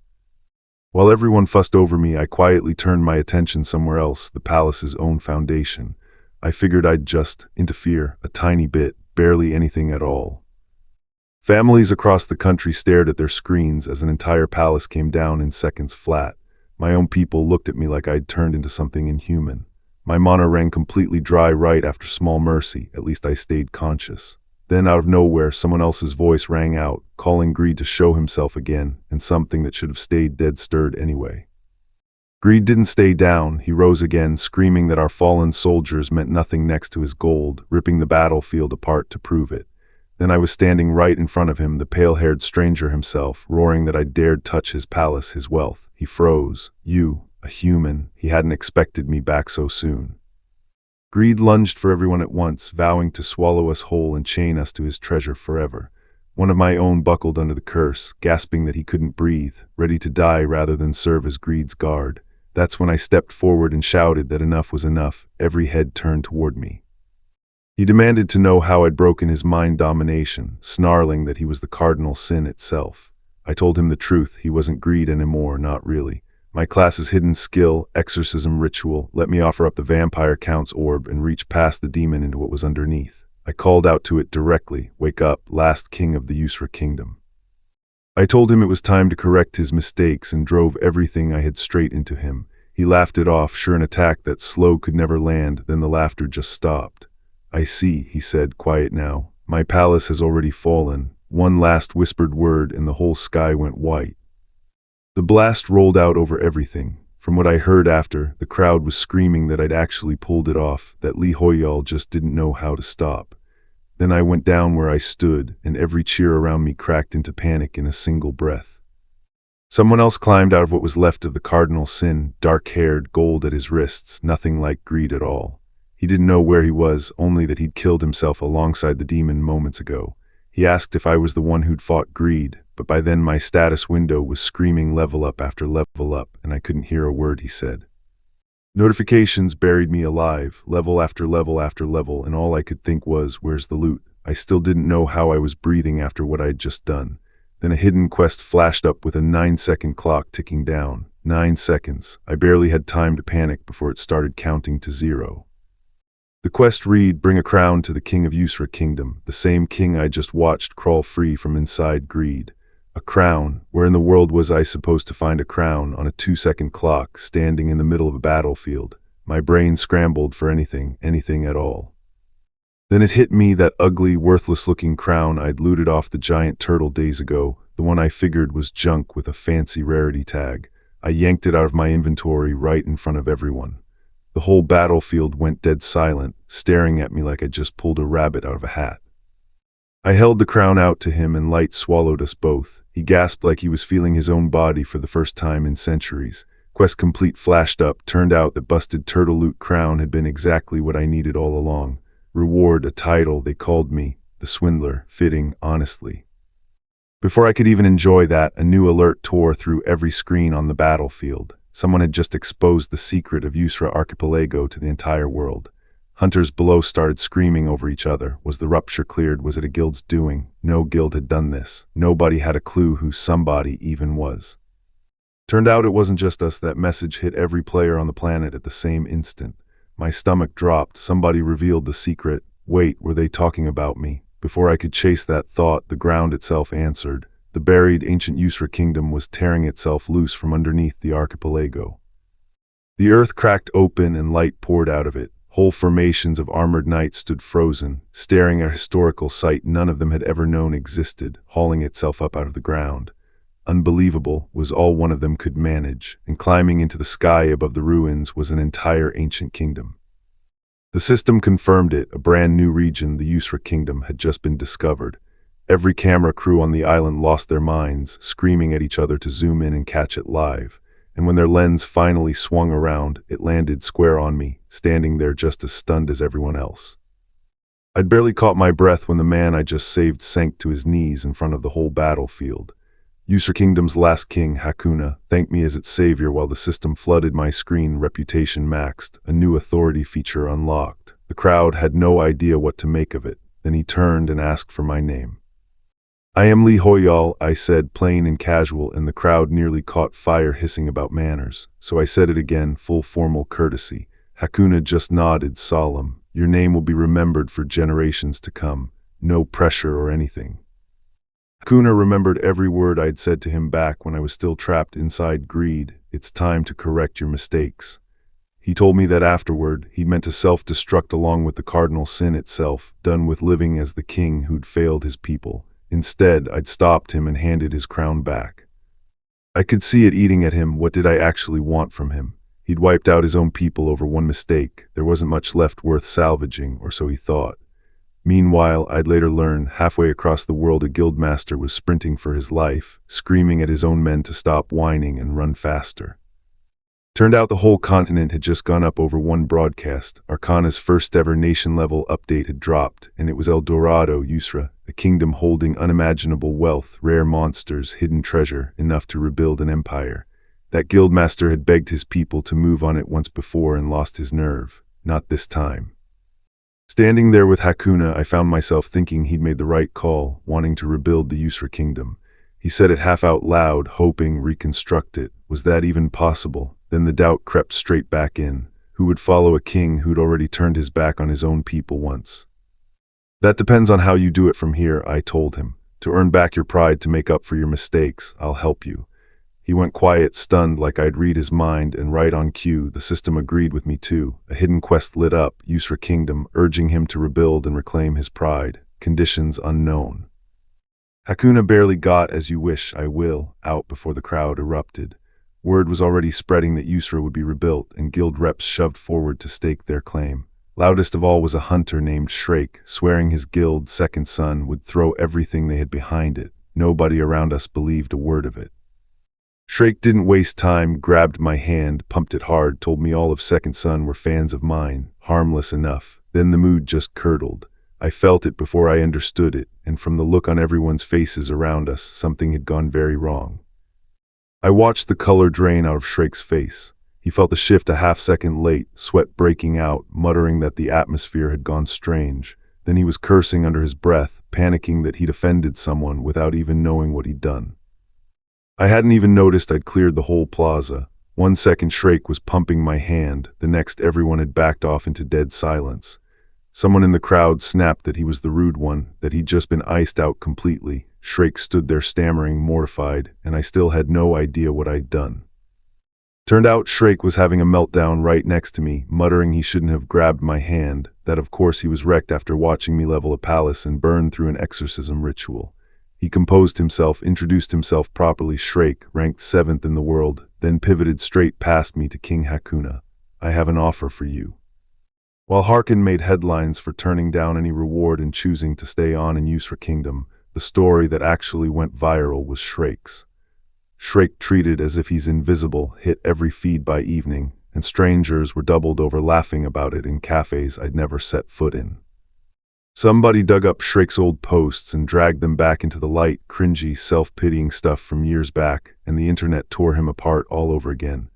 While everyone fussed over me, I quietly turned my attention somewhere else, the palace's own foundation. I figured I'd just interfere, a tiny bit, barely anything at all. Families across the country stared at their screens as an entire palace came down in seconds flat. My own people looked at me like I'd turned into something inhuman. My mana ran completely dry right after small mercy. At least I stayed conscious. Then out of nowhere, someone else's voice rang out, calling Greed to show himself again, and something that should have stayed dead stirred anyway. Greed didn't stay down. He rose again, screaming that our fallen soldiers meant nothing next to his gold, ripping the battlefield apart to prove it. Then I was standing right in front of him, the pale-haired stranger himself, roaring that I dared touch his palace, his wealth. He froze. "You, a human." He hadn't expected me back so soon. Greed lunged for everyone at once, vowing to swallow us whole and chain us to his treasure forever. One of my own buckled under the curse, gasping that he couldn't breathe, ready to die rather than serve as Greed's guard. That's when I stepped forward and shouted that enough was enough. Every head turned toward me. He demanded to know how I'd broken his mind domination, snarling that he was the cardinal sin itself. I told him the truth. He wasn't greed anymore, not really. My class's hidden skill, exorcism ritual, let me offer up the vampire count's orb and reach past the demon into what was underneath. I called out to it directly, "Wake up, last king of the Yusra kingdom." I told him it was time to correct his mistakes and drove everything I had straight into him. He laughed it off, sure an attack that slow could never land, then the laughter just stopped. "I see," he said, quiet now. "My palace has already fallen." One last whispered word and the whole sky went white. The blast rolled out over everything. From what I heard after, the crowd was screaming that I'd actually pulled it off, that Lee Hoyal just didn't know how to stop. Then I went down where I stood, and every cheer around me cracked into panic in a single breath. Someone else climbed out of what was left of the cardinal sin, dark-haired, gold at his wrists, nothing like greed at all. He didn't know where he was, only that he'd killed himself alongside the demon moments ago. He asked if I was the one who'd fought greed, but by then my status window was screaming level up after level up, and I couldn't hear a word he said. Notifications buried me alive, level after level after level, and all I could think was, where's the loot? I still didn't know how I was breathing after what I'd just done. Then a hidden quest flashed up with a 9-second clock ticking down. 9 seconds. I barely had time to panic before it started counting to 0. The quest read, "Bring a crown to the king of Yusra kingdom," the same king I just watched crawl free from inside greed. A crown? Where in the world was I supposed to find a crown on a 2-second clock, standing in the middle of a battlefield? My brain scrambled for anything at all. Then it hit me, that ugly, worthless-looking crown I'd looted off the giant turtle days ago, the one I figured was junk with a fancy rarity tag. I yanked it out of my inventory right in front of everyone. The whole battlefield went dead silent, staring at me like I'd just pulled a rabbit out of a hat. I held the crown out to him and light swallowed us both. He gasped like he was feeling his own body for the first time in centuries. Quest complete flashed up. Turned out the busted turtle loot crown had been exactly what I needed all along. Reward, a title, they called me. The Swindler. Fitting, honestly. Before I could even enjoy that, a new alert tore through every screen on the battlefield. Someone had just exposed the secret of Yusra Archipelago to the entire world. Hunters below started screaming over each other. Was the rupture cleared? Was it a guild's doing? No guild had done this. Nobody had a clue who somebody even was. Turned out it wasn't just us. That message hit every player on the planet at the same instant. My stomach dropped. Somebody revealed the secret. Wait, were they talking about me? Before I could chase that thought, the ground itself answered. The buried ancient Yusra kingdom was tearing itself loose from underneath the archipelago. The earth cracked open and light poured out of it. Whole formations of armored knights stood frozen, staring at a historical sight none of them had ever known existed, hauling itself up out of the ground. Unbelievable was all one of them could manage, and climbing into the sky above the ruins was an entire ancient kingdom. The system confirmed it. A brand new region, the Yusra kingdom, had just been discovered. Every camera crew on the island lost their minds, screaming at each other to zoom in and catch it live. And when their lens finally swung around, it landed square on me, standing there just as stunned as everyone else. I'd barely caught my breath when the man I just saved sank to his knees in front of the whole battlefield. Yusra Kingdom's last king, Hakuna, thanked me as its savior while the system flooded my screen. Reputation maxed, a new authority feature unlocked. The crowd had no idea what to make of it. Then he turned and asked for my name. "I am Lee Hoyal," I said, plain and casual, and the crowd nearly caught fire hissing about manners. So I said it again, full formal courtesy. Hakuna just nodded, solemn. "Your name will be remembered for generations to come. No pressure or anything." Hakuna remembered every word I'd said to him back when I was still trapped inside greed. "It's time to correct your mistakes." He told me that afterward, he'd meant to self-destruct along with the cardinal sin itself, done with living as the king who'd failed his people. Instead, I'd stopped him and handed his crown back. I could see it eating at him. What did I actually want from him? He'd wiped out his own people over one mistake. There wasn't much left worth salvaging, or so he thought. Meanwhile, I'd later learn, halfway across the world a guildmaster was sprinting for his life, screaming at his own men to stop whining and run faster. Turned out the whole continent had just gone up over one broadcast. Arcana's first-ever nation-level update had dropped, and it was El Dorado, Yusra, a kingdom holding unimaginable wealth, rare monsters, hidden treasure, enough to rebuild an empire. That guildmaster had begged his people to move on it once before and lost his nerve. Not this time. Standing there with Hakuna, I found myself thinking he'd made the right call, wanting to rebuild the Yusra kingdom. He said it half out loud, hoping reconstruct it. Was that even possible? Then the doubt crept straight back in. Who would follow a king who'd already turned his back on his own people once? That depends on how you do it from here, I told him. To earn back your pride, to make up for your mistakes, I'll help you. He went quiet, stunned, like I'd read his mind, and right on cue, the system agreed with me too. A hidden quest lit up, Yusra Kingdom, urging him to rebuild and reclaim his pride. Conditions unknown. Hakuna barely got "as you wish, I will" out before the crowd erupted. Word was already spreading that Yusra would be rebuilt, and guild reps shoved forward to stake their claim. Loudest of all was a hunter named Shrake, swearing his guild's second son would throw everything they had behind it. Nobody around us believed a word of it. Shrake didn't waste time, grabbed my hand, pumped it hard, told me all of Second Son were fans of mine, harmless enough. Then the mood just curdled. I felt it before I understood it, and from the look on everyone's faces around us, something had gone very wrong. I watched the color drain out of Shrake's face. He felt the shift a half-second late, sweat breaking out, muttering that the atmosphere had gone strange. Then he was cursing under his breath, panicking that he'd offended someone without even knowing what he'd done. I hadn't even noticed I'd cleared the whole plaza. 1 second Shrake was pumping my hand, the next everyone had backed off into dead silence. Someone in the crowd snapped that he was the rude one, that he'd just been iced out completely. Shrake stood there stammering, mortified, and I still had no idea what I'd done. Turned out Shrake was having a meltdown right next to me, muttering he shouldn't have grabbed my hand, that of course he was wrecked after watching me level a palace and burn through an exorcism ritual. He composed himself, introduced himself properly. Shrake, ranked 7th in the world, then pivoted straight past me to King Hakuna. I have an offer for you. While Harkin made headlines for turning down any reward and choosing to stay on in Yusra Kingdom, the story that actually went viral was Shrake's. Shrake, treated as if he's invisible, hit every feed by evening, and strangers were doubled over laughing about it in cafes I'd never set foot in. Somebody dug up Shrake's old posts and dragged them back into the light, cringy, self-pitying stuff from years back, and the internet tore him apart all over again.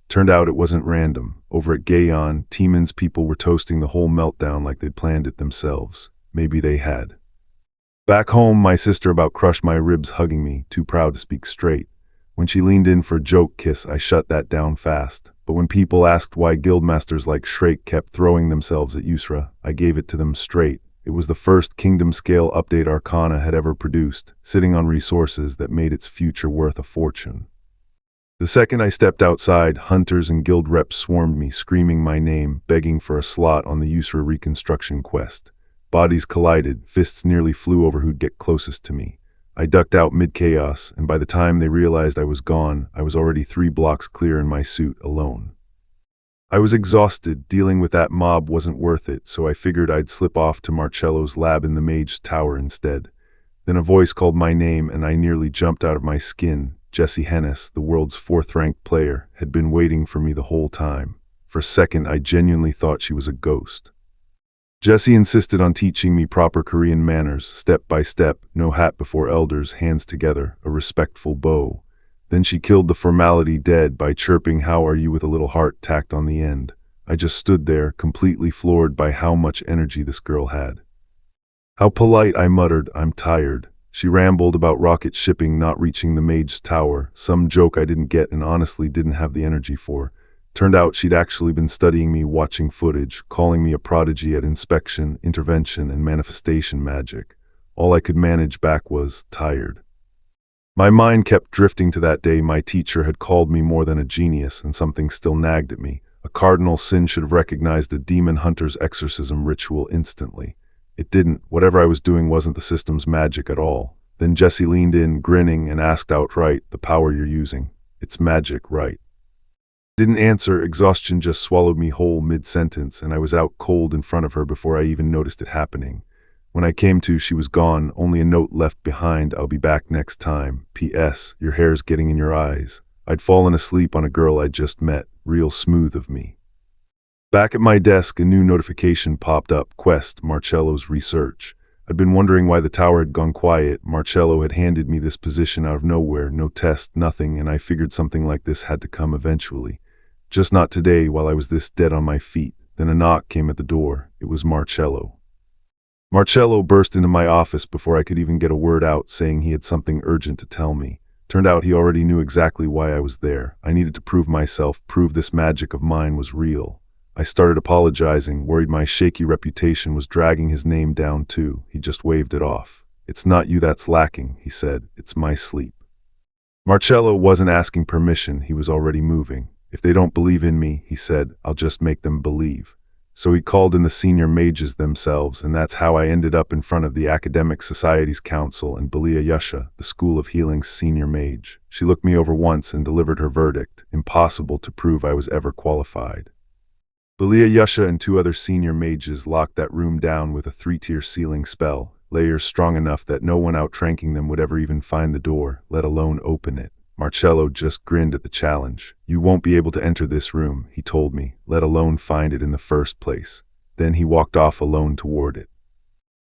Turned out it wasn't random. Over at Gaon, Timon's people were toasting the whole meltdown like they'd planned it themselves. Maybe they had. Back home, my sister about crushed my ribs hugging me, too proud to speak straight. When she leaned in for a joke kiss, I shut that down fast. But when people asked why guildmasters like Shrake kept throwing themselves at Yusra, I gave it to them straight. It was the first kingdom-scale update Arcana had ever produced, sitting on resources that made its future worth a fortune. The second I stepped outside, hunters and guild reps swarmed me, screaming my name, begging for a slot on the Yusra reconstruction quest. Bodies collided, fists nearly flew over who'd get closest to me. I ducked out mid-chaos, and by the time they realized I was gone, I was already 3 blocks clear in my suit, alone. I was exhausted. Dealing with that mob wasn't worth it, so I figured I'd slip off to Marcello's lab in the Mage's Tower instead. Then a voice called my name, and I nearly jumped out of my skin. Jessie Hennis, the world's 4th-ranked player, had been waiting for me the whole time. For a second, I genuinely thought she was a ghost. Jessie insisted on teaching me proper Korean manners, step by step, no hat before elders, hands together, a respectful bow. Then she killed the formality dead by chirping "How are you?" with a little heart tacked on the end. I just stood there, completely floored by how much energy this girl had. "How polite," I muttered. "I'm tired." She rambled about rocket shipping not reaching the Mage's Tower, some joke I didn't get and honestly didn't have the energy for. Turned out she'd actually been studying me, watching footage, calling me a prodigy at inspection, intervention, and manifestation magic. All I could manage back was tired. My mind kept drifting to that day my teacher had called me more than a genius, and something still nagged at me. A cardinal sin should have recognized a demon hunter's exorcism ritual instantly. It didn't. Whatever I was doing wasn't the system's magic at all. Then Jessie leaned in, grinning, and asked outright, "The power you're using, it's magic, right?" Didn't answer. Exhaustion just swallowed me whole mid-sentence, and I was out cold in front of her before I even noticed it happening. When I came to, she was gone, only a note left behind: "I'll be back next time. P.S. Your hair's getting in your eyes." I'd fallen asleep on a girl I'd just met. Real smooth of me. Back at my desk, a new notification popped up. Quest, Marcello's research. I'd been wondering why the tower had gone quiet. Marcello had handed me this position out of nowhere, no test, nothing, and I figured something like this had to come eventually. Just not today, while I was this dead on my feet. Then a knock came at the door. It was Marcello. Marcello burst into my office before I could even get a word out, saying he had something urgent to tell me. Turned out he already knew exactly why I was there. I needed to prove myself, prove this magic of mine was real. I started apologizing, worried my shaky reputation was dragging his name down too. He just waved it off. "It's not you that's lacking," he said. "It's my sleep." Marcello wasn't asking permission, he was already moving. "If they don't believe in me," he said, "I'll just make them believe." So he called in the senior mages themselves, and that's how I ended up in front of the Academic Society's Council and Belia Yusha, the School of Healing's senior mage. She looked me over once and delivered her verdict. Impossible to prove I was ever qualified. Belia Yusha and two other senior mages locked that room down with a 3-tier ceiling spell, layers strong enough that no one outtranking them would ever even find the door, let alone open it. Marcello just grinned at the challenge. "You won't be able to enter this room," he told me, "let alone find it in the first place." Then he walked off alone toward it.